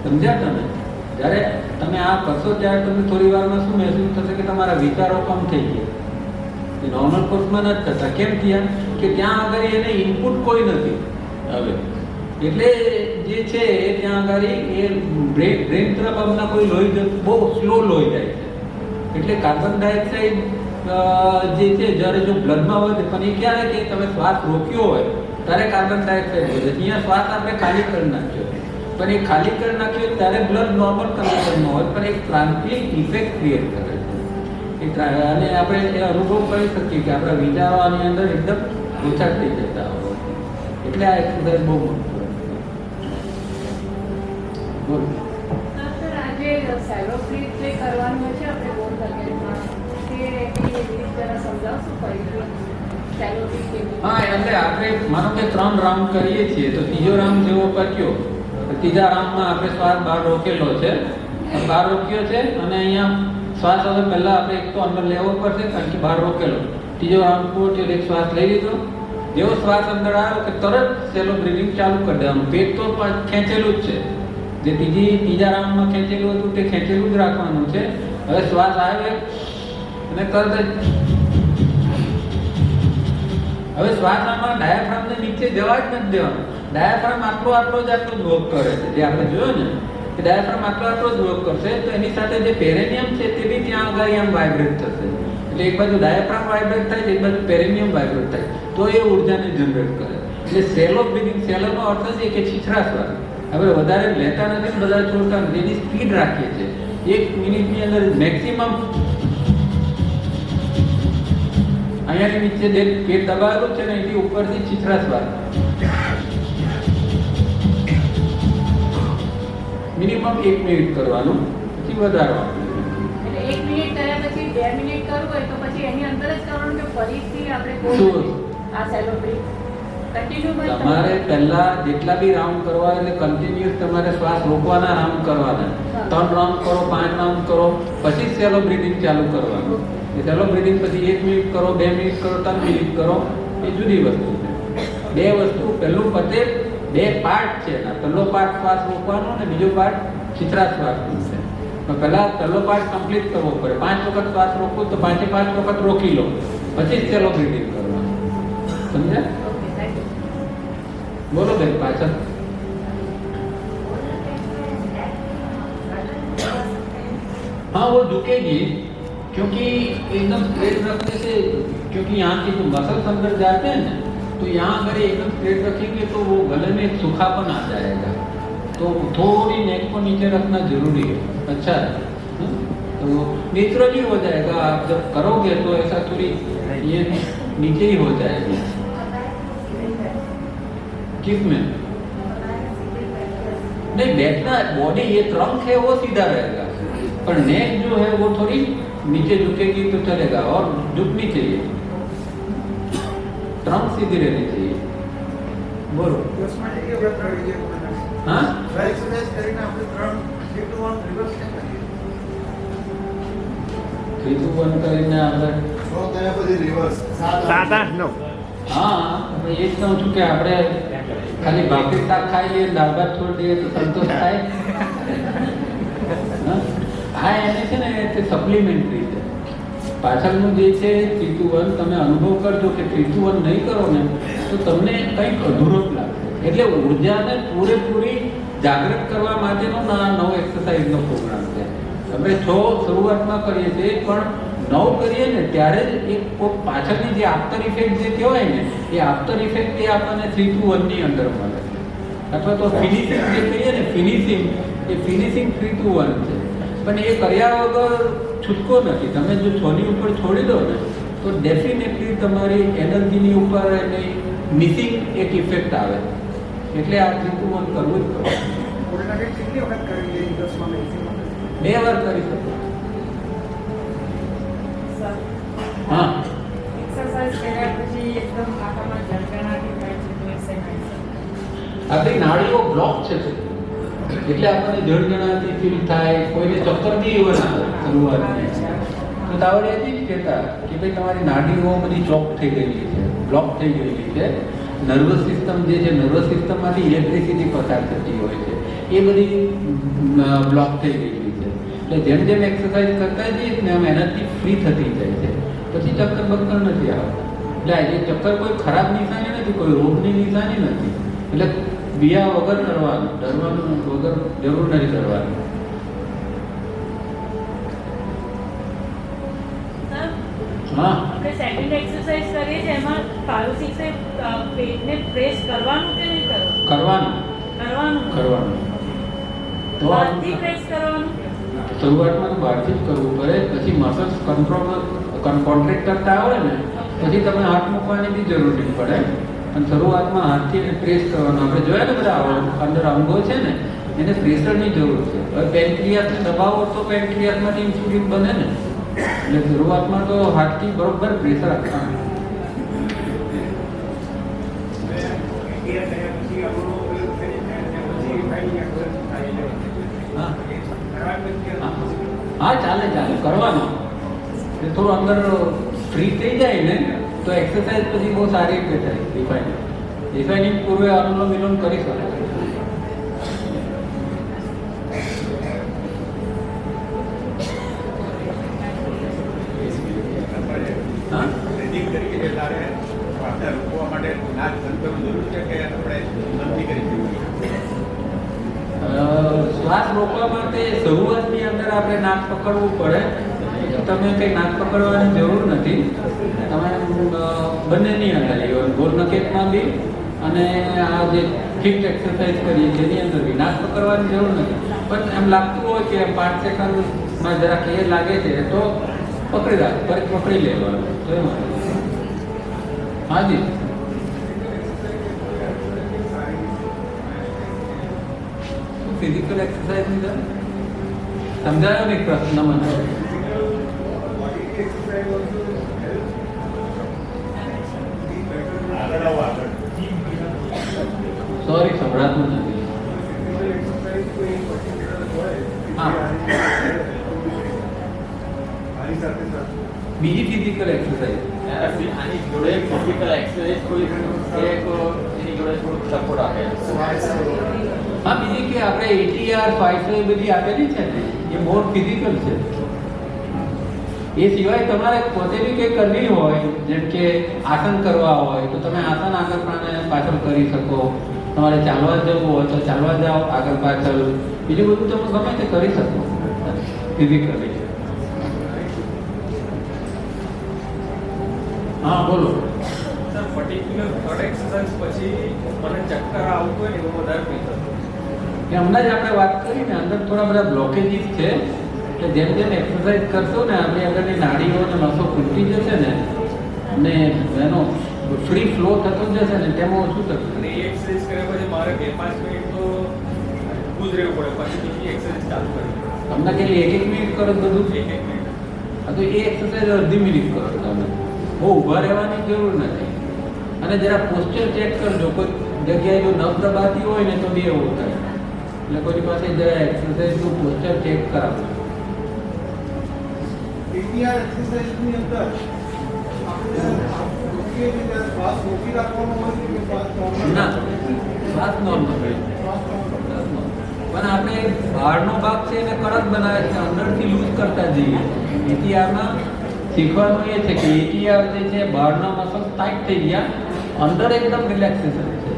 સમજ્યા તમે? જ્યારે તમે આ કરશો ત્યારે તમને થોડી વારમાં શું મહેસૂસ થશે કે તમારા વિચારો કમ થઈ ગયા. એ નોર્મલ કોર્સમાં નથી થતા. કેમ થયા? કે ત્યાં આગળ એને ઇનપુટ કોઈ નથી હવે. એટલે જે છે એ ત્યાં આગળ એ બ્રેન તરફ આપના કોઈ લોહી બહુ સ્લો લોહી જાય છે. એટલે કાર્બન ડાયોક્સાઇડ જે છે જ્યારે જો બ્લડમાં વધે, પણ એ ક્યારે કે તમે શ્વાસ રોક્યો હોય ત્યારે કાર્બન ડાયોક્સાઇડ વધે. અહીંયા શ્વાસ આપણે ખાલી કરી નાખ્યો, પણ એ ખાલી કરી નાખ્યો ત્યારે બ્લડ નોર્મલ કન્ડિશનમાં હોય, પણ એક ટ્રાન્સફિલ ઇફેક્ટ ક્રિએટ કરે છે. અને આપણે એ અનુભવ કરી શકીએ કે આપણા વિચારો આની અંદર એકદમ ઓછા થઈ જતા હોય. એટલે આ એક્સરસાઇઝ બહુ મહત્વની છે. બોલો. સર, આજે સેલો બ્રીથ જે કરવાનું છે આપણે ગોળ સર્કિટમાં, તે એની રીત જરા સમજાવશો ફરીથી? સેલો બ્રીથ કેવી? હા, એટલે આપણે માનો કે 3 રાઉન્ડ કરીએ છીએ, તો ત્રીજો રાઉન્ડ જેવો કર્યો, તો ત્રીજા રાઉન્ડમાં આપણે શ્વાસ બહાર રોકેલો છે, બહાર રોક્યો છે, અને અહીંયા શ્વાસ હવે પહેલા આપણે એક તો અંદર લેવો પડશે કારણ કે બહાર રોકેલો. ત્રીજો રાઉન્ડ પૂરો થયો, એક શ્વાસ લઈ લીધો. જેવો શ્વાસ અંદર આવ્યો કે તરત સેલો બ્રીથિંગ ચાલુ કરી દેવાનું. પેટ તો ખેંચેલું જ છે, જે ત્રીજા રાઉન્ડમાં ખેંચેલું હતું તે ખેંચેલું જ રાખવાનું છે. હવે શ્વાસ આવે અને તરત જ હવે શ્વાસ આમાં ડાયાફ્રામને નીચે જવા જ નથી દેવાનું. ડાયાફ્રામ આટલો જ વર્ક કરે છે. જે આપણે જોયો ને કે ડાયાફ્રામ આટલો જ વર્ક કરશે, તો એની સાથે જે પેરેનિયમ છે તે બી ત્યાં આગળ આમ વાઇબ્રેટ થશે. એટલે એક બાજુ ડાયાફ્રામ વાઇબ્રેટ થાય છે, એક બાજુ પેરેનિયમ વાઇબ્રેટ થાય, તો એ ઉર્જાને જનરેટ કરે. એટલે સેલો બ્રીથિંગ, સેલોનો અર્થ છે કે છીછરા શ્વાસ. હવે વધારે લેતા નથી, બધા છોડતા નથી, એની સ્પીડ રાખીએ છીએ. 1 મિનિટની અંદર મેક્સિમમ અહીંયાની નીચે જે પેટ દબાવેલું છે ને એની ઉપરથી છીછરા શ્વાસ મિનિમમ 1 મિનિટ કરવાનું, પછી વધારવાનું. એટલે 1 મિનિટ કર્યા પછી 2 મિનિટ કરવું હોય તો પછી એની અંદર જ કરવાનું કે ફરીથી આપણે શું? ગોળ આ સેલો બ્રીથ કન્ટિન્યુ તમારે પહેલા જેટલા બી રાઉન્ડ કરવા એટલે કન્ટિન્યુઅસ તમારે શ્વાસ રોકવાના રાઉન્ડ કરવાના. 3 રાઉન્ડ કરો, 5 રાઉન્ડ કરો, પછી સેલો બ્રીથિંગ ચાલુ કરવાનું. એ સેલો બ્રીથિંગ પછી 1 મિનિટ કરો, 2 મિનિટ કરો, 3 મિનિટ કરો, એ જુદી વસ્તુ છે. 2 વસ્તુ, પહેલું પતે 2 પાર્ટ છે. પહેલો પાર્ટ શ્વાસ રોકવાનો અને બીજો પાર્ટ છીછરા શ્વાસનો છે. તો પહેલા પહેલો પાર્ટ કમ્પ્લીટ કરવો પડે. 5 વખત શ્વાસ રોકો તો 5 વખત રોકી લો, પછી સેલો બ્રીથિંગ કરવાનું. સમજ્યા? बोलो बेन पाचन। हाँ वो झुकेगी क्योंकि एकदम स्ट्रेट रखने से, क्योंकि यहाँ की जो मसल्स अंदर जाते हैं ना, तो यहाँ अगर एकदम स्ट्रेट रखेंगे तो वो गले में एक सूखापन आ जाएगा, तो थोड़ी नेक को नीचे रखना जरूरी है। अच्छा है, तो नेचुरली हो जाएगा। आप जब करोगे तो ऐसा थोड़ी ये नीचे ही हो जाएगी। किस में? नहीं, बैठना बॉडी, ये ट्रंक है वो सीधा रहेगा, पर नेक जो है वो थोड़ी नीचे झुकेगी तो चलेगा, और झुकनी चाहिए, ट्रंक सीधी रहनी चाहिए। बोलो। हाँ, 3 to 1 કરીને આપણે 7 8 9 હા, એ જ કહું છું કે આપણે ખાલી ભાખરી શાક ખાઈએ, દાળ ભાત છોડી દઈએ તો સંતોષ થાય? હા, એને છે ને તે સપ્લિમેન્ટરી છે. પાછળનું જે છે 3 to 1 તમે અનુભવ કરજો કે 3 to 1 નહીં કરો ને તો તમને કંઈક અધૂરો જ લાગશે. એટલે ઉર્જાને પૂરેપૂરી જાગૃત કરવા માટેનો નવો એક્સરસાઇઝનો પ્રોગ્રામ છે. આપણે 6 શરૂઆતમાં કરીએ છીએ, પણ 9 કરીએ ને ત્યારે જ એક પાછળની જે આફ્ટર ઇફેક્ટ જે કહેવાય ને, એ આફ્ટર ઇફેક્ટ એ આપણને 3 to 1 ની અંદર મળે, અથવા તો ફિનિશિંગ જે કહીએ ને, ફિનિશિંગ 3 to 1 છે. પણ એ કર્યા વગર છૂટકો નથી. તમે જો 6 ની ઉપર છોડી દો ને તો ડેફિનેટલી તમારી એનર્જીની ઉપર એની મિસિંગ એક ઇફેક્ટ આવે. એટલે આ 3 to 1 કરવું જ પડે. 2 વાર કરી શકો. हाँ, एक्सरसाइज કર્યા પછી એકદમ આંખમાં ઝળકણાટી થાય છે તો એક્સરસાઇઝ આપણી નાડીઓ બ્લોક છે, એટલે આપણને જળજણાતી ફીલ થાય, કોઈને ચક્કર બી એવા ના આવે શરૂઆતમાં. તો તાવડિયાજી જ કહેતા કે ભાઈ તમારી નાડીઓ બધી ચોક થઈ ગયેલી છે, બ્લોક થઈ ગયેલી છે. નર્વસ સિસ્ટમ જે છે, નર્વસ સિસ્ટમમાંથી ઇલેક્ટ્રિસિટી પસાર થતી હોય છે, એ બધી બ્લોક થઈ ગયેલી છે. એટલે જેમ જેમ એક્સરસાઇઝ કરતા જઈએ ને આમ એનર્જી ફ્રી થતી જાય છે, પછી ચક્કર બક્કર નથી આવતા. એટલે આજે ચક્કર કોઈ ખરાબ નિશાની નથી, કોઈ રોગની નિશાની નથી. એટલે બિયા વગર કરવાનું, ડરવાનું વગર જરૂર નથી કરવાની. હા, આપણે સેકન્ડ એક્સરસાઇઝ કરીએ છીએ એમાં પારુશીસે પેટને પ્રેસ કરવાનું કે નહીં કરવાનું? કરવાનું કરવાનું. તો બહારથી પ્રેસ કરવાનું. શરૂઆતમાં તો બહારથી જ કરવું પડે, પછી મસલ્સ કોન્ટ્રેક્ટ કરતા આવે ને પછી તમે હાથ મૂકવાની બી જરૂર નહીં પડે. અને શરૂઆતમાં હાથથી પ્રેસ કરવાનું. આપણે જોયા ને બધા અંદર અંગો છે ને એને પ્રેશરની જરૂર છે. હવે પેન્ક્રિયાસને દબાવો તો પેન્ક્રિયાસમાંથી ઇન્સ્યુલિન બને ને, એટલે શરૂઆતમાં તો હાથથી બરોબર પ્રેશર આપવાનું. હા ચાલે કરવાનો. એટલે થોડું અંદર ફ્રી થઈ જાય ને તો એક્સરસાઇઝ પછી બહુ સારી રીતે થાય. રિફાઇનિંગ પૂર્વે અનુલોમ વિલોમ કરી શકો. શ્વાસ રોકવા માટે શરૂઆતની અંદર આપણે નાક પકડવું પડે. તમે કંઈ નાક પકડવાની જરૂર નથી. તમે બંનેની અંદર ગોળ નકેતમાં બી અને આ જે ફિક્સ એક્સરસાઇઝ કરીએ છીએ એની અંદર બી નાક પકડવાની જરૂર નથી. પણ એમ લાગતું હોય કે 5 સેકન્ડમાં જરાક એ લાગે છે તો પકડી લેવાનું. હાજી ફિઝિકલ એક્સરસાઇઝની અંદર સમજાયો ને પ્રશ્ન મને? સોરી, સંભળાતું નથી. હા, બીજી ફિઝિકલ એક્સરસાઇઝ આની જોડે ફિઝિકલ એક્સરસાઇઝ કોઈ એક એની જોડે થોડું સપોર્ટ આપે. હા, બીજી કે આપણે ATR 500 એ બધી આપેલી છે ને એ મોર ફિઝિકલ છે. એ સિવાય તમારે પોતે બી કંઈ કરવી હોય, જેમ કે આસન કરવા હોય તો તમે આસન આગળ પાછળ કરી શકો. તમારે ચાલવા જવું હોય તો ચાલવા જાઓ આગળ પાછળ. બીજું બધું તમે ગમે તે કરી શકો ફિઝિકલી. હા બોલો. સર, પર્ટિક્યુલર થર્ડ એક્સરસાઇઝ પછી મને ચક્કર આવતું હોય ને એવું વધારે ફીલ થતું. કે હમણાં જ આપણે વાત કરી ને અંદર થોડા બધા બ્લોકેજીસ છે. એટલે જેમ જેમ એક્સરસાઇઝ કરશો ને આપણી આગળની નાડીઓ અને નસો ખૂલતી જશે ને અને એનો ફ્રી ફ્લો થતો જશે ને તેમાં ઓછું થશે. અને એ એક્સરસાઇઝ કર્યા પછી મારે 2-5 મિનિટ તો ઊભું જ રહેવું પડે, પછી બીજી એક્સરસાઇઝ ચાલુ કરવી પડે. તમને કેટલી 1-1 મિનિટ કરો બધું? 1 મિનિટ. હા, તો એ એક્સરસાઇઝ અડધી મિનિટ કરો તમે. બહુ ઊભા રહેવાની જરૂર નથી. અને જરા પોસ્ચર ચેક કરજો. કોઈ જગ્યાએ જો નસ દબાતી હોય ને તો બી એવું થાય. એટલે કોઈની પાસે જરા એક્સરસાઇઝનું પોસ્ચર ચેક કરાવો. ATR એક્સરસાઇઝની અંદર આપણે શ્વાસ રોકી રાખવાનો હોય કે શ્વાસ ના, શ્વાસ નોર્મલ રહે. પણ આપણે બહારનો ભાગ છે એને કડક બનાવે છે, અંદરથી લૂઝ કરતા જઈએ. ATRમાં શીખવાનું એ છે કે ATR જે છે બહારના મસલ્સ ટાઈટ થઈ ગયા, અંદર એકદમ રિલેક્સેશન છે.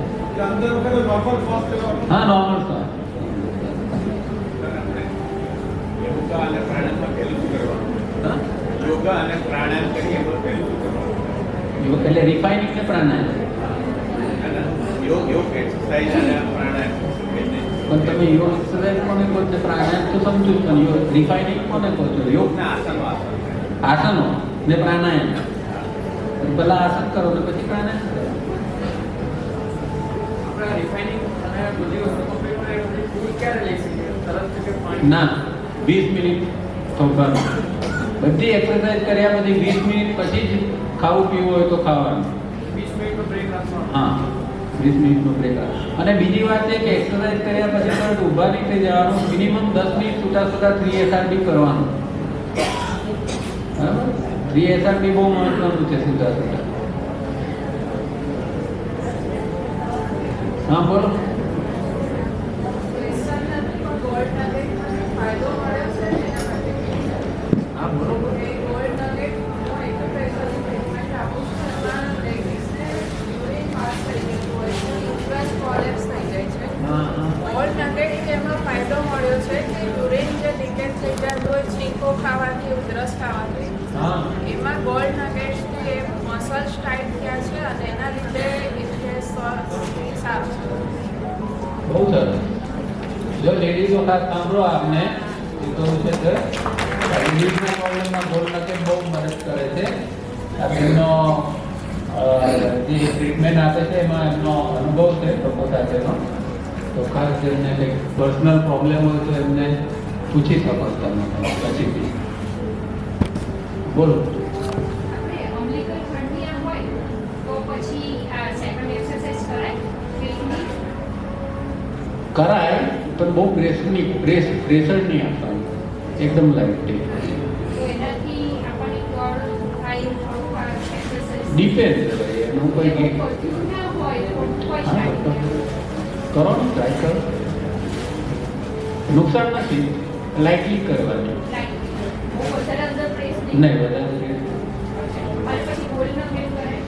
અંદર વગર નોર્મલ શ્વાસ લેવાનો. હા, નોર્મલ શ્વાસ. યોગા અને પ્રાણાયામમાં પહેલું શું કરવાનું? હા, યોગા અને પ્રાણાયામ કરીએ તો પહેલું શું કરવાનું? એટલે રિફાઇનિંગ ને પ્રાણાયામ. યોગ એક્સરસાઇઝ અને પ્રાણાયામ બંને. પણ તમે યોગ એક્સરસાઇઝ કોને કહો છો? પ્રાણાયામ તો સમજુ જ, પણ યોગ રિફાઇનિંગ કોને કહો છો? યોગ ના, આસનો આસનો ને પ્રાણાયામ. પહેલા આસન કરો ને પછી પ્રાણાયામ કરો. આપણે રિફાઇનિંગ અને બધી વસ્તુ કમ્પ્લીટ કરે પછી ક્યારે લઈ શકીએ? તરત જ કે પાણી ના, 20 મિનિટ થોભવાનું. બધી એક્સરસાઇઝ કર્યા પછી 20 મિનિટ પછી જ ખાવું પીવું હોય તો ખાવાનું. 20 મિનિટનો બ્રેક રાખવાનો. હા, 20 મિનિટનો બ્રેક. અને બીજી વાત છે કે એક્સરસાઇઝ કર્યા પછી તરત ઊભા નહીં થઈ જવાનું. મિનિમમ 10 મિનિટ છૂટા 3 SRB કરવાનું. બરાબર 3SRP બહુ મહત્વનું છે સીધા સીધા. હા બોલો. ગોલ્ડ નગેટમાં ફાયદો મળ્યો છે એના માટે હા બોલો. એ ગોલ્ડ નગેટનો એક પ્રેશરનું ટ્રીટમેન્ટ આપું છું એમાં લેડીઝને યુરિન પાસ થઈ જતું હોય છે, યુટ્રસ કોલેપ્સ થઈ જાય છે. હા હા ગોલ્ડ નગેટ એમાં ફાયદો મળ્યો છે કે યુરિન જે લીકેજ થઈ જતું હોય છીંકો ખાવાથી, ઉધરસ ખાવાથી, હા એમાં ગોલ્ડ નગેટ્સને મસલ્સ ટાઈટ થયા છે અને એના લીધે એ સારું છે. બહુ સરસ. જો લેડીઝો ખાસ સાંભળો આપને એ કહું છે કે લેડીઝના પ્રોબ્લેમમાં ગોલ્ડ નગેટ બહુ મદદ કરે છે. આ એમનો જે ટ્રીટમેન્ટ આપે છે એમાં એમનો અનુભવ છે લોકો સાથેનો. તો ખાસ એમને કંઈક પર્સનલ પ્રોબ્લેમ હોય તો એમને પૂછી શકો તમે પછીથી. બોલો. આપણે અમ્લિકલ હર્નિયા હોય તો પછી આ સેકન્ડ એક્સરસાઇઝ કરાય કે નહીં? કરાય પણ બહુ પ્રેશર નહીં આપવાનું, એકદમ લાઇટ. તો એનાથી આપણને ક્યોર થાય થોડું આ એક્સરસાઇઝ ડિપેન્ડ કરે એનું કોઈ એવું બધું ના હોય તો કોઈ હા, થાય કરો ને ટ્રાય કરો. નુકસાન નથી, લાઇટલી કરવાની. બહુ વધારે અંદર પ્રેસ નહીં વધારે. અને પછી ગોલ્ડ નગેટ કરાય.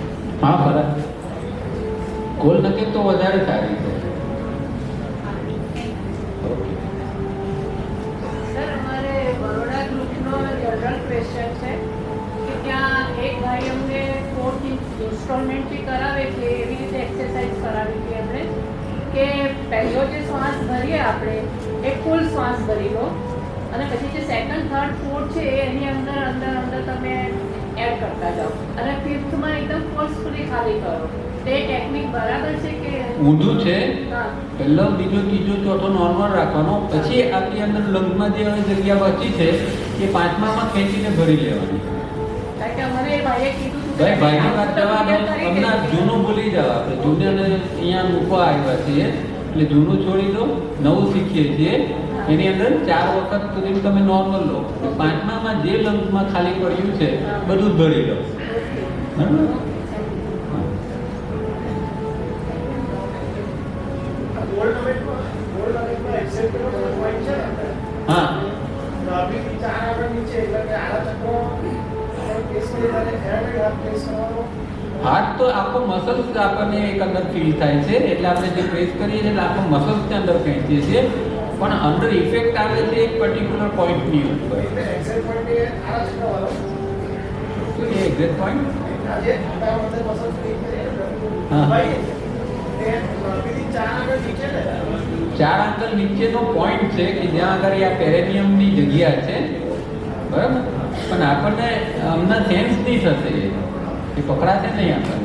હા બરાબર. ગોલ નકેટ તો વધારે સારી છે. સર અમારે બરોડા ગ્રુપનો જનરલ ક્વેશ્ચન છે કે ત્યાં એક ભાઈ અમને 4 ઇન્સ્ટોલમેન્ટથી કરાવે છે એવી રીતે એક્સરસાઇઝ કરાવી હતી એમણે કે પહેલો જે શ્વાસ ભરીએ આપણે એ ફૂલ શ્વાસ ભરી લો અને પછી જે સેકન્ડ થર્ડ ફોર્થ છે એ એની અંદર અંદર અંદર તમે એડ કરતા જાઓ અને ફિફ્થમાં એકદમ ફોર્સફુલી ખાલી કરો. તે ટેકનિક બરાબર છે કે ઊંધું છે. હા પહેલો બીજો ત્રીજો ચોથો નોર્મલ રાખવાનો, પછી આપણી અંદર લંગમાં જે હવે જગ્યા બચી છે એ પાંચમામાં ખેંચીને ભરી લેવાની. કારણ કે અમને એ ભાઈએ કીધું હતું ભાઈ કે ભાઈની વાત આ જવાનું, કરી તમને દેજો. જૂનું ભૂલી જાવ. આપણે જૂનને અહીંયા મૂકવા આવ્યા છીએ એટલે જૂનું છોડી દો, નવું શીખીએ છીએ. એની અંદર 4 વખત સુધી તમે નોર્મલ લો, પાંચમામાં જે લંગમાં ખાલી પડ્યું છે બધું જ ભરી લો. બરાબર. હા હાથ તો આખો મસલ્સ આપણને એક અંદર ફીલ થાય છે એટલે આપણે જે પ્રેસ કરીએ છીએ એટલે આખો મસલ્સ ની અંદર ખેંચીએ છીએ, પણ અંદર ઇફેક્ટ આવે છે એક પર્ટિક્યુલર પોઈન્ટની ઉપર. શું છે એક્ઝેક્ટ પોઈન્ટ? હા 4 આંગળ નીચેનો પોઈન્ટ છે કે જ્યાં આગળ આ પેરેનિયમની જગ્યા છે, બરાબર. પણ આપણને અમને સેન્સ નહીં થશે, એ પકડાશે નહીં આપણને.